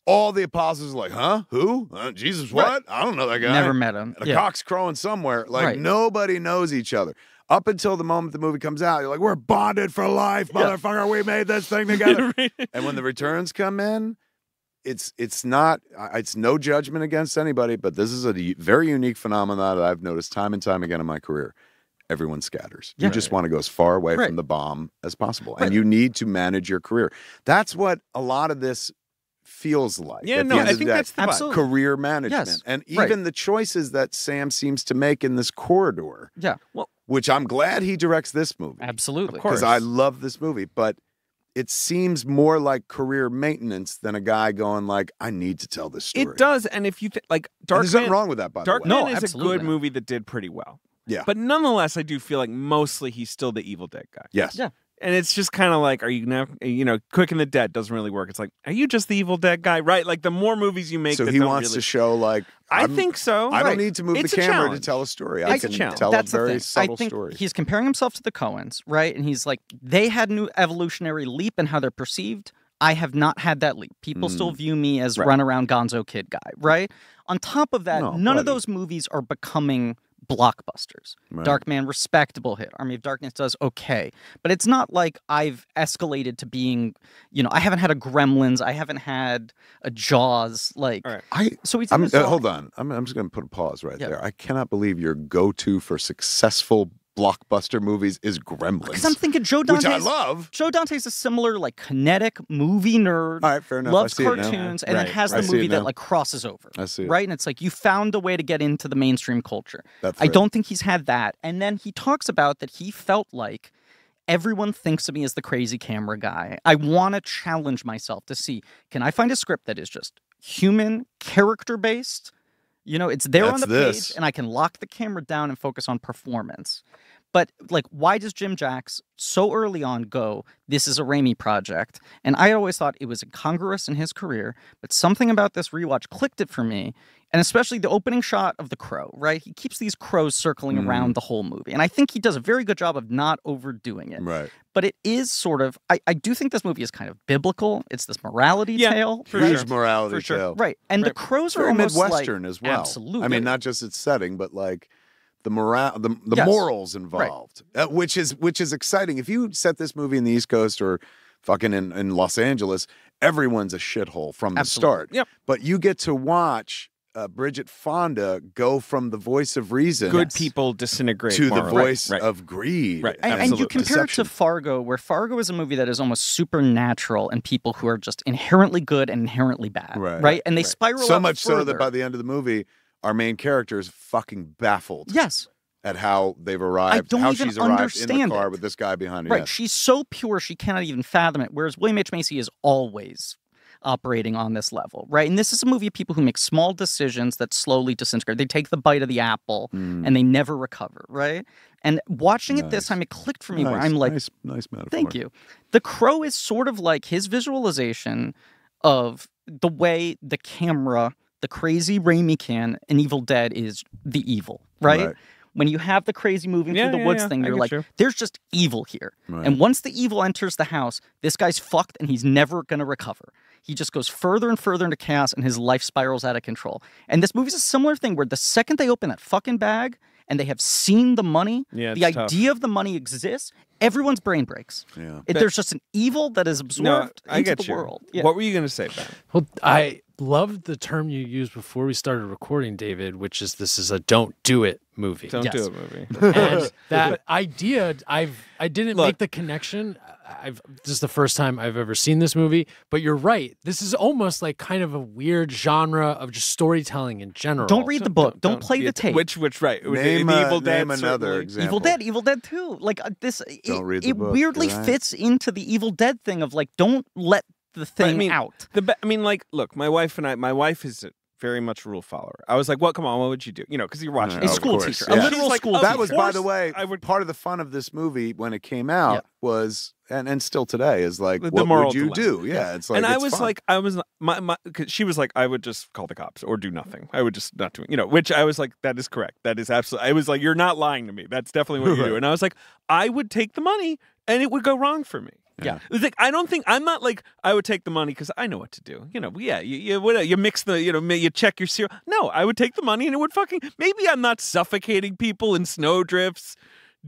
All the apostles are like, huh? Who? Jesus what? Right. I don't know that guy. Never met him. And a Yeah. cock's crowing somewhere. Like, Right. nobody knows each other. Up until the moment the movie comes out, you're like, we're bonded for life, motherfucker. We made this thing together. And when the returns come in, it's not, it's no judgment against anybody, but this is a very unique phenomenon that I've noticed time and time again in my career. Everyone scatters. Yeah. You just want to go as far away Right. from the bomb as possible. Right. And you need to manage your career. That's what a lot of this feels like. Yeah, at no, the end I of think the day. that's the vibe. Absolutely. Career management. Yes. And Right. even the choices that Sam seems to make in this corridor, Yeah, which I'm glad he directs this movie. absolutely. Of course. Because I love this movie, but it seems more like career maintenance than a guy going like, I need to tell this story. It does, and if you like And Dark there's nothing Man, wrong with that, by Dark the way. No, Man is a absolutely good not. movie that did pretty well. Yeah. But nonetheless, I do feel like mostly he's still the Evil Dead guy. Yes. Yeah. And it's just kind of like, are you now, Quick and the Dead doesn't really work. It's like, are you just the Evil Dead guy? Right? Like the more movies you make, So that he don't wants really... to show like, I I'm- think so. I Right. don't need to move It's the a camera to challenge. tell a story. I It's a can challenge. tell That's a very the thing. subtle I think story. he's comparing himself to the Coens, right? And he's like, they had a new evolutionary leap in how they're perceived. I have not had that leap. People still view me as Right. run around gonzo kid guy, right? On top of that, No, none of buddy. those movies are becoming blockbusters. Right. Dark Man, respectable hit. Army of Darkness does okay. But it's not like I've escalated to being, I haven't had a Gremlins. I haven't had a Jaws. Like, All right. so he's in this Hold on. I'm just going to put a pause right Yeah. there. I cannot believe your go-to for successful blockbuster movies is Gremlins, because I'm thinking Joe which Dante's. I love. Joe Dante's a similar, like, kinetic movie nerd. All right, fair enough. Loves I see it now. cartoons, and then Right. has I the see it movie that now. like crosses over. I see it. Right, and it's like you found a way to get into the mainstream culture. That's I right. don't think he's had that. And then he talks about that he felt like everyone thinks of me as the crazy camera guy. I want to challenge myself to see, can I find a script that is just human, character based? It's there on That's the this. page, and I can lock the camera down and focus on performance. But like, why does Jim Jacks so early on go, this is a Raimi project? And I always thought it was incongruous in his career, but something about this rewatch clicked it for me. And especially the opening shot of the crow, right? He keeps these crows circling around the whole movie. And I think he does a very good job of not overdoing it. Right. But it is sort of, I do think this movie is kind of biblical. It's this morality Yeah, tale. for right? Huge morality For sure. tale. Right. And the Right. crows are Very almost Midwestern like, as well. Absolutely. I mean, not just its setting, but like the morale, the Yes. morals involved, which is exciting. If you set this movie in the East Coast or fucking in Los Angeles, everyone's a shithole from the Absolutely. start. Yep. But you get to watch Bridget Fonda go from the voice of reason Good people disintegrate to the morally. voice Right. of greed. Right. And you Absolutely. compare it Deception. to Fargo, where Fargo is a movie that is almost supernatural and people who are just inherently good and inherently bad. Right. And they Right. spiral So out much so that further. by the end of the movie, our main character is fucking baffled Yes. at how they've arrived, don't how even she's arrived in the understand car it. with this guy behind her. Right. Yes. She's so pure she cannot even fathom it. Whereas William H. Macy is always operating on this level. Right. And this is a movie of people who make small decisions that slowly disintegrate. They take the bite of the apple Mm. and they never recover. Right. And watching it this Nice. time, it clicked for me where Nice, I'm like, nice metaphor. thank you. The Crow is sort of like his visualization of the way the camera, the crazy Raimi can in Evil Dead is the evil, right? Right. When you have the crazy moving Yeah, through the yeah, woods yeah. thing, I you're get like, you. there's just evil here. Right. And once the evil enters the house, this guy's fucked and he's never going to recover. He just goes further and further into chaos and his life spirals out of control. And this movie's a similar thing where the second they open that fucking bag and they have seen the money, Yeah, the it's tough. idea of the money exists, everyone's brain breaks. Yeah. There's just an evil that is No, absorbed I into get the you. world. Yeah. What were you going to say, Ben? Well, I loved the term you used before we started recording, David, which is this is a don't do it movie. Don't Yes. do it, movie. And that idea, I didn't Look. make the connection. This is the first time I've ever seen this movie, but you're right. This is almost like kind of a weird genre of just storytelling in general. Don't read the book. Don't play the tape. Which right? Name, the Evil Dead. name another certainly. example. Evil Dead 2. Like this, Don't read the it book, weirdly you're right. fits into the Evil Dead thing of like, don't let the thing out. I mean, like, look, my wife is very much a rule follower. I was like, "What? Come on, what would you do?" You know, because you're watching A it. school course, teacher, yeah. a literal She's like, school "Of That was, by course the way, I would." part of the fun of this movie when it came out was, and still today, is like, The what moral would you dilemma. do? Yeah, it's like, And I it's was fun. like, I was my cause she was like, I would just call the cops or do nothing. I would just not do it. You know, which I was like, that is correct. That is absolutely. I was like, you're not lying to me. That's definitely what you do. And I was like, I would take the money, and it would go wrong for me. Yeah. It was like, I'm not like I would take the money because I know what to do. You know, yeah, you mix the, you check your cereal. No, I would take the money and it would fucking, maybe I'm not suffocating people in snowdrifts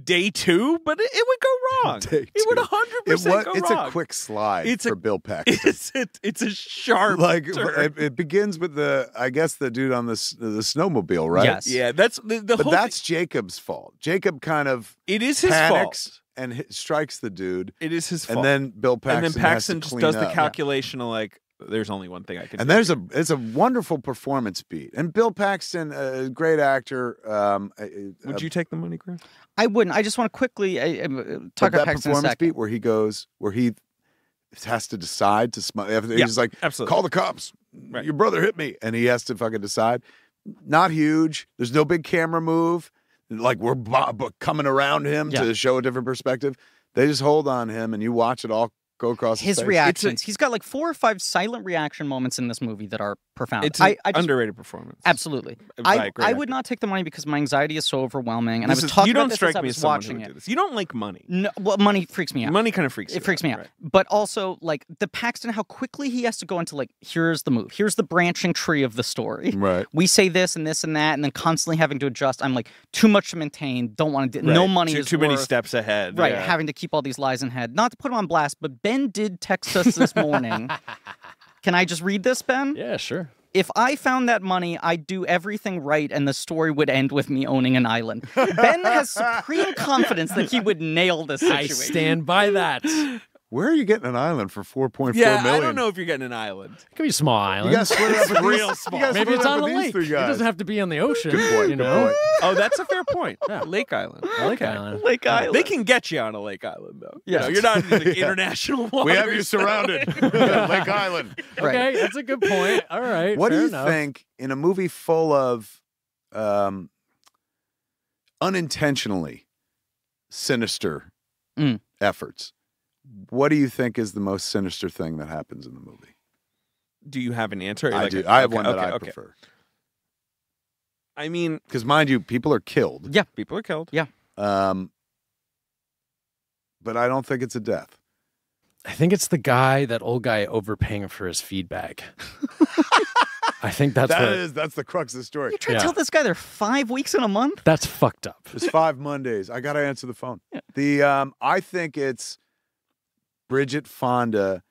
day 2, but it would go wrong. Day It would 2. 100% go It's wrong. a quick slide It's for Bill Paxton. It's a sharp Like turn. it begins with I guess the dude on the snowmobile, right? Yes. Yeah, that's the But whole that's Jacob's fault. Jacob kind of thing. It is his panics fault. and strikes the dude, It is his fault. and then Bill Paxton, and then Paxton has to just clean does the up. calculation of like, there's only one thing I can And do. it's a wonderful performance beat. And Bill Paxton, a great actor. Would you take the money, Chris? I wouldn't. I just want to quickly talk that about Paxton in a performance second. beat where he has to decide to smile. Yeah, He's like, absolutely. call the cops. Right. Your brother hit me, and he has to fucking decide. Not huge. There's no big camera move. Like we're coming around him Yeah. to show a different perspective. They just hold on him, and you watch it all go across His face. reactions. He's got like 4 or 5 silent reaction moments in this movie that are profound. It's an I just, underrated performance. absolutely. By a I great would actor. not take the money because my anxiety is so overwhelming, and I This was is- talking you about don't this strike as I me was as someone watching who would it. do this. You don't like money. No, well, money freaks me out. Money kind of freaks you It freaks me out. right. But also, like, the Paxton, how quickly he has to go into, like, here's the move. Here's the branching tree of the story. Right. We say this and this and that, and then constantly having to adjust. I'm like, too much to maintain. Don't want to do No Right. money too, is too many worth- steps ahead. Right, yeah. having to keep all these lies in head. Not to put him on blast, but Ben did text us this morning. Can I just read this, Ben? Yeah, sure. If I found that money, I'd do everything right and the story would end with me owning an island. Ben has supreme confidence that he would nail this I situation. stand by that. It Where are you getting an island for 4.4 Yeah, million? I don't know if you're getting an island. could be a small You island. gotta split it up with real these, small. you gotta Maybe split it's it up on a with these lake. three It guys. doesn't have to be on the ocean. Good point. You Good know? point. Oh, that's a fair point. Yeah. Lake Island. Lake Okay. Island. Lake Island. They can get you on a Lake Island, though. Yeah. You know, you're not in the international waters. We have you surrounded. Lake Island. Right. Okay, that's a good point. All right. What do fair you enough. think in a movie full of unintentionally sinister Mm. efforts? What do you think is the most sinister thing that happens in the movie? Do you have an answer? I Like do. a- I have okay, one that okay, I okay. prefer. I mean, Because mind you, people are killed. Yeah. people are killed. Yeah. But I don't think it's a death. I think it's the guy, that old guy overpaying for his feed bag. I think that's That's the crux of the story. You try to Yeah. tell this guy they're 5 weeks in a month? that's fucked up. It's 5 Mondays. I gotta answer the phone. The I think it's Bridget Fonda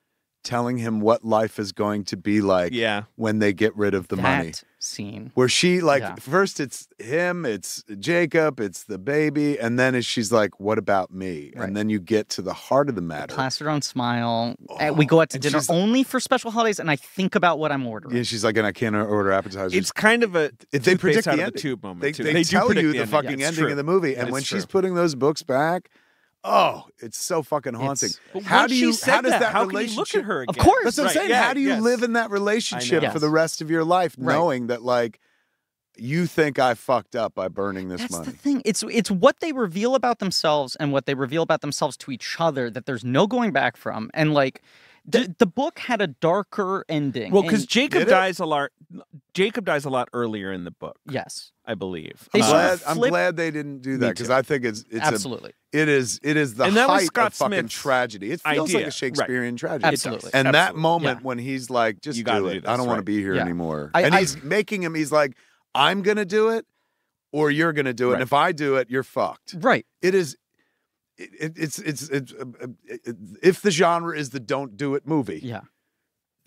telling him what life is going to be like Yeah. when they get rid of the money. That scene. Where she Yeah. first it's him, it's Jacob, it's the baby, and then she's like, "What about me?" Right. And then you get to the heart of the matter. Plastered on smile. Oh, We go out to and dinner she's- only for special holidays, and I think about what I'm ordering. Yeah, she's like, "And I can't order appetizers." It's kind of a They toothpaste predict out the of ending. the tube moment. They too. do tell you you the fucking Yeah, it's ending true. of the movie, and It's when true. she's putting those books back, oh, it's so fucking haunting. It's- How Once do she you? said How does that how can you relationship? look at her again? Of course. That's what I'm Right, saying. yeah, How do you yes. live in that relationship know. for the rest of your life, Right. knowing that like you think I fucked up by burning this That's money? the thing. It's what they reveal about themselves and what they reveal about themselves to each other that there's no going back from. And like the book had a darker ending. Well, because and- Jacob Did it? dies a lot. Jacob dies a lot earlier in the book, yes, I believe. They I'm sort of glad, I'm flip- glad they didn't do Me that because too. I think it's absolutely, it is the And that was height Scott of fucking Smith's tragedy. It feels idea, like a right. Shakespearean tragedy. absolutely. And that Absolutely. moment Yeah. when he's like, just You gotta do do it. this, I don't want to right. be here Yeah. anymore. I- and I- he's making him, he's like, I'm going to do it or you're going to do it. Right. And if I do it, you're fucked. Right. It is, it's if the genre is the don't do it movie, Yeah.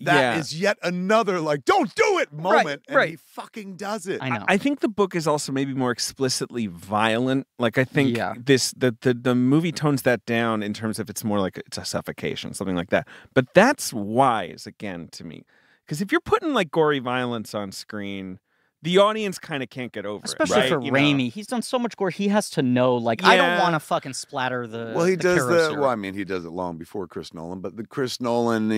that is yet another like don't do it moment, and right. he fucking does it. I know. I think the book is also maybe more explicitly violent. Like I think Yeah. the movie tones that down in terms of it's more like it's a suffocation, something like that. But that's wise again to me, because if you're putting like gory violence on screen, the audience kind of can't get over Especially it. Right? for You know? Raimi. He's done so much gore. He has to know, like, I don't Yeah. want to fucking splatter the. Well, he the does Karo the. syrup. Well, I mean, he does it long before Chris Nolan, but the Chris Nolan,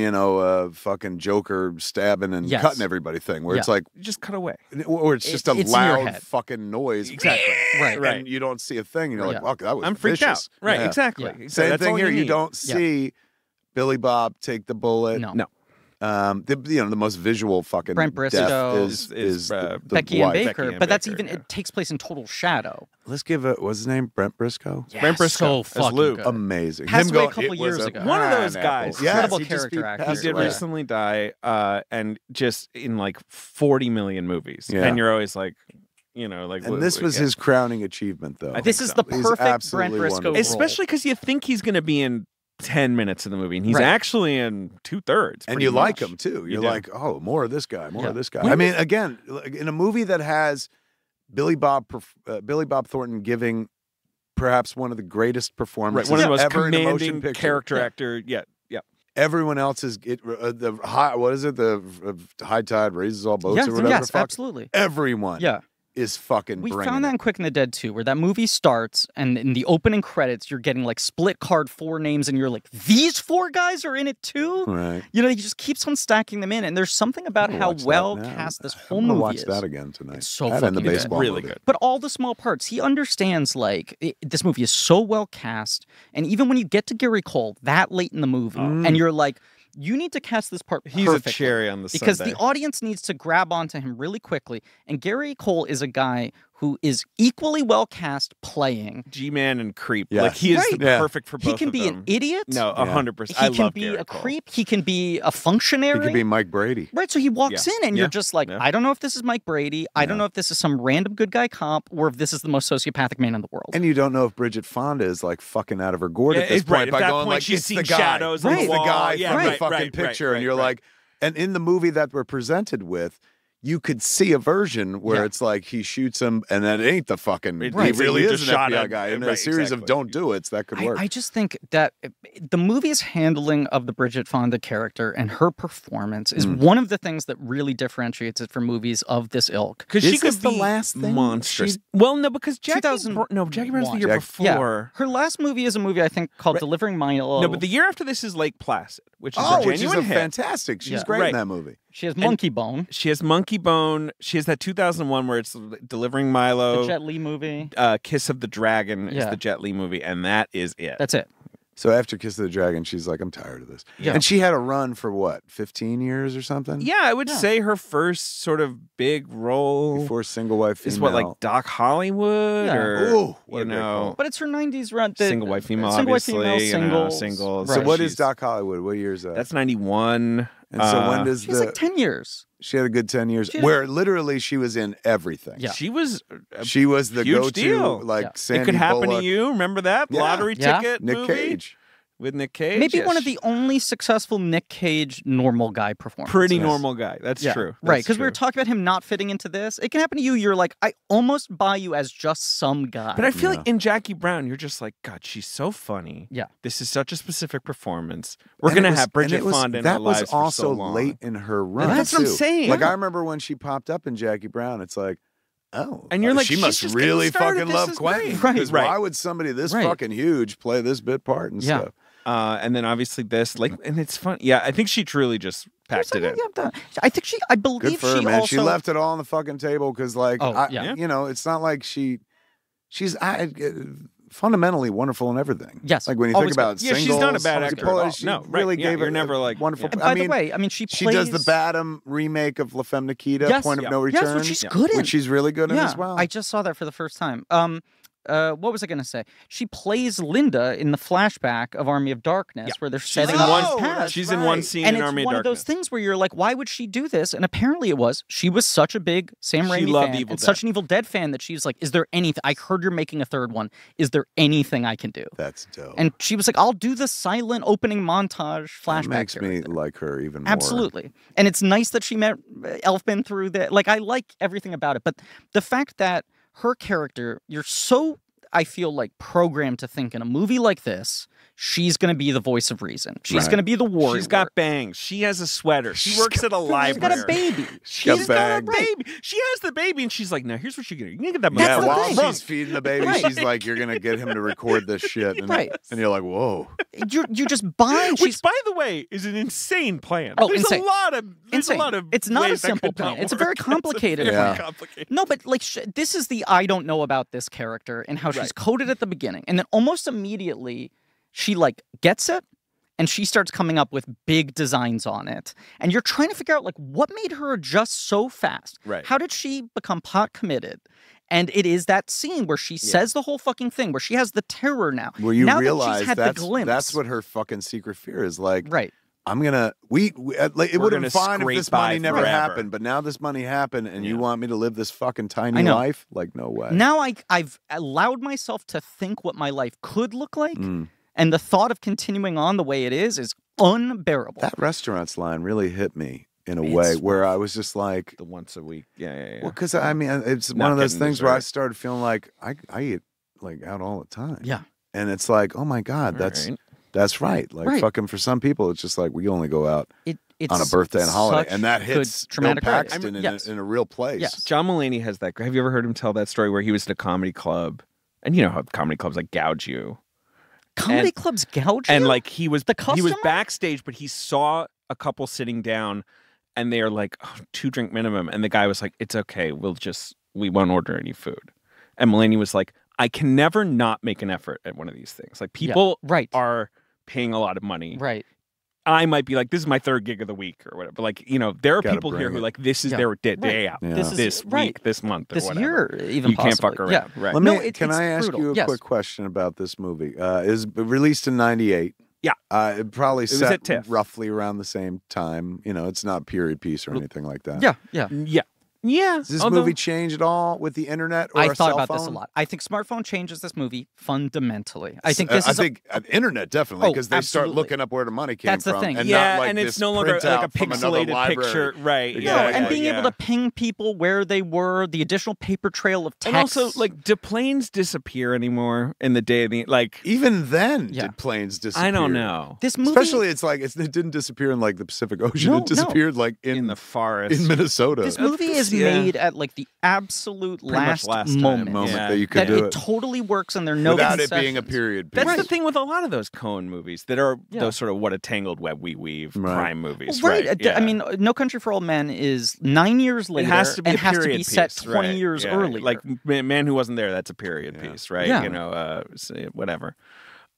fucking Joker stabbing and Yes. cutting everybody thing, where it's like, Just cut away. or it's just a It's in your loud head. fucking noise, Exactly. Right. And you don't see a thing, and you're like, Yeah. "Fuck, that was I'm freaked out. vicious." Right. Yeah. Exactly. Yeah. Same That's thing all here. You need. don't Yeah. see Billy Bob take the bullet. No. No. The most visual fucking Brent death Briscoe is the Becky and wife. Baker, Becky and but that's Baker, even yeah. it takes place in total shadow. Let's give it. What's his name? Brent Briscoe. Yeah, Brent Briscoe so as fucking Luke. good. Amazing. Passed Him away a going, couple "It was years a ago." One of those pineapple." guys. Yes, Incredible he just character actor. He passed did away. recently die, and just in like 40 million movies. Yeah. And you're always like, like. And this was his crowning achievement, though. I This think is so. the He's perfect Brent absolutely Briscoe wonderful. role. Especially because you think he's going to be in 10 minutes of the movie, and he's Right. actually in 2/3. And pretty you like much. him too. You You're do. like, oh, more of this guy, more Yeah. of this guy. When I mean, again, like, in a movie that has Billy Bob Thornton giving perhaps one of the greatest Right, performances one of the most ever in a motion commanding picture. character Yeah. actor yet. Yeah. Everyone else is the high. What is it? The high tide raises all boats Yes, or whatever. yes, the fuck. absolutely. Everyone Yeah. is fucking. We bringing found that it. in Quick and the Dead too, where that movie starts, and in the opening credits, you're getting like split card 4 names, and you're like, these 4 guys are in it too. Right. He just keeps on stacking them in, and there's something about I'm gonna how watch that well now. cast this I'm whole gonna movie watch is. that again tonight. It's so that and the fucking good. baseball Really movie. good. But all the small parts, he understands. This movie is so well cast, and even when you get to Gary Cole that late in the movie, and you're like, you need to cast this part He's perfectly. a cherry on the Because sundae. the audience needs to grab onto him really quickly. And Gary Cole is a guy who is equally well cast playing. G-Man and Creep. Yes. Like, he is Right. Yeah. perfect for both He can of be them. an idiot. No, 100%. He I can love be Gary a Cole. creep. He can be a functionary. He could be Mike Brady. Right, so he walks Yeah. in and Yeah. you're just like, Yeah. I don't know if this is Mike Brady. I don't know if this is some random good guy cop or if this is the most sociopathic man in the world. And you don't know if Bridget Fonda is like fucking out of her gourd Yeah, at this it's right. point At by that going point, like, she's it's seen the guy. shadows on the It's the wall. guy Yeah, from right, the fucking right, picture, right, and you're right. like, and in the movie that we're presented with, you could see a version where Yeah. it's like he shoots him, and that ain't the fucking. It- He right, really you is just an shot FBI a- guy. In a right, series of exactly. don't do it's that could work. I just think that the movie's handling of the Bridget Fonda character and her performance is one of the things that really differentiates it from movies of this ilk. Because Is she this could the be last thing monstrous. she- Well, no, because Jackie 2001. Jackie Brown's the year Jack- before. Her last movie is a movie I think called Right. Delivering Milo. No, but the year after this is Lake Placid, which is a oh, which is genuine a hit. fantastic. She's Yeah. great Right. in that movie. she has Monkey Bone, She has Monkey Bone. She has that 2001 where it's Delivering Milo. the Jet Li movie. Kiss of the Dragon is Yeah. the Jet Li movie, and that is it. That's it. So after Kiss of the Dragon, she's like, I'm tired of this. Yeah. And she had a run for what, 15 years or something? Yeah, I would Yeah. say her first sort of big role Before Single Wife Female. is what, like Doc Hollywood, Yeah. or Ooh, what a great you know, call. But it's her 90s run. Single White Female, Single White obviously, Female, you know, singles. singles. So Right. what is She's- Doc Hollywood? What year is that? That's 91. And so when does She has like 10 years. she had a good 10 years She had- where literally she was in everything. Yeah. She was a She was the huge go-to deal. like Yeah. Sandy It Could Happen Bullock, to You. Remember that Yeah. lottery Yeah. ticket Nick movie Cage. with Nick Cage? Maybe Yeah, one of she- the only successful Nick Cage normal guy performances. pretty normal guy. That's Yeah, true. right? That's Because we were true. talking about him not fitting into this. It Can Happen to You. You're like, I almost buy you as just some guy. But I feel Yeah. like in Jackie Brown, you're just like, God, she's so funny. Yeah. This is such a specific performance. We're And gonna it was- have and Bridget it was- Fonda in our That was lives for also so long. late in her run. That's what I'm too. saying. Like Yeah. I remember when she popped up in Jackie Brown, it's like, oh, And you're like, she she's must just getting really started. fucking This love is Quentin. great. Right. Because Right. why would somebody this Right. fucking huge play this bit part and Yeah. stuff? And then obviously this, like, and it's fun. Yeah, I think she truly just packed it in. I think I Good believe for her, she man. also. She left it all on the fucking table because, like, Oh, yeah. you know, it's not like she's fundamentally wonderful in everything. Yes, like when you always think about Yeah, she's singles, not a bad she actor pulled- at all. She No, right. really Yeah, gave you're it never, like, wonderful. yeah. And I by mean, the way, I mean she she plays. does the Badam remake of La Femme Nikita, Yes. Point of Yeah. No Yes, Return, which she's Yeah. good in. which she's really good in yeah, as well. I just saw that for the first time. what was I going to say? She plays Linda in the flashback of Army of Darkness, Yeah. where they're She's setting in up one- his past. She's in one scene And in it's Army one of of those Darkness. things where you're like, why would she do this? And apparently it was. She was such a big Sam She Raimi loved fan Evil and Dead. such an Evil Dead fan that she's like, is there anything? I heard you're making a third one. Is there anything I can do? That's dope. And she was like, I'll do the silent opening montage flashback. that makes me character. like her even more. Absolutely. And it's nice that she met Elfman through that. Like, I like everything about it. But the fact that her character, you're so, I feel like, programmed to think in a movie like this, she's going to be the voice of reason. She's Right. going to be the warrior. She's got bangs. She has a sweater. She works at a She's library. got a baby. She's got a baby. She has the baby, and she's like, "Now here's what you're gonna. You can get that." That's Yeah, the while thing. she's feeding the baby, Right. she's like, "You're gonna get him to record this shit," and, Right. and you're like, "Whoa." You just buy. Which, by the way, is an insane plan. Oh, there's insane. a lot of Insane. a lot of It's not a ways that simple could not plan. It's a work. very complicated It's very plan. complicated. No, but like this is the I don't know about this character and how she's Right. coded at the beginning, and then almost immediately she like gets it, and she starts coming up with big designs on it, and you're trying to figure out like what made her adjust so fast. Right. How did she become pot committed? And it is that scene where she says the whole fucking thing, where she has the terror now. Where you now that realize she's had that's the glimpse. that's what her fucking secret fear is. Like, Right. I'm gonna like, it We're would have gonna been fine if scrape this money by never forever. happened, but now this money happened, and you Yeah. want me to live this fucking I tiny know. life? Like, no way. Now I've allowed myself to think what my life could look like, Mm. and the thought of continuing on the way it is unbearable. That restaurant's line really hit me in a It's way where I was just like, The once a week. Yeah. well, because I mean, it's Not one of those getting things where I dessert. started feeling like I eat like out all the time. Yeah. And it's like, oh my God, that's right. Like Right. fucking for some people, it's just like we only go out It's on a birthday and holiday, such and that good hits Bill traumatic writing. Paxton Yes. in a real place. Yes. John Mulaney has that. Have you ever heard him tell that story where he was at a comedy club, and you know how comedy clubs like gouge you, Comedy And- clubs gouge and you? like he was The he was customer? backstage, but he saw a couple sitting down, and they are like 2-drink minimum, and the guy was like, "It's okay, we won't order any food," and Mulaney was like, "I can never not make an effort at one of these things. Like people right. are paying a lot of money. right. I might be like, this is my third gig of the week or whatever. But like, you know, there are Gotta people here bring who it. like this is Yeah. their day out. Yeah. This is This right. week, this month, or This whatever. year, even You can't fuck possibly. around. Yeah. Right. Let No, me. it- Can it's I ask brutal. you a Yes. quick question about this movie? Is released in '98. Yeah. It probably was set at TIFF. roughly around the same time. You know, it's not period piece or anything like that. Yeah. Yeah. Yeah. Does this Although- movie change at all with the internet or I a thought cell about phone? this a lot. I think smartphone changes this movie fundamentally. I think this I is think internet definitely Oh, because they start absolutely. looking up where the money came That's the from. thing. And Yeah, not like and it's this no longer like a printout from another pixelated library. picture, right? No, no, Yeah, and yeah, being yeah. able to ping people where they were, the additional paper trail of text. And also, like, do planes disappear anymore in the day of the like? Even then, Yeah. did planes disappear? I don't know. this movie, Especially, it's like it didn't disappear in like the Pacific Ocean. No, It disappeared like In the forest. in Minnesota. this movie is Yeah. made at like the absolute Pretty much last time. moment. moment Yeah. that you could That do it it totally works, and there are no without it being a concessions. period piece. That's the Right. thing with a lot of those Coen movies that are Yeah. those sort of what a tangled web we weave Right. crime movies, Right. right? I mean, No Country for Old Men is 9 years it later has to be and a has to period be set piece, 20 right. years Yeah. earlier. Like Man Who Wasn't There, that's a period Yeah. piece, right? Yeah. You know, whatever.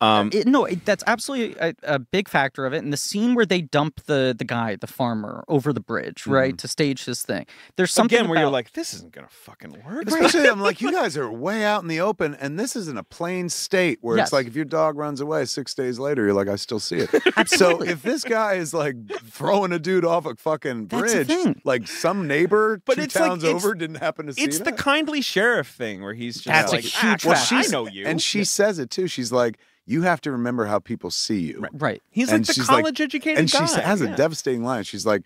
That's absolutely a big factor of it. And the scene where they dump the guy, the farmer, over the bridge, right, to stage his thing. There's something Again, where you're about- like, this isn't gonna fucking work. Especially, I'm like, you guys are way out in the open, and this is in a plain state where Yes. it's like if your dog runs away 6 days later, you're like, I still see it. Absolutely. So if this guy is like throwing a dude off a fucking That's the bridge, thing. like some neighbor But 2 it's like- towns it's- over didn't happen to see It's the that. kindly sheriff thing where he's just That's a like, huge well, fact. I know you. And she says it too. She's like, you have to remember how people see you. right. He's like and the she's like- college-educated And guy. she has a Yeah. devastating line. She's like,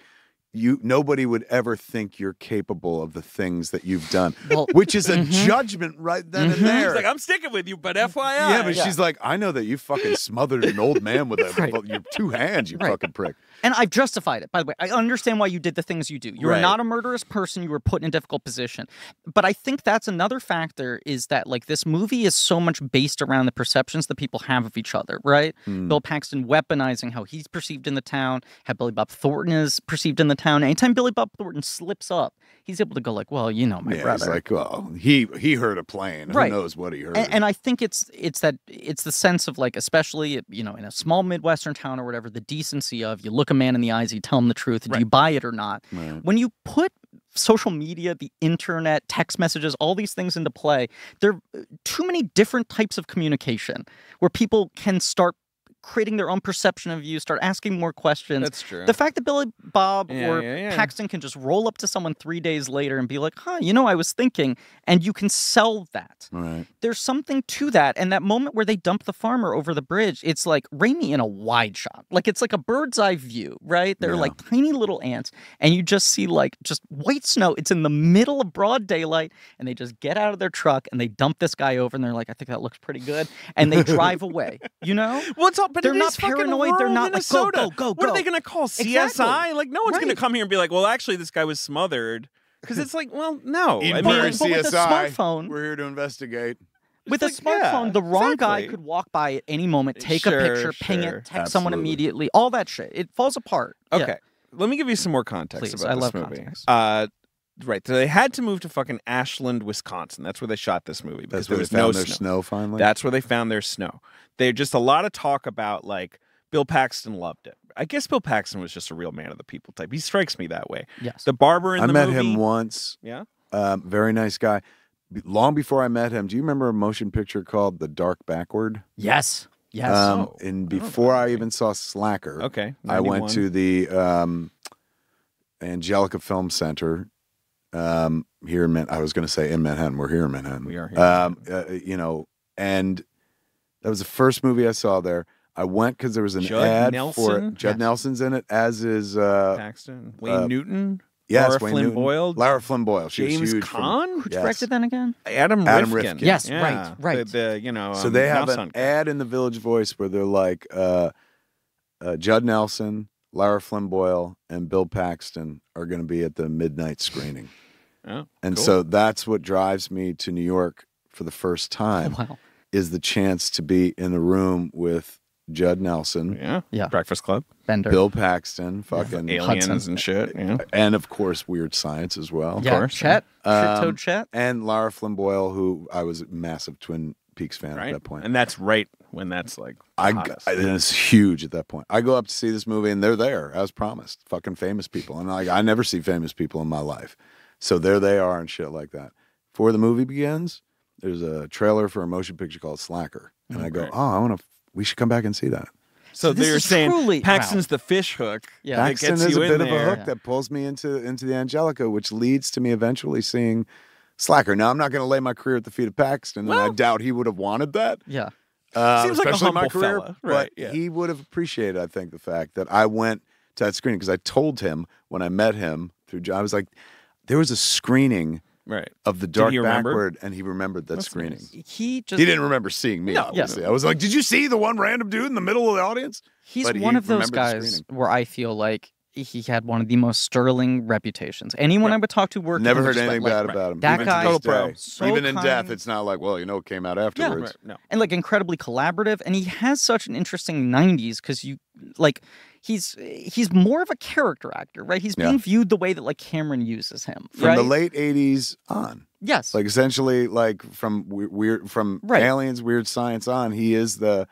nobody would ever think you're capable of the things that you've done, Well, which is a judgment right then and there. He's like, I'm sticking with you, but FYI. yeah, but she's like, I know that you fucking smothered an old man with Right. your 2 hands, you Right. fucking prick. And I've justified it, by the way. I understand why you did the things you do. You were Right. not a murderous person. You were put in a difficult position. But I think that's another factor is that, like, this movie is so much based around the perceptions that people have of each other, right? Bill Paxton weaponizing how he's perceived in the town, how Billy Bob Thornton is perceived in the town. Anytime Billy Bob Thornton slips up, he's able to go like, well, you know, my Yeah, brother. he's like, well, he heard a plane. Right. Who knows what he heard? And I think it's the sense of, like, especially, you know, in a small Midwestern town or whatever, the decency of you look a man in the eyes, you tell him the truth, and do you buy it or not? Right. When you put social media, the internet, text messages, all these things into play, there are too many different types of communication where people can start creating their own perception of you, start asking more questions. That's true. The fact that Billy Bob Yeah, or yeah, yeah. Paxton can just roll up to someone 3 days later and be like, I was thinking, and you can sell that. Right. There's something to that. And that moment where they dump the farmer over the bridge, it's like Raimi in a wide shot. Like it's like a bird's eye view, right? They're Yeah. like tiny little ants, and you just see like just white snow. It's in the middle of broad daylight, and they just get out of their truck and they dump this guy over, and they're like, I think that looks pretty good. And they drive away, you know? Well, it's all, but They're it not is fucking paranoid, they're rural not like, Minnesota. go, What are go. they going to call CSI? Exactly. Like, no one's going to Right. come here and be like, well, actually, this guy was smothered. Because it's like, well, no. I But- mean, but with a smartphone- we're here to investigate. With a It's like, yeah, smartphone, the wrong guy exactly. could walk by at any moment, take Sure, a picture, ping sure. it, text someone Absolutely. immediately, all that shit. It falls apart. Yeah. okay. Let me give you some more context Please, about I this love movie. context. Right. So they had to move to fucking Ashland, Wisconsin. That's where they shot this movie because That's there where they was no found their snow. snow finally. That's where they found their snow. There's just a lot of talk about like Bill Paxton loved it. I guess Bill Paxton was just a real man of the people type. He strikes me that way. Yes. The barber in I the met movie. him once. Yeah. Very nice guy. Long before I met him, do you remember a motion picture called The Dark Backward? Yes. Yes. And before I even saw Slacker, Okay. I went 91. to the Angelica Film Center here in I was going to say in Manhattan. We're here in Manhattan. We are here. You know, and that was the first movie I saw there. I went because there was an Judd ad for Nelson? it. Judd Yes. Nelson's in it, as is Paxton, Wayne Newton, yes, Laura Wayne Flynn Newton. Boyle, Lara Flynn Boyle. She was James huge from- Caan, Who yes. directed that again? Adam Adam Rifkin. Rifkin. Yes, Yeah. right. The So they have Mouse an Hunt guy. ad in the Village Voice where they're like, Judd Nelson, Lara Flynn Boyle, and Bill Paxton are going to be at the midnight screening. Oh, And cool. so that's what drives me to New York for the first time Wow. is the chance to be in a room with Judd Nelson, Yeah. Breakfast Club, Bender. Bill Paxton, fucking aliens Hudson. and shit. Yeah, and of course Weird Science as well. yeah. course. Chet. Um, Toad Chet. And Lara Flynn Boyle, who I was a massive Twin Peaks fan right. at that point. And that's right when that's like I hottest. and it's huge at that point. I go up to see this movie and they're there as promised, fucking famous people. And like I never see famous people in my life, so there they are and shit like that. Before the movie begins, there's a trailer for a motion picture called Slacker, and I go, great. "Oh, I want to. We should come back and see that." So this they're is saying truly- Paxton's the fish hook. Yeah. that Paxton gets is a you in bit of a there. hook that pulls me into the Angelica, which leads to me eventually seeing Slacker. Now I'm not going to lay my career at the feet of Paxton, and I doubt he would have wanted that. Yeah. Seems like a especially my humble career, fella, but right, yeah. he would have appreciated, I think, the fact that I went to that screening because I told him when I met him through. I was like, there was a screening Right. of The Dark he remember? Backward, and he remembered that That's screening. nice. He just. He didn't remember seeing me. No. Obviously, I was like, "Did you see the one random dude in the middle of the audience?" He's But one he of those remembered the guys screening. where I feel like he had one of the most sterling reputations. Anyone I would talk to working Never would heard just anything like, bad about him. that even guy- to this Total pro. day. So Even in death, kind. it's not like, well, it came out afterwards. Right. No. and like incredibly collaborative, and he has such an interesting 90s because you like he's more of a character actor, right? He's being Yeah. viewed the way that like Cameron uses him, From right? the late '80s on, Yes. like essentially, like from weird from Right. Aliens, Weird Science on, he is the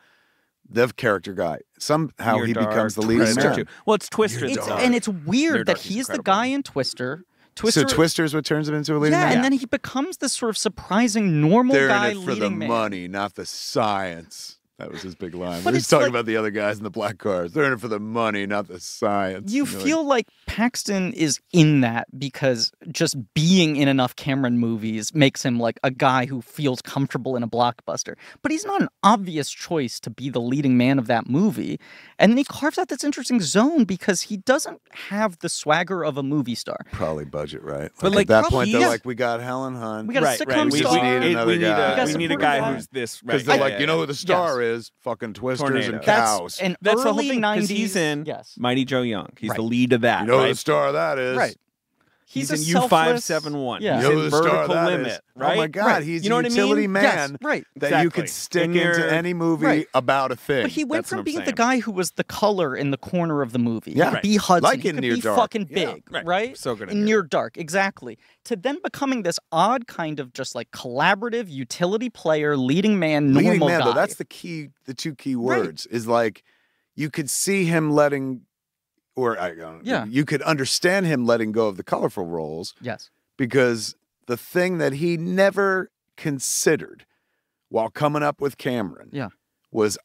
character guy. Somehow Near he Dark, becomes the leading Twister man. too. Well, it's Twister. It's, though. and it's weird Near that Dark is he's the incredible. guy in Twister. Twister, So Twister's what turns him into a leading yeah, man. and then he becomes this sort of surprising normal They're guy in it for the leading man. money, not the science. That was his big line. But He's it's talking like- about the other guys in the black cars. They're in it for the money, not the science. You And you're feel like Paxton is in that because just being in enough Cameron movies makes him like a guy who feels comfortable in a blockbuster. But he's not an obvious choice to be the leading man of that movie. And then he carves out this interesting zone because he doesn't have the swagger of a movie star. probably budget, right? But, at like, that probably point, they're is. like, we got Helen Hunt. We got a right, sitcom right. We just star. need another we need guy. a, we need a supporting guy guy. who's this. Because Right. they're yeah, like, yeah, you know yeah. who the star is? Fucking Twisters Tornado. and That's cows. an That's the whole early thing 90s. because he's in Yes. Mighty Joe Young. He's Right. the lead of that. You know who right? the star of that is? Right. He's a in selfless- U571. Yeah. He's You know in who the star of Vertical that Limit. is? Right? Oh my God, Right. he's You know a what I mean? utility man Yes, right. that you Exactly. could stick And you're- into any movie Right. about a thing. But he went That's from what I'm being the saying. guy who was the color in the corner of the movie. Yeah. He could be Hudson. Like he in could Near be Dark. fucking Yeah. big, Right. right? So good in in Near Near Dark, exactly. To then becoming this odd kind of just like collaborative utility player, leading man, normal Leading man, guy. though, that's the two key words. Is like you could see him letting or I don't know, Yeah. you could understand him letting go of the colorful roles Yes. because the thing that he never considered while coming up with Cameron Yeah. was,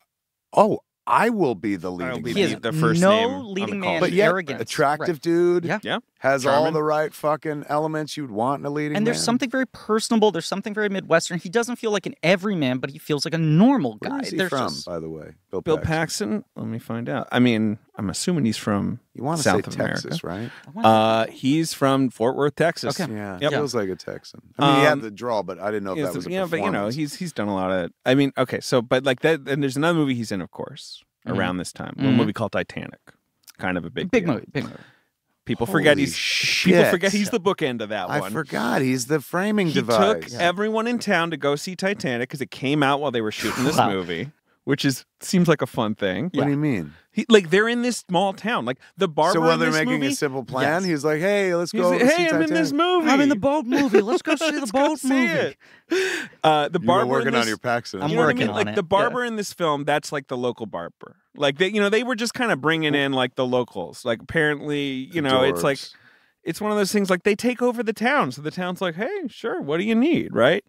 oh, I will be the leading I'll be man. He has the first no name on the leading call man But yet, arrogance. attractive Right. dude, Yeah. Yeah. has all Charming. the right fucking elements you'd want in a leading And there's man. something very personable. There's something very Midwestern. He doesn't feel like an everyman, but he feels like a normal guy. Where is he There's from, just- by the way? Bill Bill Paxton. Paxton. Let me find out. I mean, I'm assuming he's from You want to South say of Texas, America. right? He's from Fort Worth, Texas. Okay. Yeah, Yep. feels like a Texan. I mean, he had Um, the draw, but I didn't know if that was a yeah, but you know, performance. he's done a lot of. I mean, okay, so but like that, and there's another movie he's in, of course, Mhm. around this time, a Mhm. movie called Titanic. Kind of a big big deal. movie. Big movie. People forget Holy people forget shit. he's the bookend of that I one. forgot he's the framing He device. took everyone in town to go see Titanic because it came out while they were shooting this Wow. movie, which seems like a fun thing. What do you mean? Like they're in this small town, like the barber. So while in they're this making movie, a simple plan, Yes. he's like, "Hey, let's He's go like, see hey, I'm in Titanic." this movie. I'm in the boat movie. Let's go see the Let's go boat see movie. it. The You've barber been working in on this, your Paxton. I'm you know what I working mean? on Like it, the barber in this film, that's like the local barber. Like they were just kind of bringing in like the locals. Like apparently, it's like Dorks. it's one of those things like they take over the town. So the town's like, hey, sure, what do you need, right?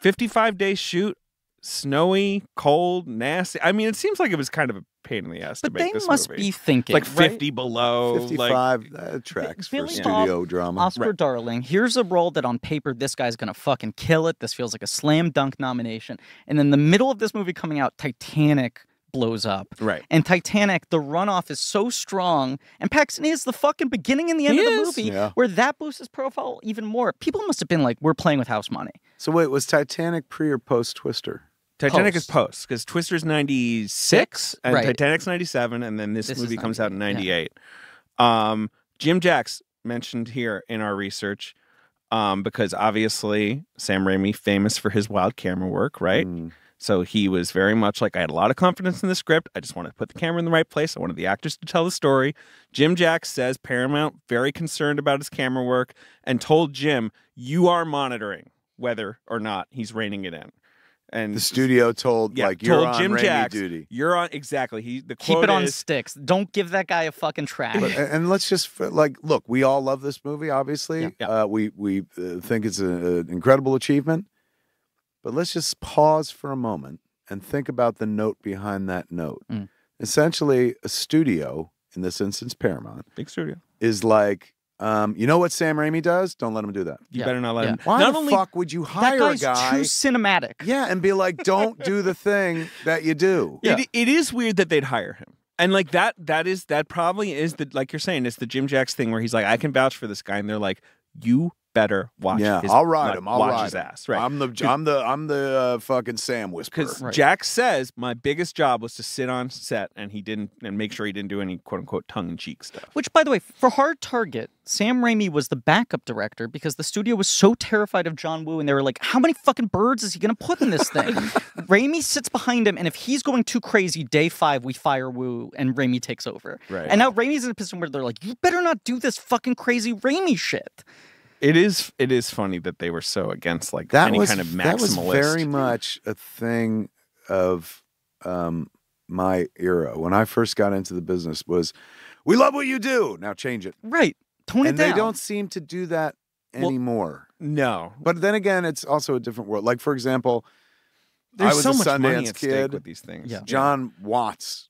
55-day shoot, snowy, cold, nasty. I mean, it seems like it was kind of a pain in the ass But to make they this must movie. be thinking, like right? 50 below, 55 that tracks for Billy studio Bob drama. Oscar Darling, here's a role that on paper this guy's gonna fucking kill it. This feels like a slam dunk nomination. And then the middle of this movie coming out, Titanic blows up. Right. And Titanic, the runoff is so strong, and Paxton is the fucking beginning and the end He of the is. movie, Yeah. where that boosts his profile even more. People must have been like, "We're playing with house money." So wait, was Titanic pre or post Twister? Titanic Post. is post because Twister's 96 and Right. Titanic's 97, and then this This movie is comes out in 98, 98. Jim Jacks mentioned here in our research because obviously Sam Raimi famous for his wild camera work, right? Mm. So he was very much like, I had a lot of confidence in the script. I just wanted to put the camera in the right place. I wanted the actors to tell the story. Jim Jacks says Paramount very concerned about his camera work and told Jim, you are monitoring whether or not he's reining it in. And The studio told yeah, like you're told on Jim Raimi Jacks, duty. You're on exactly. The Keep quote it on is, sticks. Don't give that guy a fucking track. But, and let's just like look. We all love this movie. Obviously, Yeah. we think it's an incredible achievement. But let's just pause for a moment and think about the note behind that note. Mm. Essentially, a studio, in this instance, Paramount, big studio. is like, you know what Sam Raimi does? Don't let him do that. You Yeah. better not let Yeah. him. Why not the only fuck would you that hire a guy's guy? too cinematic. Yeah, and be like, don't do the thing that you do. Yeah. it is weird that they'd hire him. And like that probably is the, like you're saying, it's the Jim Jacks thing where he's like, I can vouch for this guy, and they're like, you better watch. Yeah, his, I'll ride him. I'll watch ride his him. ass. Right. I'm the fucking Sam whisperer. Because Right. Jack says my biggest job was to sit on set and make sure he didn't do any quote unquote tongue in cheek stuff. Which, by the way, for Hard Target, Sam Raimi was the backup director because the studio was so terrified of John Woo, and they were like, how many fucking birds is he going to put in this thing? Raimi sits behind him, and if he's going too crazy, day 5, we fire Woo, and Raimi takes over. Right. And now Raimi's in a position where they're like, you better not do this fucking crazy Raimi shit. It is funny that they were so against like that any was kind of maximalist. that was very much a thing of my era when I first got into the business. Was we love what you do, now change it, Right. Tone it and down. they don't seem to do that Well, anymore. no. But then again, it's also a different world. Like for example, There's I was so a much money Sundance at stake kid. with these things. Yeah. John Watts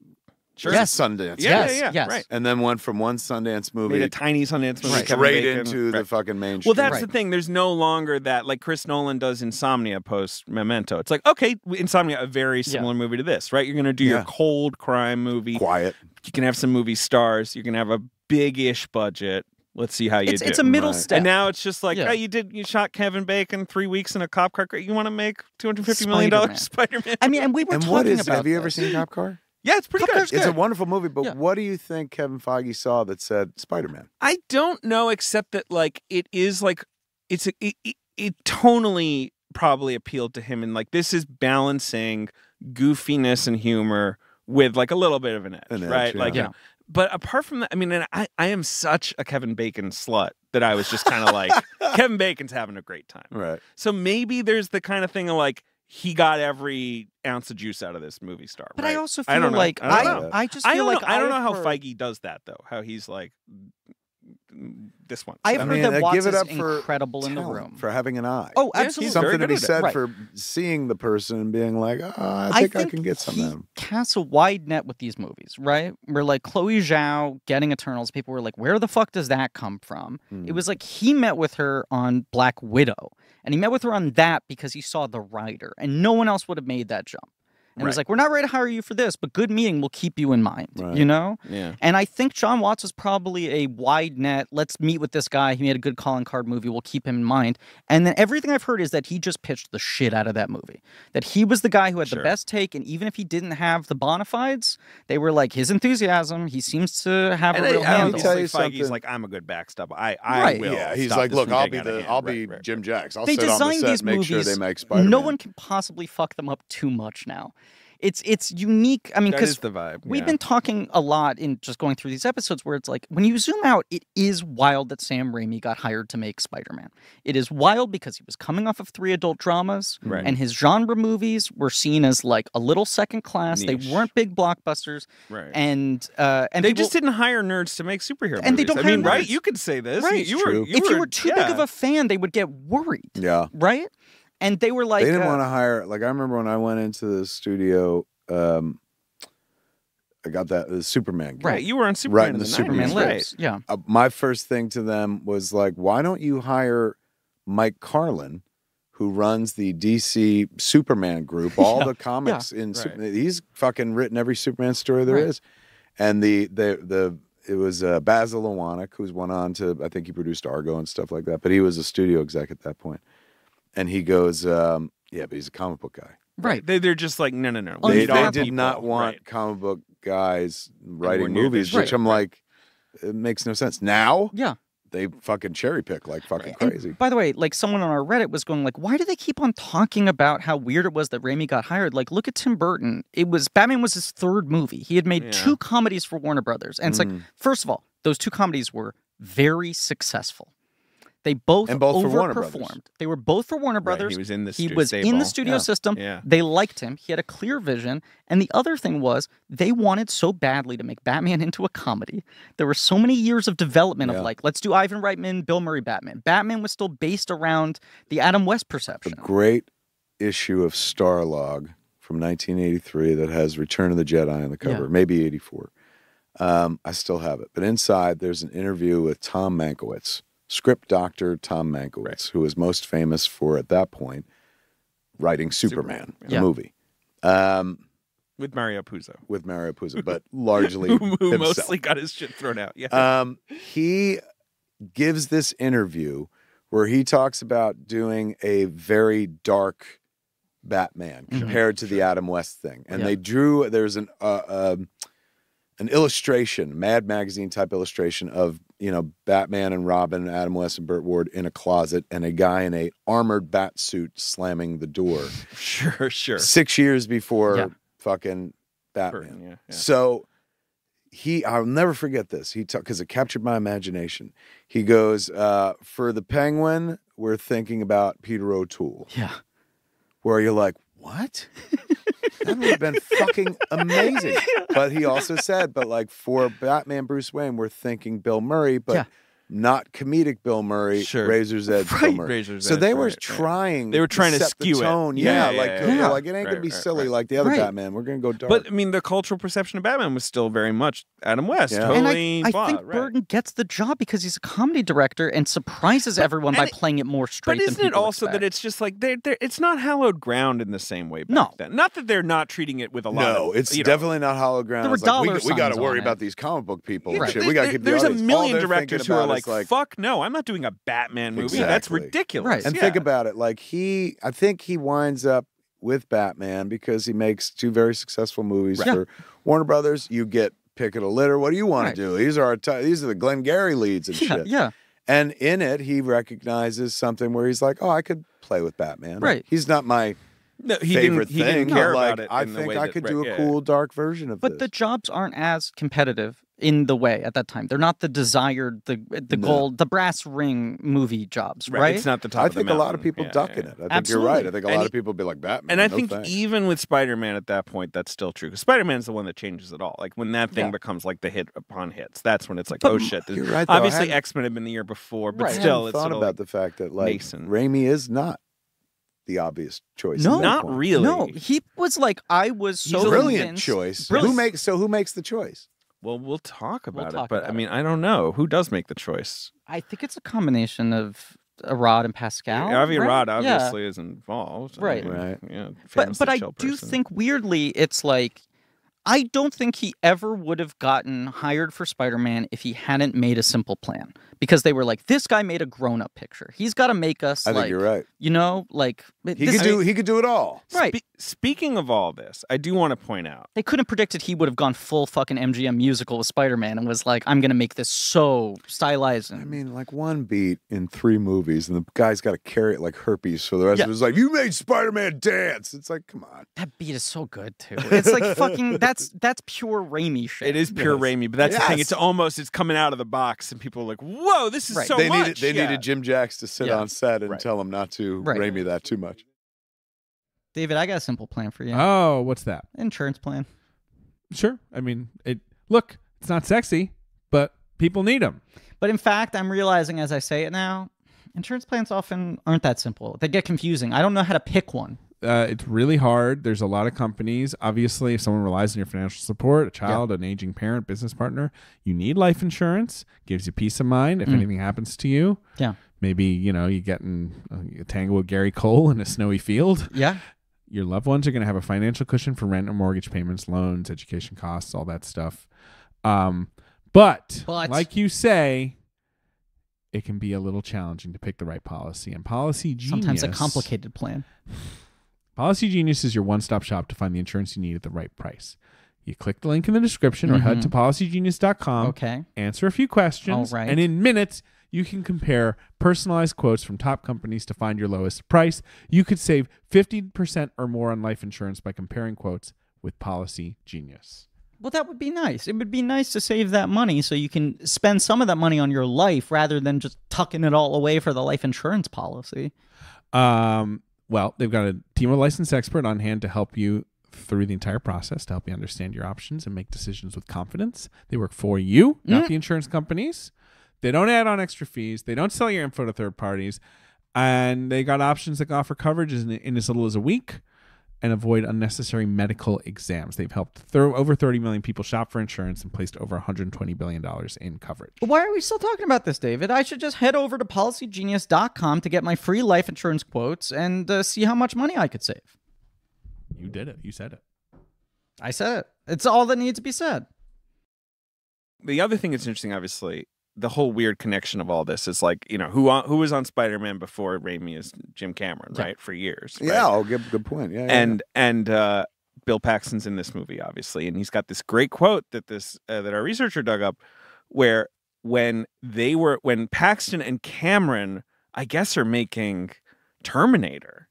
Sure. was Yes. a Sundance Yeah, kid, yeah, Yes. right. and then went from one Sundance movie Made a tiny Sundance movie. Right. Kevin straight Bacon. into the Right. fucking mainstream. Well, that's Right. the thing. There's no longer that like Chris Nolan does Insomnia post Memento. It's like, okay, Insomnia, a very similar movie to this, right? You're going to do your Yeah. cold crime movie. quiet. You can have some movie stars. You can have a big-ish budget. Let's see how you do. It's a middle Right. step. And now it's just like, Yeah. hey, you shot Kevin Bacon 3 weeks in a cop car. You want to make $250 million Spider-Man? I mean, and we were And talking what is? about Have you ever this. seen Cop Car? Yeah, it's pretty Cop good. Car's It's a good. wonderful movie, but Yeah. what do you think Kevin Feige saw that said Spider-Man? I don't know, except that like it is like it tonally probably appealed to him, and like this is balancing goofiness and humor with like a little bit of an edge, An edge, right? yeah. Like, Yeah. But apart from that, I mean, and I am such a Kevin Bacon slut that I was just kind of like, Kevin Bacon's having a great time. Right. So maybe there's the kind of thing of like, he got every ounce of juice out of this movie star. But right? I also I feel don't know. like I don't know. I just I feel don't like know. I don't know I've how heard- Feige does that though. How he's like this one. I've I heard mean, that Watts give it is up for incredible in the talent, room. for having an eye. Oh, Yes, absolutely. he's Something very to be good at it. said Right. for seeing the person and being like, oh, I think I can get some he of them. casts a wide net with these movies, right? Where like Chloe Zhao getting Eternals, people were like, where the fuck does that come from? It was like he met with her on Black Widow, and he met with her on that because he saw the writer, and no one else would have made that jump. And it was Right. like, we're not ready to hire you for this, but good meeting will keep you in mind, Right. you know? Yeah. And I think John Watts is probably a wide net. Let's meet with this guy. He made a good calling card movie. We'll keep him in mind. And then everything I've heard is that he just pitched the shit out of that movie. That he was the guy who had Sure. the best take. And even if he didn't have the bona fides, they were like, his enthusiasm, he seems to have And a real let me handle. tell you Feige's something. like, I'm a good backstub. I Right. will. Yeah, he's stop like, this look, from I'll getting be out of hand." Right, right, Jim right. Jacks. I'll They sit on the designed set these and make sure movies. they make Spider-Man. No one can possibly fuck them up too much now. It's unique. I mean, That because is the vibe. we've yeah. been talking a lot in just going through these episodes where it's like, when you zoom out, it is wild that Sam Raimi got hired to make Spider-Man. It is wild because he was coming off of 3 adult dramas, Right. and his genre movies were seen as like a little second class. Niche. They weren't big blockbusters, right. and They people, just didn't hire nerds to make superhero And they movies. don't I mean, hire right? nerds. You could say this. Right. You were. True. if you were too big of yeah. a fan, they would get worried, Yeah. right? And they were like, They didn't want to hire. Like I remember when I went into the studio, I got the Superman gig. Right. You were on Superman in in the the Superman 90s, Superman right. lives, yeah. My first thing to them was like, why don't you hire Mike Carlin, who runs the DC Superman group, all the comics in Right. Superman. He's fucking written every Superman story there Right. is. And it was Basil Iwanek, who's went on to, I think he produced Argo and stuff like that, but he was a studio exec at that point. And he goes, yeah, but he's a comic book guy. Right. They're just like, no. Oh, They you found did people. not want Right. comic book guys Anywhere writing near movies, this which shit. I'm like, it makes no sense. Now Yeah. they fucking cherry pick like fucking And crazy. by the way, like someone on our Reddit was going like, why do they keep on talking about how weird it was that Raimi got hired? Like, look at Tim Burton. Batman was his 3rd movie. He had made Yeah. 2 comedies for Warner Brothers. And it's like, first of all, those 2 comedies were very successful. They both And both for Warner Brothers. overperformed. They were both for Warner Right, Brothers. he was in the He stu- was in the stable. studio Yeah. system. Yeah. They liked him. He had a clear vision. And the other thing was, they wanted so badly to make Batman into a comedy. There were so many years of development Yeah. of like, let's do Ivan Reitman, Bill Murray Batman. Batman was still based around the Adam West A perception. great issue of Starlog from 1983 that has Return of the Jedi on the cover, Yeah. maybe 84. I still have it. But inside, there's an interview with Tom Mankiewicz, script doctor Tom Mankiewicz, who was most famous for, at that point, writing Superman, the Yeah. movie, With Mario Puzo, with Mario Puzo, but largely who himself. mostly got his shit thrown out. Yeah. He gives this interview where he talks about doing a very dark Batman compared to the Adam West thing, and Yeah. they drew. There's an illustration, Mad Magazine type illustration of Batman and Robin, and Adam West and Burt Ward in a closet, and a guy in a armored bat suit slamming the door. Sure. 6 years before Yeah. fucking Batman. Burton, yeah. So I'll never forget this. Because it captured my imagination. He goes, for the Penguin, we're thinking about Peter O'Toole. Yeah. Where you're like, what? That would have been fucking amazing. But he also said, like for Batman Bruce Wayne, we're thinking Bill Murray, but Yeah. not comedic Bill Murray, Sure. Razor's Edge Bill Right. Murray. Razor's so Edge, they were right. trying. They were trying to set skew the it. tone. Yeah, Yeah, like yeah, they're yeah. like it ain't gonna be Right, silly right. like the other Right. Batman. We're gonna go dark. But I mean, the cultural perception of Batman was still very much Adam West. Yeah. Totally. And I blah, think right. Burton gets the job because he's a comedy director and surprises everyone by and playing it more straight But than isn't it people also expect. that it's just like it's not hallowed ground in the same way back No. then? Not that they're not treating it with a lot no, of it's you know, definitely not hollow ground. There were It's like, dollar we got to signs worry on about it. these comic book people Yeah, and shit. We got to keep the there's a audience. All million they're directors thinking who are about like, is like, fuck no, I'm not doing a Batman movie. That's Exactly. ridiculous. Right. and Yeah. think about it. Like I think he winds up with Batman because he makes 2 very successful movies Right. for Warner Brothers. You get pick of the litter. What do you want Right. to do? These are the Glengarry leads and Yeah, shit. yeah. And in it, he recognizes something where he's like, oh, I could play with Batman. Right. He's not my No, he favorite didn't. He thing. didn't care but, like, about it. I in the think way I that- could right, do a yeah, cool dark version of But the this. jobs aren't as competitive in the way at that time. They're not the desired, the No. gold, the brass ring movie jobs, yeah. right? It's not the top. I of the think a lot of mountain. people Yeah, ducking yeah. it. I think you're right. I Absolutely. think a And lot he- of people would be like Batman. And I no think thanks. even with Spider-Man at that point, that's still true. Because Spider-Man's the one that changes it all. Like when that thing Yeah. becomes like the hit upon hits, that's when it's like, But oh shit. This, You're right, though. obviously, I hadn't- X-Men had been the year before, but Right. I still, hadn't it's thought sort of about like, the fact that like nascent. Raimi is not the obvious choice. No. at that not point. really. No, he was like, I was so He's a Brilliant convinced- choice. Brilliant. Who makes the choice? Well, we'll talk about talk it, but about I mean, I don't know who does make the choice. I think it's a combination of Rod and Pascal. Avi right? Rod Yeah. obviously is involved. I Right. mean, Right. Yeah, But fantasy I chill do person. think weirdly it's like I don't think he ever would have gotten hired for Spider-Man if he hadn't made a simple plan. Because they were like, this guy made a grown-up picture. He's got to make us I like, think you're right. you know, like He this- could do it all. right. Speaking of all this, I do want to point out. They couldn't have predicted he would have gone full fucking MGM musical with Spider-Man and was like, I'm going to make this so stylized. And, I mean, like one beat in 3 movies, and the guy's got to carry it like herpes. So the rest Yeah. of it's like, you made Spider-Man dance. It's like, come on. that beat is so good too. It's like fucking that's pure Raimi shit. It is pure Yes. Raimi, but that's the thing. Yes. It's coming out of the box, and people are like, "Whoa, this is Right. so They much." needed Jim Jacks to sit Yeah. on set and Right. tell him not to Right. Raimi that too much. David, I got a simple plan for you. Oh, what's that? Insurance plan. Sure. I mean, look, it's not sexy, but people need them. But in fact, I'm realizing as I say it now, insurance plans often aren't that simple. They get confusing. I don't know how to pick one. It's really hard. There's a lot of companies. Obviously, if someone relies on your financial support, a child, an aging parent, business partner, you need life insurance. Gives you peace of mind if anything happens to you. Yeah. Maybe, you get in a tangle with Gary Cole in a snowy field. Yeah. Your loved ones are going to have a financial cushion for rent or mortgage payments, loans, education costs, all that stuff. But like you say, it can be a little challenging to pick the right policy. And Policy Genius, Sometimes a complicated plan. Policy Genius is your one-stop shop to find the insurance you need at the right price. You click the link in the description or head to policygenius.com, Okay. answer a few questions, All right. and in minutes, you can compare personalized quotes from top companies to find your lowest price. You could save 50% or more on life insurance by comparing quotes with Policy Genius. Well, that would be nice. It would be nice to save that money so you can spend some of that money on your life rather than just tucking it all away for the life insurance policy. Well, they've got a team of licensed experts on hand to help you through the entire process, to help you understand your options and make decisions with confidence. They work for you, not the insurance companies. They don't add on extra fees. They don't sell your info to third parties. And they got options that offer coverage in as little as a week and avoid unnecessary medical exams. They've helped over 30 million people shop for insurance and placed over $120 billion in coverage. But why are we still talking about this, David? I should just head over to policygenius.com to get my free life insurance quotes and see how much money I could save. You did it. You said it. I said it. It's all that needs to be said. The other thing that's interesting, obviously, the whole weird connection of all this is like, who was on Spider-Man before Raimi is Jim Cameron, right? For years. Right? Yeah, I'll give a good point. Yeah, And Bill Paxton's in this movie, obviously, and he's got this great quote that that our researcher dug up, where when Paxton and Cameron, I guess, are making Terminator.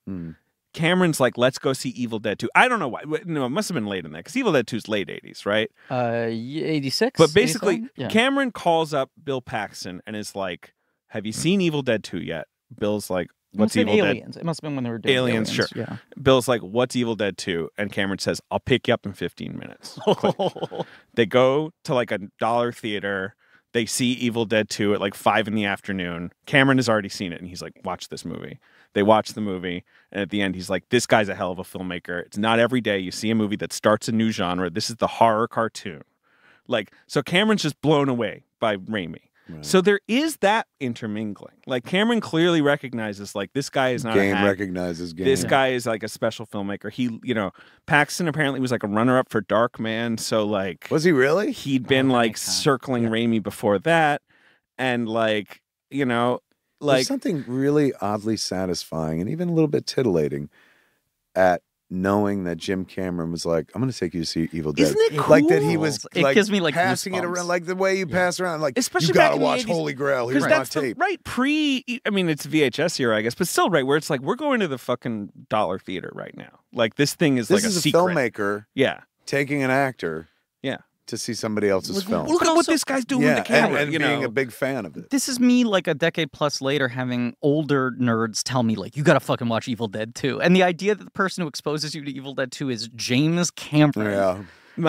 Cameron's like, let's go see Evil Dead 2. I don't know why. No, it must have been late in that because Evil Dead 2 is late 80s, right? 86. But basically, 87? Yeah. Cameron calls up Bill Paxton and is like, have you seen Evil Dead 2 yet? Bill's like, what's It must have Evil been Dead? Aliens. It must have been when they were doing Aliens, sure. Yeah. Bill's like, what's Evil Dead 2? And Cameron says, I'll pick you up in 15 minutes. Click. They go to like a dollar theater. They see Evil Dead 2 at like 5 p.m. Cameron has already seen it, and he's like, watch this movie. They watch the movie, and at the end, he's like, this guy's a hell of a filmmaker. It's not every day you see a movie that starts a new genre. This is the horror cartoon. Like, so Cameron's just blown away by Raimi. Right. So there is that intermingling. Like, Cameron clearly recognizes, like, this guy is not a game hack. recognizes game. This guy is like a special filmmaker. He, Paxton apparently was like a runner-up for Darkman. So like, Was he really? he'd been that like makes sense. circling Raimi before that, and like, There's something really oddly satisfying and even a little bit titillating at knowing that Jim Cameron was like, I'm going to take you to see Evil Dead. Isn't it Like that he was It like gives me, like, passing it goosebumps. around, like the way you pass around, like, Especially you got back to in the watch 80s, Holy Grail. Here's Because my that's the tape. right I mean, it's VHS era, I guess, but still right where it's like we're going to the fucking dollar theater right now. Like this thing is This like is a a secret. filmmaker Yeah. taking an actor Yeah. to see somebody else's film. Look at what also- this guy's doing Yeah, with the camera. and you being know? a big fan of it. This is me like a decade plus later having older nerds tell me like you gotta fucking watch Evil Dead 2. And the idea that the person who exposes you to Evil Dead 2 is James Cameron Yeah,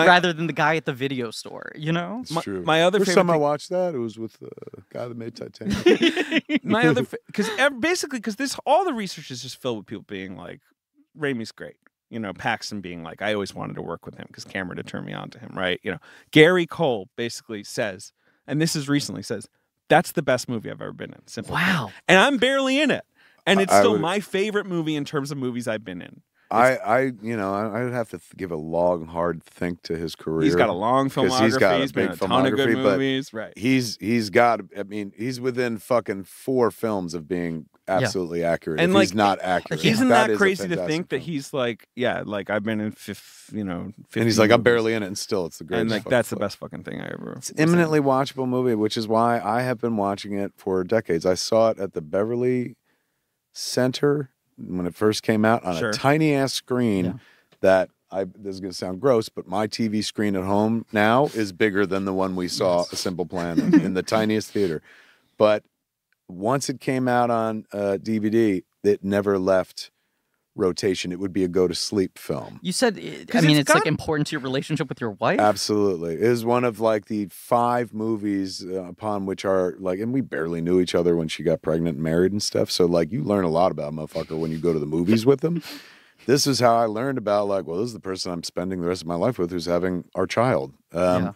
rather than the guy at the video store, you know? it's true. my other First favorite time I thing- watched that, it was with the guy that made Titanic. My other because basically because this all the research is just filled with people being like Raimi's great. You know, Paxton being like, I always wanted to work with him because Cameron had turned me on to him, right? You know, Gary Cole basically says, and this is recently says, that's the best movie I've ever been in. Simple. Wow. And I'm barely in it. And it's I still would- my favorite movie in terms of movies I've been in. I would have to give a long, hard think to his career. He's got a long 'cause filmography. he's got a He's been in big a ton of good filmography, but movies. Right. He's got. I mean, he's within fucking 4 films of being absolutely accurate. And, if like, he's not accurate, Isn't that that is a crazy to fantastic think that film. he's like, yeah, like I've been in 50 And he's like, I'm movies. barely in it, and still, it's the greatest. And like fucking that's the flick. best fucking thing I ever. It's an eminently watchable movie, which is why I have been watching it for decades. I saw it at the Beverly Center when it first came out on Sure. a tiny ass screen that this is going to sound gross, but my TV screen at home now is bigger than the one we saw A Simple Plan in the tiniest theater. But once it came out on DVD, it never left rotation. It would be a go to sleep film. You said, I 'Cause mean, it's it's like got- important to your relationship with your wife. Absolutely. It is one of like the 5 movies upon which are like, and we barely knew each other when she got pregnant and married and stuff. So like you learn a lot about a motherfucker when you go to the movies with them. This is how I learned about like, well, this is the person I'm spending the rest of my life with who's having our child. Yeah.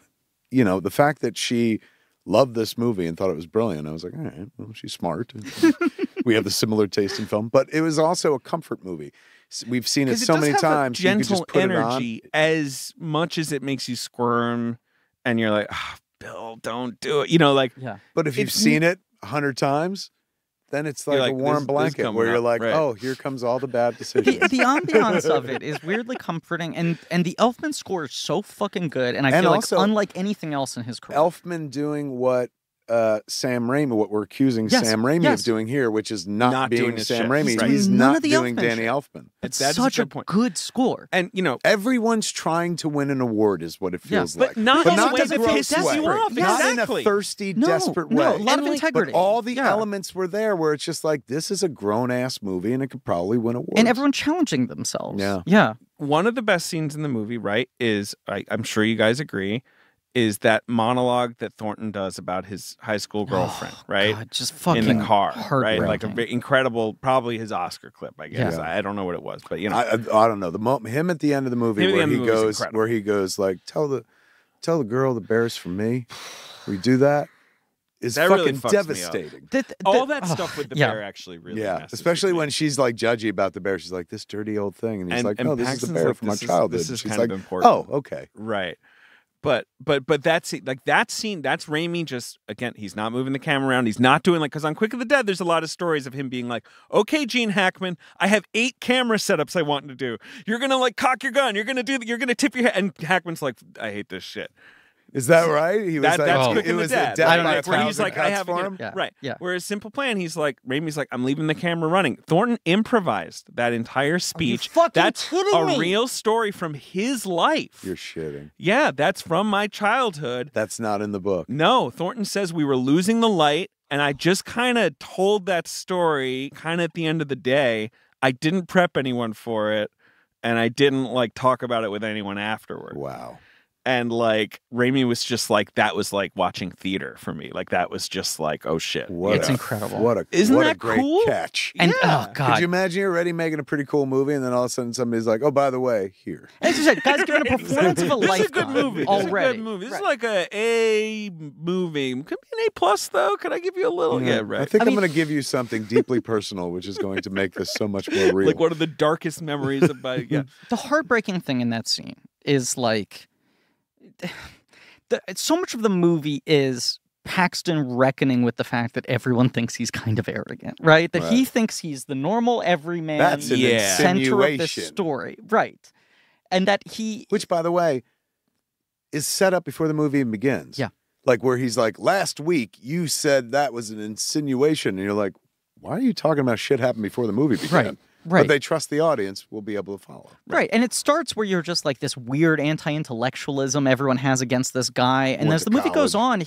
You know, the fact that she loved this movie and thought it was brilliant. I was like, all right, well, she's smart. We have the similar taste in film, but it was also a comfort movie. We've seen it 'Cause so does many have a times. You could gentle just put energy it on. as much as it makes you squirm, and you're like, oh, Bill, don't do it. You know, like Yeah. But if you've It's- seen it 100 times, then it's like, You're like, a warm this is blanket coming where you're up, like, right. oh, here comes all the bad decisions. The ambiance of it is weirdly comforting, and the Elfman score is so fucking good, and I And feel also- like unlike anything else in his career. Elfman doing what Sam Raimi, what we're accusing Yes, Sam Raimi yes. of doing here, which is not Not doing being his Sam shit. Raimi. He's doing He's none not of the doing Elfman Danny shit. Elfman. It's that is a such good point. good score. and you know, Everyone's trying to win an award, is what it Yeah, feels but like. not but in a not way in a that gross pisses way. you off. Not Exactly. in a thirsty, No, desperate no, way. a lot of And, like, integrity. But all the Yeah. elements were there where it's just like, this is a grown ass movie and it could probably win awards. and everyone challenging themselves. Yeah. Yeah. one of the best scenes in the movie, right, is I'm sure you guys agree, is that monologue that Thornton does about his high school girlfriend, right? God, just fucking in the car, right? Like a heartbreaking. very incredible, probably his Oscar clip, I guess. Yeah. I don't know what it was, but you know, I don't know. Him at the end of the movie Him at the where end of he the movie is goes, incredible. where he goes like, tell the girl the bear's from me. We do that. Is That really fucking fucks me up. devastating. all that stuff with the yeah. bear actually really Yeah, messes especially with when me. she's like judgy about the bear. She's like, this dirty old thing, and he's like, no, this is the Paxton's bear like, from my this is- childhood. This is She's kind like, of important. oh, okay. Right. But that's like that scene. That's Raimi. Just again, he's not moving the camera around. He's not doing like because on Quick of the Dead, there's a lot of stories of him being like, "Okay, Gene Hackman, I have 8 camera setups I want to do. You're gonna like cock your gun. You're gonna do. You're gonna tip your head." And Hackman's like, "I hate this shit." Is that right? He was That's like, Quick it of the was Dead. death I don't know, by it's where a he's thousand like, I cuts have for him. Yeah. right. Yeah. Whereas Simple Plan, he's like, Raimi's like, I'm leaving the camera running. Thornton improvised that entire speech. fucking That's kidding a me? real story from his life. You're shitting. Yeah, that's from my childhood. That's not in the book. No, Thornton says we were losing the light, and I just kind of told that story kind of at the end of the day. I didn't prep anyone for it, and I didn't like talk about it with anyone afterward. Wow. And like Raimi was just like that was like watching theater for me. Like that was just like, oh shit. What It's a- incredible. What a Isn't what a that great cool? catch. And Yeah. oh god, Could you imagine you're already making a pretty cool movie, and then all of a sudden somebody's like, "Oh, by the way, here." as you said, guys giving a performance of a This is a lifetime good movie. This already. is a good movie. This is like a movie. Could be an A plus though. Could I give you a little? Yeah, right. I think I I'm mean- going to give you something deeply personal, which is going to make this so much more real. Like one of the darkest memories of my yeah. The heartbreaking thing in that scene is like so much of the movie is Paxton reckoning with the fact that everyone thinks he's kind of arrogant, right? That he thinks he's the normal everyman That's an center of this insinuation. story. Right. And that he... Which, by the way, is set up before the movie even begins. Yeah. Like where he's like, last week you said that was an insinuation. And you're like, why are you talking about shit happened before the movie began? Right. Right. But they trust the audience will be able to follow. Right. And it starts where you're just like this weird anti-intellectualism everyone has against this guy. And Went as to the movie goes college. on,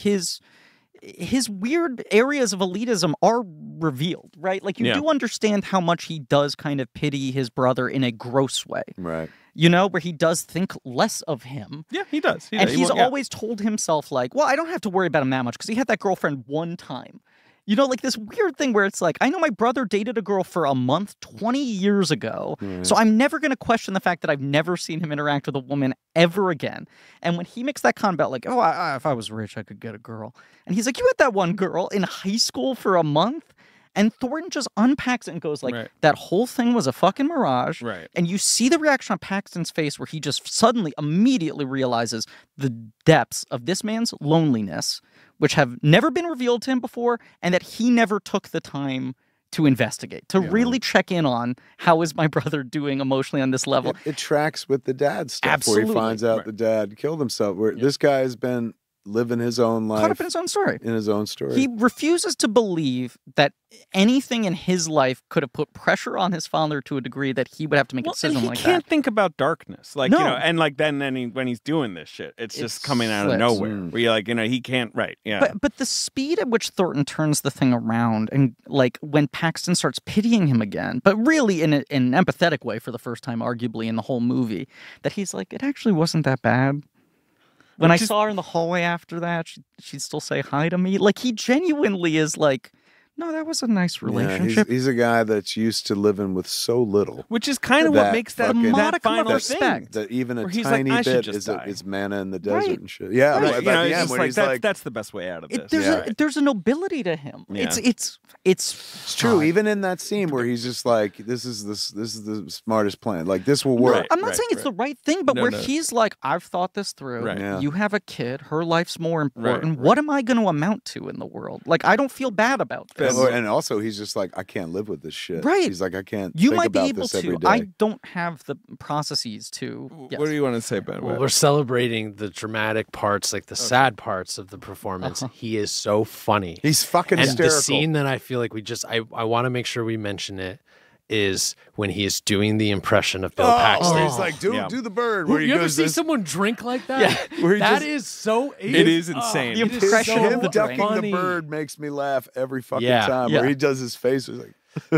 his weird areas of elitism are revealed, right? Like you do understand how much he does kind of pity his brother in a gross way. Right. You know, where he does think less of him. Yeah, he does. And he's always told himself, like, well, I don't have to worry about him that much because he had that girlfriend one time. You know, like this weird thing where it's like, I know my brother dated a girl for a month 20 years ago, so I'm never going to question the fact that I've never seen him interact with a woman ever again. And when he makes that comment about like, oh, if I was rich, I could get a girl. And he's like, you had that one girl in high school for a month? And Thornton just unpacks it and goes like, that whole thing was a fucking mirage. Right. And you see the reaction on Paxton's face where he just suddenly, immediately realizes the depths of this man's loneliness, which have never been revealed to him before, and that he never took the time to investigate, to really check in on how is my brother doing emotionally on this level. It tracks with the dad stuff where Absolutely. he finds out the dad killed himself. Where this guy has been living his own life. Caught up in his own story. In his own story. He refuses to believe that anything in his life could have put pressure on his father to a degree that he would have to make a decision and he like can't that. think about darkness, like No. you know, and like then when he's doing this shit, it's just coming out of slips. nowhere. Where you're like, you know, he can't. Right? Yeah. But the speed at which Thornton turns the thing around, and like when Paxton starts pitying him again, but really in an empathetic way for the first time, arguably in the whole movie, that he's like, it actually wasn't that bad. When I saw her in the hallway after that, she'd still say hi to me. Like, he genuinely is like, no, that was a nice relationship. He's a guy that's used to living with so little. Which is kind of what makes that, fucking- The that modicum of final respect. thing. That even a Where he's like, tiny "I should bit just die." is manna in the desert Right. and shit. Yeah, Right. right. You At know, the it's end just when like he's that's, like, that's the best way out of this. There's a nobility to him. Yeah. it's true. Even in that scene where he's just like, this is the smartest plan. Like this will work. Right. I'm not saying it's the right thing, but No, where no. he's like, I've thought this through. Right. Yeah. You have a kid. Her life's more important. Right. What am I going to amount to in the world? Like, I don't feel bad about this. And also, he's just like, I can't live with this shit. Right. He's like, I can't. You think might be about able this every to. day. I don't have the processes to. Yes. What do you want to say about Well, it? we're celebrating the dramatic parts, like the sad parts of the performance. He is so funny. He's fucking And hysterical. the scene that I feel like I want to make sure we mention it is when he is doing the impression of Bill Paxton. He's like, do the bird. Who- Where he you ever goes see this- someone drink like that? Where he That just- is so. It is insane. The it is impression so of Him the ducking funny. the bird makes me laugh every fucking Yeah. time. Yeah. Where he does his face, he's like,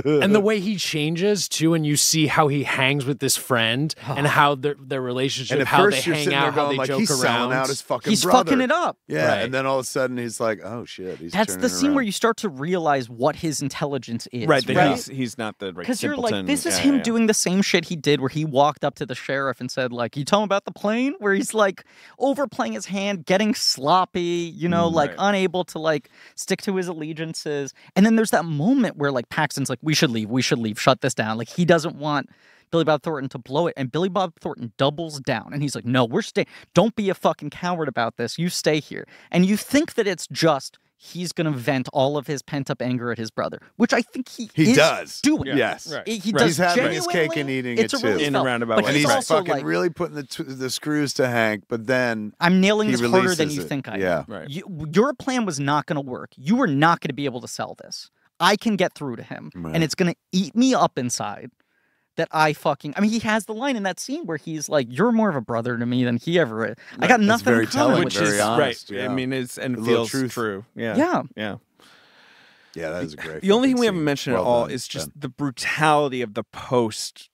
And the way he changes too, and you see how he hangs with this friend and how their relationship, and at how first they you're hang sitting there out, how going they like, joke he's around. selling out his fucking He's brother. fucking it up. Yeah, Right. and then all of a sudden he's like, oh shit, he's That's the turning scene around. where you start to realize what his intelligence is. Right, that right? he's not the right Because you're simpleton. like, this is Yeah, him yeah. doing the same shit he did where he walked up to the sheriff and said, like, you tell him about the plane? Where he's like overplaying his hand, getting sloppy, you know, like right. unable to like stick to his allegiances. And then there's that moment where like Paxton's like, we should leave, shut this down. Like he doesn't want Billy Bob Thornton to blow it. And Billy Bob Thornton doubles down and he's like, no, we're staying. Don't be a fucking coward about this. You stay here. And you think that it's just he's going to vent all of his pent-up anger at his brother, which I think he is does. doing. Yeah. Yes. Right. He Right. does He's having his cake and genuinely- eating it's it a too. really In a felt- roundabout but way. And he's he's also fucking like, really putting the screws to Hank, but then I'm nailing he this harder than releases you it. think I am. Yeah. Right. Your plan was not going to work. You were not going to be able to sell this. I can get through to him, Right. and it's going to eat me up inside. That I mean, he has the line in that scene where he's like, "You're more of a brother to me than he ever is." I got That's nothing very in common telling, with Which very this. is honest, right. yeah. I mean, it's and A it little feels truth. true. Yeah. Yeah. Yeah. yeah, that is a great. The only thing fucking we haven't scene. mentioned Well at all done, is just Ben. the brutality of the post,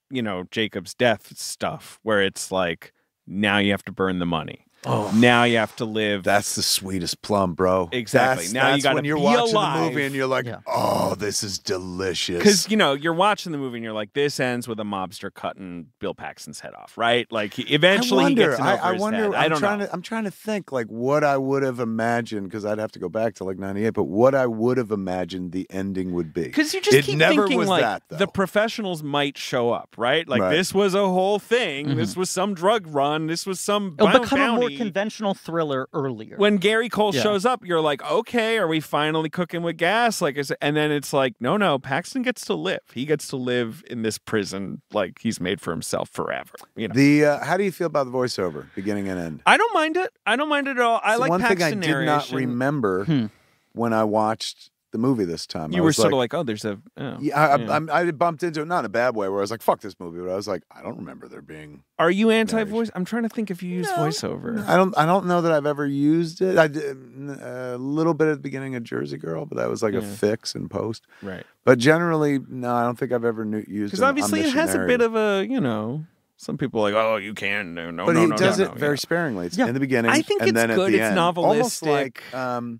Jacob's death stuff, where it's like, now you have to burn the money. Oh. Now you have to live. That's the sweetest plum, bro. Exactly. That's, Now you that's gotta when you're be watching alive. the movie and you're like, Yeah. oh, this is delicious. Because you're watching the movie and you're like, this ends with a mobster cutting Bill Paxton's head off, right? Like eventually he gets it over I his wonder. head. I don't know. I'm trying to think like what I would have imagined because I'd have to go back to like '98. But what I would have imagined the ending would be. Because you just It keep never thinking was like that, though. the professionals might show up, right? Like Right. this was a whole thing. This was some drug run. This was some It'll become a bounty. more conventional thriller earlier. When Gary Cole Yeah. shows up, you're like, okay, are we finally cooking with gas? Like, and then it's like, no, Paxton gets to live. He gets to live in this prison like he's made for himself forever. You know. The how do you feel about the voiceover, beginning and end? I don't mind it. I don't mind it at all. I So like one Paxton thing I did not narration. remember when I watched the movie this time. You I were was sort of like, oh, there's a. Oh, yeah, yeah. I bumped into it, not in a bad way, where I was like, fuck this movie, but I was like, I don't remember there being. Are you anti-voice? I'm trying to think if you use voiceover. I don't know that I've ever used it. I did a little bit at the beginning of Jersey Girl, but that was like a fix in post. Right. But generally, no, I don't think I've ever used it. Because obviously it has a bit of a, some people are like, oh, you can. No, But no, he no, does no, it no, very yeah. sparingly. It's Yeah. in the beginning. I think and it's then good. At the It's end. Almost novelistic. like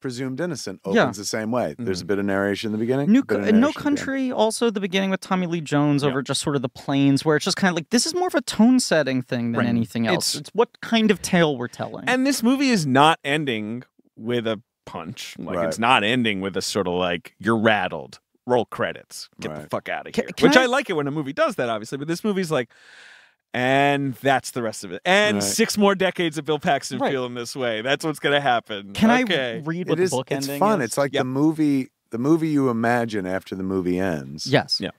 Presumed Innocent Yeah. opens the same way. There's a bit of narration in the beginning. No bit of narration at the end. Country, also the beginning with Tommy Lee Jones over just sort of the plains, where it's just kind of like, this is more of a tone setting thing than anything else. It's what kind of tale we're telling. And this movie is not ending with a punch. Like, Right. it's not ending with a sort of like, you're rattled. Roll credits. Get the Right. fuck out of Can- here. can Which I- I like it when a movie does that, obviously. But this movie's like, and that's the rest of it. And Right. 6 more decades of Bill Paxton Right. feeling this way. That's what's going to happen. Can okay. I read what It is. the book It's ending fun. is? It's like Yep. the movie you imagine after the movie ends. Yes. Yeah.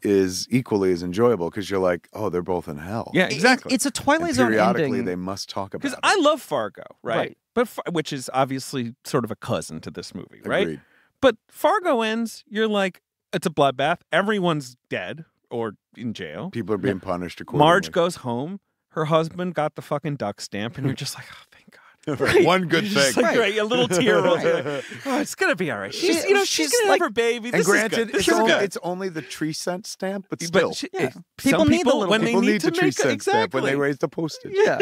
Is equally as enjoyable because you're like, oh, they're both in hell. Yeah, exactly. It's a And Twilight Zone periodically, ending. they must talk about Because it. I love Fargo, right? Right. But which is obviously sort of a cousin to this movie, right? Agreed. But Fargo ends, you're like, it's a bloodbath. Everyone's dead or in jail. People are being punished accordingly. Marge goes home. Her husband got the fucking duck stamp, and you're just like, oh, thank God. One good You're just thing. like, right, a little tear rolls. You're like, oh, it's gonna be all right. She's she's gonna like- have her baby. And This granted, is good. This it's is only, good. it's only the tree scent stamp, but still. But she, Yeah. some People need the people, little when people they need need the to tree make scent exactly. stamp when they raise the postage. Yeah.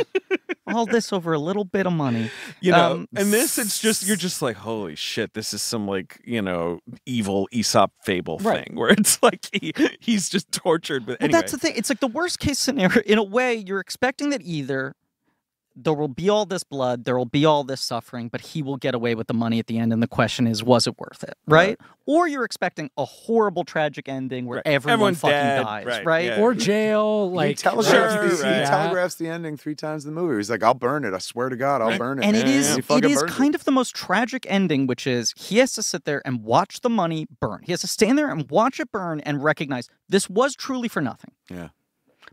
All this over a little bit of money. You know, and this, it's just, you're just like, holy shit, this is some like, evil Aesop fable Right. thing where it's like he's just tortured. But Well, anyway, that's the thing. It's like the worst case scenario. In a way, you're expecting that either there will be all this blood, there will be all this suffering, but he will get away with the money at the end. And the question is, was it worth it? Right? Or you're expecting a horrible, tragic ending where Right. everyone Everyone's fucking dead. dies. Right, yeah. Or jail, He like telegraphs, Sure, he right. telegraphs the ending 3 times in the movie. He's like, I'll burn it. I swear to God, I'll burn it. And it Yeah, is He it fucking is burns kind of the most tragic ending, which is he has to sit there and watch the money burn. He has to stand there and watch it burn and recognize this was truly for nothing. Yeah.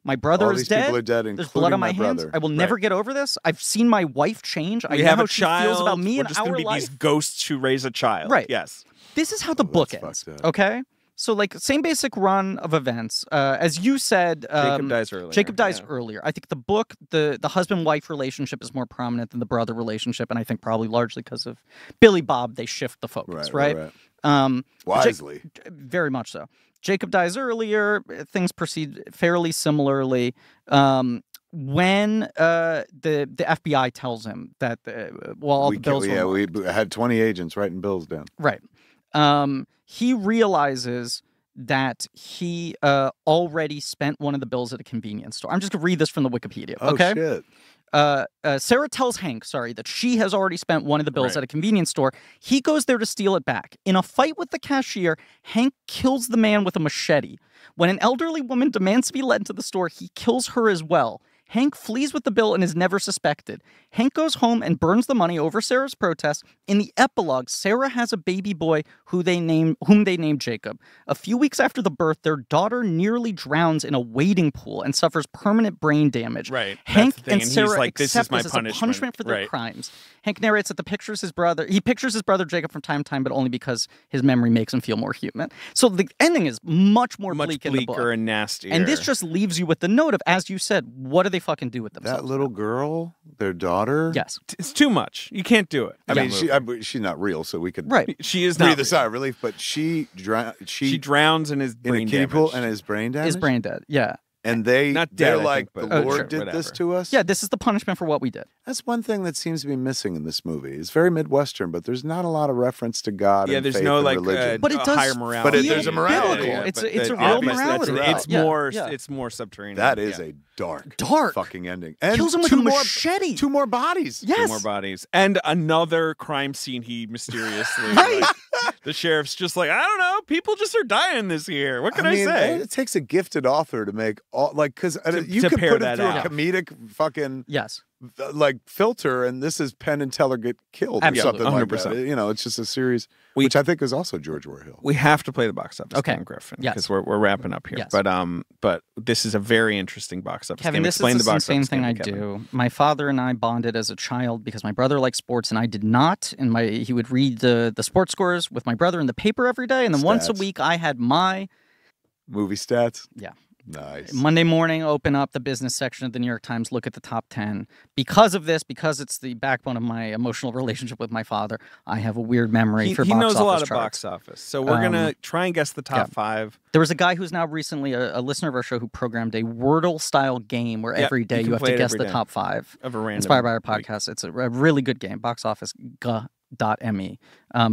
My brother All is these dead. people are dead, There's including blood on my my hands. brother. I will never get over this. I've seen my wife change. I we know have how a she child. feels about me We're and just gonna our be life. these ghosts who raise a child. Right. Yes. This is how the Oh, book that's ends. fucked up. Okay, so like same basic run of events. As you said, Jacob dies earlier. Jacob dies Yeah. earlier. I think the book, the husband-wife relationship is more prominent than the brother relationship, and I think probably largely because of Billy Bob, they shift the focus, right? Wisely. Very much so. Jacob dies earlier. Things proceed fairly similarly. When the FBI tells him that all the bills were marked. we had 20 agents writing bills down. Right. He realizes that he already spent one of the bills at a convenience store. I'm just going to read this from the Wikipedia, Oh, okay? shit. Sarah tells Hank, that she has already spent one of the bills Right. at a convenience store. He goes there to steal it back. In a fight with the cashier, Hank kills the man with a machete. When an elderly woman demands to be let into the store, he kills her as well. Hank flees with the bill and is never suspected. Hank goes home and burns the money over Sarah's protest. In the epilogue, Sarah has a baby boy whom they name Jacob. A few weeks after the birth, their daughter nearly drowns in a wading pool and suffers permanent brain damage. Right. That's Hank the thing. and And he's Sarah like, "This is accept my this as a punishment." punishment for their Right. crimes. Hank narrates that he pictures his brother Jacob from time to time, but only because his memory makes him feel more human. So the ending is much more Much bleak in the book. bleaker and nastier. And this just leaves you with the note of, as you said, what do they fucking do with themselves? That little girl, their daughter. Yes. it's too much. You can't do it. I mean, Yeah. she's not real, so we could Right. She is breathe not a sigh of relief. But she She drowns in his in brain a kiddie pool damage. and his brain damage. Is brain dead. Yeah. And Not dead, they're I like, think, the but- Lord sure, did this whatever. to us. Yeah, this is the punishment for what we did. That's one thing that seems to be missing in this movie. It's very Midwestern, but there's not a lot of reference to God. Yeah, and there's faith no and like religion. But it does higher morality. But there's a morality. biblical. It's a real obviously morality. It's Yeah, more. yeah. It's more subterranean. that is Yeah. a dark Dark. fucking ending. And Kills him with two a more- machete. 2 more bodies. Yes. 2 more bodies and another crime scene. He mysteriously, Right. like, the sheriff's just like, I don't know, people just are dying this year. What can I, mean, say? It takes a gifted author to make all because you to could pair put it that through out. a comedic fucking Yes. like filter, and this is Penn and Teller get killed or Absolutely. something like 100%. that. You know, it's just a series, We- which I think is also George Warhill. We have to play the box office Okay. game, Griffin, Yes. because we're wrapping up here. Yes. But this is a very interesting box office Kevin, game. this Explain is the the box same office thing game I to Kevin. do. My father and I bonded as a child because my brother liked sports and I did not. And he would read the sports scores with my brother in the paper every day. And then once a Stats. week, I had my Movie stats. Yeah. Nice. Monday morning, open up the business section of the New York Times, look at the top 10. Because of this, because it's the backbone of my emotional relationship with my father, I have a weird memory He for box knows office a lot of charts. box office, so we're gonna try and guess the top yeah. 5. There was a guy who's now recently a listener of our show who programmed a Wordle-style game where Yep, every day you you can have play to it guess every the day. top 5. Of a random Inspired by our week. podcast. It's a really good game. Box office .me.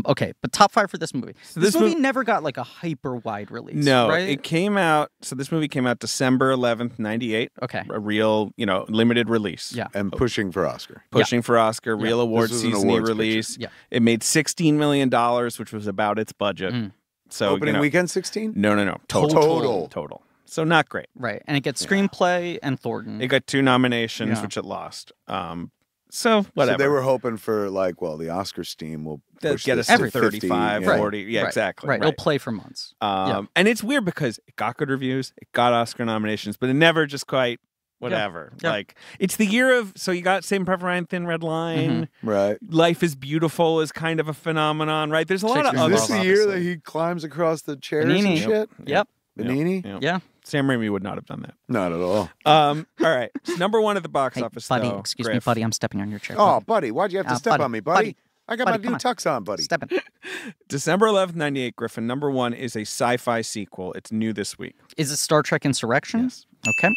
Okay, but top 5 for this movie. So this this movie mov- never got like a hyper wide release. No, right? it came out. So this movie came out December 11th, 98. Okay. A real, limited release. Yeah. And pushing for Oscar. Pushing for Oscar, Yeah. real award This was an season awards release. Yeah. It made $16 million, which was about its budget. Mm. So Opening weekend 16? No. Total. Total. So not great. Right, and it gets screenplay and Thornton. It got 2 nominations, Yeah. which it lost. So whatever. So they were hoping for the Oscar steam will They'll push get this us to to 50, 35, yeah. 40. Yeah, Right, exactly. Right, it'll play for months. And it's weird because it got good reviews, it got Oscar nominations, but it never just quite whatever. Yeah. Like it's the year of so you got Saving Private Ryan, Thin Red Line, Right. Life is Beautiful is kind of a phenomenon, right? There's a lot of Shakespeare's Is other this Love, the year that obviously. he climbs across the chairs Benini. and shit? Yep. Benini? Yeah. Sam Raimi would not have done that. Not at all. All right. So number 1 at the box Hey, office, buddy, though, excuse me, Griff. buddy, I'm stepping on your chair. Oh, buddy, why'd you have to step buddy, on me, buddy? buddy, I got buddy, my come new on. tux on, buddy. Stepping. December 11th, 98, Griffin. Number 1 is a sci-fi sequel. It's new this week. Is it Star Trek Insurrection? Yes. Okay.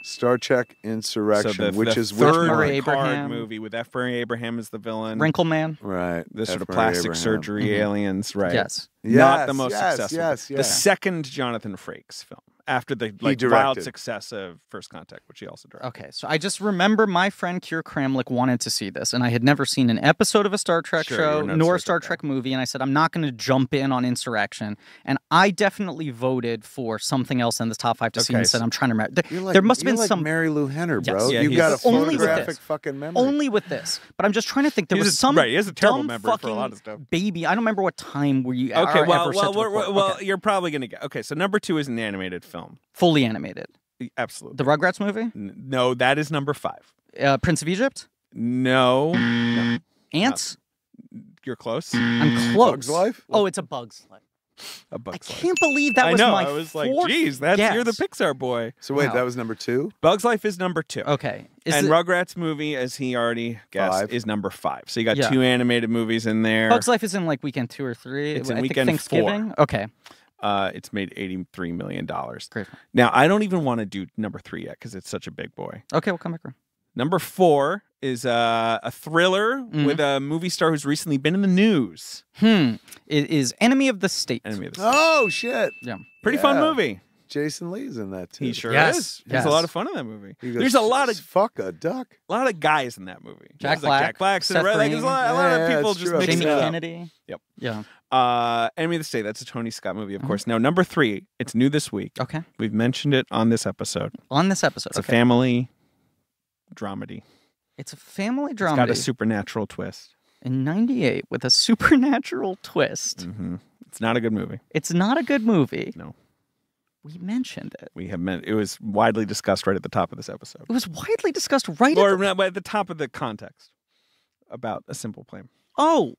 Star Trek Insurrection, So which the is which third one? Murray Picard Abraham. movie with F. Murray Abraham as the villain. Wrinkle Man. Right. The sort F. of Murray plastic Abraham. surgery aliens, right? Yes. Not Yes, the most yes, successful. yes, The yes. second Jonathan Frakes film after the wild directed. success of First Contact, which he also directed. Okay, so I just remember my friend Keir Kramlich wanted to see this, and I had never seen an episode of a Star Trek Sure, show you're not a nor a Star Star Trek Trek movie, and I said I'm not going to jump in on Insurrection, and I definitely voted for something else in the top 5 to see, Okay, and said so I'm trying to remember. You're like, There must have you're been like some Mary Lou Henner, bro. Yes. Yeah, You've got a he's- Only with photographic this. fucking memory. only with this, but I'm just trying to think. There He's was a- some right, he has a terrible dumb memory for a fucking lot of stuff. baby. I don't remember what time were you. Okay, are well, ever set to record. Okay. you're probably gonna get. Okay, so number 2 is an animated film. Fully animated. Absolutely. The Rugrats movie, No, that is number 5. Prince of Egypt, No, no, Ants. you're close. I'm close. Bug's Life? Oh, it's a Bug's Life. A I Bug's Life. can't believe that I was know. my I was like, fourth geez, you're the guess. Pixar boy. So wait, Wow. that was number 2? Bug's Life is number 2. Okay. Is And it- Rugrats movie, as he already guessed, 5. is number 5. So you got Yeah. 2 animated movies in there. Bugs Life is in like weekend 2 or 3. It's in I think weekend Thanksgiving. Okay. It's made $83 million. Great. Now, I don't even want to do number 3 yet because it's such a big boy. Okay, we'll come back around. Number 4 is a thriller Mhm. with a movie star who's recently been in the news. It is Enemy of the State. Enemy of the State. Oh, shit. Yeah. Pretty fun yeah. movie. Jason Lee's in that, too. He sure Yes, is. yes. There's a lot of fun in that movie. He goes, There's a lot of fuck a duck. guys in that movie. Jack There's, like, Black, Jack Black, Seth right? Like, there's a Green. lot of Yeah, people it's just true. mixed Jamie it up. Kennedy. Yep. Yeah. Enemy of the State. That's a Tony Scott movie, Mm-hmm. of course. Now, number 3, it's new this week. Okay. We've mentioned it on this episode. On this episode. It's Okay. a family dramedy. It's a family It's drama got a supernatural twist. in 98 with a supernatural twist. Hmm. It's not a good movie. It's not a good movie. No. We mentioned it. It was widely discussed right at the top of this episode. It was widely discussed right Or at the... not, but at the top of the context about A Simple Plan. Oh,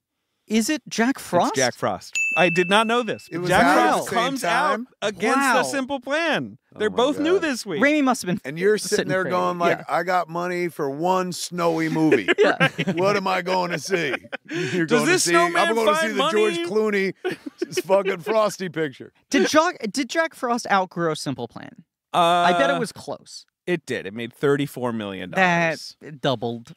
is it Jack Frost? It's Jack Frost. I did not know this. It but was Jack out at Frost the same comes out time? against Wow. A Simple Plan. They're my both new God. this week. Raimi must have been And you're sitting there crazy. going like, Yeah. I got money for one snowy movie. Yeah. What am I going to see? You're Does going this to see, snowman I'm going to see find the George money? Clooney fucking Frosty picture. Did Jack Frost outgrow Simple Plan? I bet it was close. It did. It made $34 million. That doubled.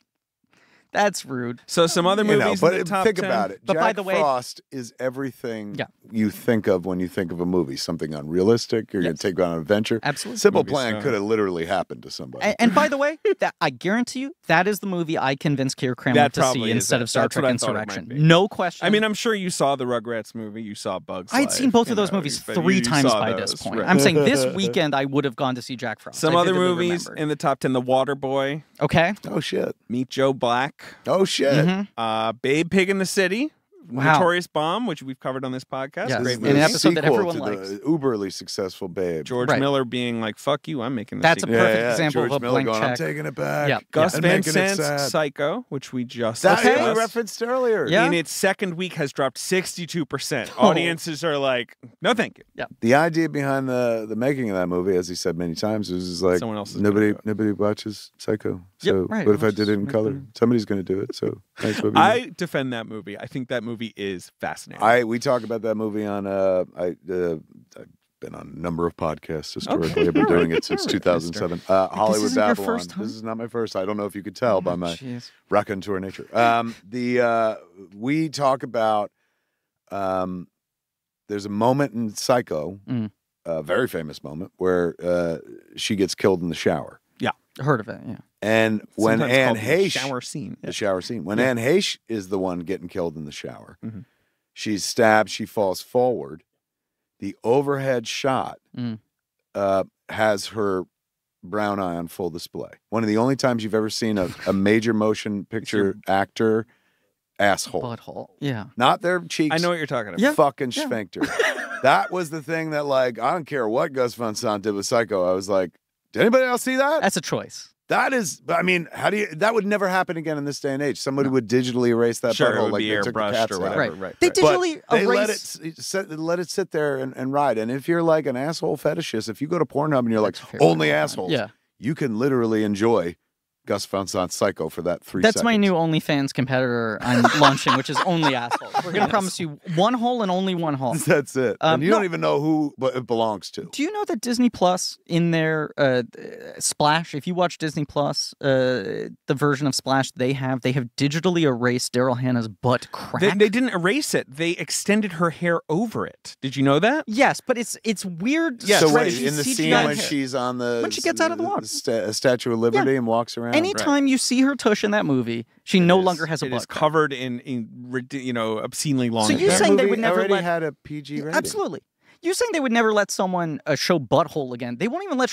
That's rude. So some other You movies know, in the but top think 10. about it. But Jack by the way- Frost is everything Yeah. you think of when you think of a movie. Something unrealistic. You're going Yes. to take on an adventure. Absolutely. Simple Movie Plan star. could have literally happened to somebody. And by the way, that I guarantee you, that is the movie I convinced Keir Kramlich That to see probably is instead it. of Star That's Trek what I thought it might Insurrection. be. No question. I mean, I'm sure you saw the Rugrats movie. You saw Bugs I'd Life, seen both you of those know, movies but 3 you times saw by those, this point. right. I'm saying this weekend I would have gone to see Jack Frost. Some I other vividly movies remember. in the top 10. The Water Boy. Okay. Oh shit. Meet Joe Black. Oh shit. Mhm. Babe Pig in the City. Wow. Notorious Bomb, which we've covered on this podcast. Yes. Great In movie. an episode that sequel everyone to likes. the uberly successful Babe. George Right. Miller being like, "Fuck you, I'm making this." That's a sequel. perfect example George of a Miller blank going, check. I'm taking it back. Yeah. Gus and Van making it Sant's sad. Psycho, which we just That Okay. we discussed, referenced earlier. Yeah. in its second week has dropped 62%. Oh. Audiences are like, "No, thank you." The idea behind the making of that movie, as he said many times, was just like Someone else is gonna do nobody it. watches Psycho. Yep, So right. what if I Let's did it in make color? them- Somebody's going to do it. So thanks, Bobby. I defend that movie. I think that movie is fascinating. We talk about that movie on I've been on a number of podcasts historically. I've been doing it since 2007. Hollywood isn't your Babylon. first time? This is not my first. I don't know if you could tell by my Jeez. raconteur nature. We talk about there's a moment in Psycho, a very famous moment where she gets killed in the shower. Heard of it? Yeah. And when Sometimes Anne called the Heche, shower scene. the shower scene, when Anne Heche is the one getting killed in the shower, Mhm. she's stabbed, she falls forward. The overhead shot Mm. has her brown eye on full display. One of the only times you've ever seen a major motion picture actor asshole. Butthole. Yeah. Not their cheeks. I know what you're talking about. Yeah. Fucking sphincter. That was the thing that, like, I don't care what Gus Van Sant did with Psycho. I was like, did anybody else see that? That's a choice. That is, I mean, how do you? That would never happen again in this day and age. Somebody would digitally erase that Sure, it butthole would like be they took a airbrushed cat's or out. whatever. Right. Right. They right. But digitally they erase. let it sit there and ride. And if you're like an asshole fetishist, if you go to Pornhub and you're like That's your favorite only of all time. assholes, Yeah. you can literally enjoy Gus Van Sant's Psycho for that 3 That's seconds. my new OnlyFans competitor I'm launching, which is only assholes. We're going to promise you one hole and only one hole. That's it. And you no. don't even know who it belongs to. Do you know that Disney Plus in their Splash, if you watch Disney Plus, the version of Splash they have digitally erased Daryl Hannah's butt crack? They didn't erase it. They extended her hair over it. Did you know that? Yes, but it's weird. Yes. So wait, stretchy in the CGI scene when hair. she's on the When she gets out of the water. Statue of Liberty and walks around. Anytime you see her tush in that movie, she no longer has a It butt is crack. covered in obscenely long. So you hair. That saying they movie would never already let- had a PG rating. Absolutely. You're saying they would never let someone show butthole again. They won't even let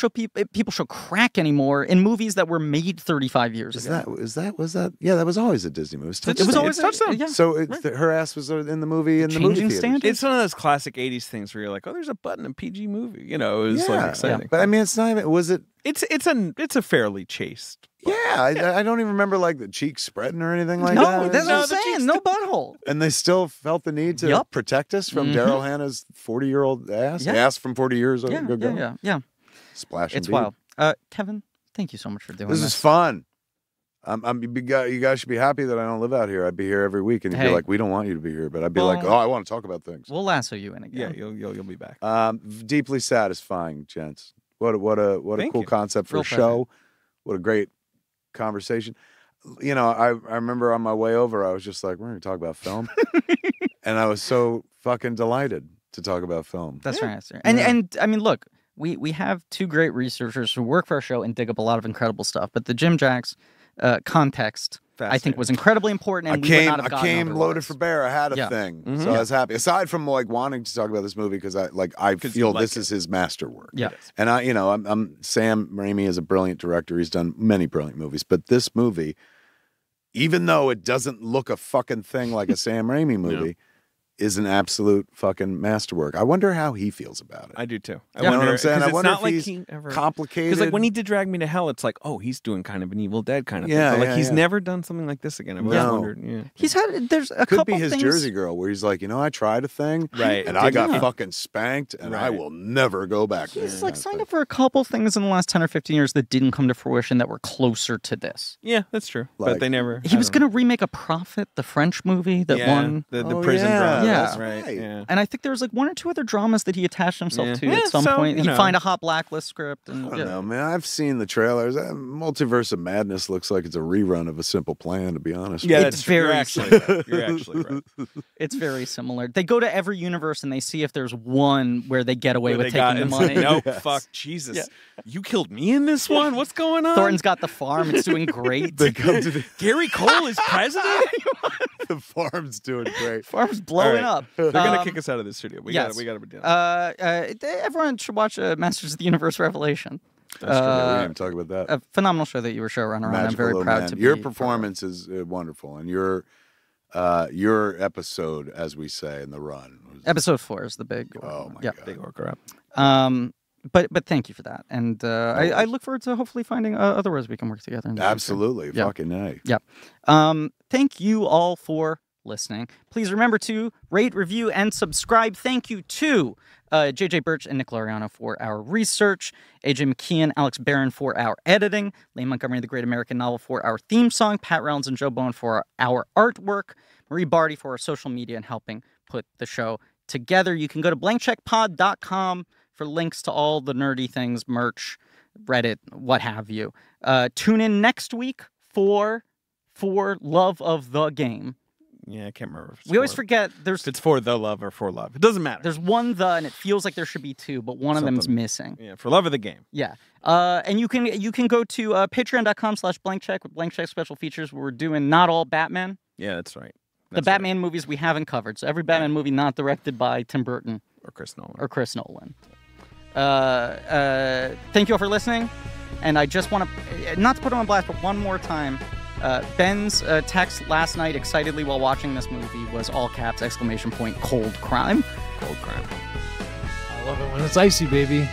people show crack anymore in movies that were made 35 years ago. Was that? Yeah, that was always a Disney movie. It was always It's Touchstone. Yeah. So her ass was in the movie in the movie Changing theaters. standards. It's one of those classic '80s things where you're like, "Oh, there's a butt in a PG movie." You know, it was like exciting. But I mean, it's not even. Was it? It's a fairly chaste. Yeah, I don't even remember like the cheeks spreading or anything like No, that. that's what I'm the cheeks- saying. No butthole. And they still felt the need to Yup. protect us from Mhm. Daryl Hannah's 40-year-old ass. Yeah. Ass from 40 years Yeah, ago. yeah. Splash and It's beat. wild. Kevin, thank you so much for doing This this. is fun. You guys should be happy that I don't live out here. I'd be here every week, and you'd be Hey. like, "We don't want you to be here," but I'd be Well- like, "Oh, I want to talk about things." We'll lasso you in Yeah, again. you'll be back. Deeply satisfying, gents. What a Thank cool you. concept for Real a show. What a great conversation. You know, I remember on my way over, I was just like, "We're going to talk about film," and I was so fucking delighted to talk about film. That's right, sir. And I mean, look, we have two great researchers who work for our show and dig up a lot of incredible stuff. But the Jim Jacks context, I think, was incredibly important. And we would not have I gotten came loaded otherwise. for bear. I had a Yeah. thing, Mhm. so I was happy. Aside from like wanting to talk about this movie because I feel like this it. is his masterwork. Yeah. And I'm Sam Raimi is a brilliant director. He's done many brilliant movies, but this movie, even though it doesn't look a fucking thing like a Sam Raimi movie, is an absolute fucking masterwork. I wonder how he feels about it. I do too. I You know wonder, what I'm saying? 'cause I it's wonder not if like he's he ever complicated. Because like when he did Drag Me to Hell, it's like, oh, he's doing kind of an Evil Dead kind of Yeah, thing. But like yeah, he's yeah. never done something like this again. I've always No. wondered. Yeah. He's had there's a could couple be his things. Jersey Girl, where he's like, I tried a thing, Right. and I got Yeah. fucking spanked, and I Right. will never go back. He's there. like signed up for a couple things in the last 10 or 15 years that didn't come to fruition that were closer to this. Yeah, that's true. Like- but they never. He was going to remake a Prophet, the French movie that won. the Oh, prison yeah, drama. Yeah. That's right. right. Yeah. And I think there was like one or two other dramas that he attached himself Yeah. to Yeah, at some so, point. you He'd know. find a hot blacklist script. And, I don't yeah. know, man. I've seen the trailers. Multiverse of Madness looks like it's a rerun of A Simple Plan, to be honest. Yeah, with that's It's true. You're very actually right. You're actually right. It's very similar. They go to every universe and they see if there's one where they get away Where with they got taking the it. money. Nope. Yes. Fuck. Jesus. Yeah. You killed me in this one? What's going on? Thornton's got the farm. It's doing great. They come to the, Gary Cole is president? the farm's doing great. Farm's blowing All up. They're going to kick us out of the studio. We yes. got to be done. Everyone should watch Masters of the Universe Revelation. That's true. We didn't even talk about that. A phenomenal show that you were showrunner on. I'm Magical very Little proud Man. to be. Your performance is wonderful, and your episode, as we say in the run, was, Episode 4 is the big. oh my yeah. god, Big orc rap. But thank you for that, and I look forward to hopefully finding other ways we can work together. In the future. absolutely, Yeah. fucking A. Yep. Thank you all for listening. Please remember to rate, review, and subscribe. Thank you to JJ Birch and Nick Lariano for our research, AJ McKeon, Alex Barron for our editing, Lane Montgomery, The Great American Novel for our theme song, Pat Reynolds and Joe Bowen for our artwork, Marie Barty for our social media and helping put the show together. You can go to blankcheckpod.com for links to all the nerdy things, merch, Reddit, what have you. Tune in next week for Love of the Game. Yeah, I can't remember. If it's We always for- forget if it's for the love or for love. It doesn't matter. there's one the and it feels like there should be two, but one of them is Something. missing. Yeah, for love of the game. Yeah. And you can go to patreon.com/blankcheck with blank check special features where we're doing not all Batman. Yeah, that's right. The That's right. Batman movies we haven't covered. So every Batman movie not directed by Tim Burton Or Chris Nolan. or Chris Nolan. Thank you all for listening. And I just want to, not to put him on blast, but one more time. Ben's text last night excitedly while watching this movie was all caps, ! Cold crime. Cold crime. I love it when it's icy, baby.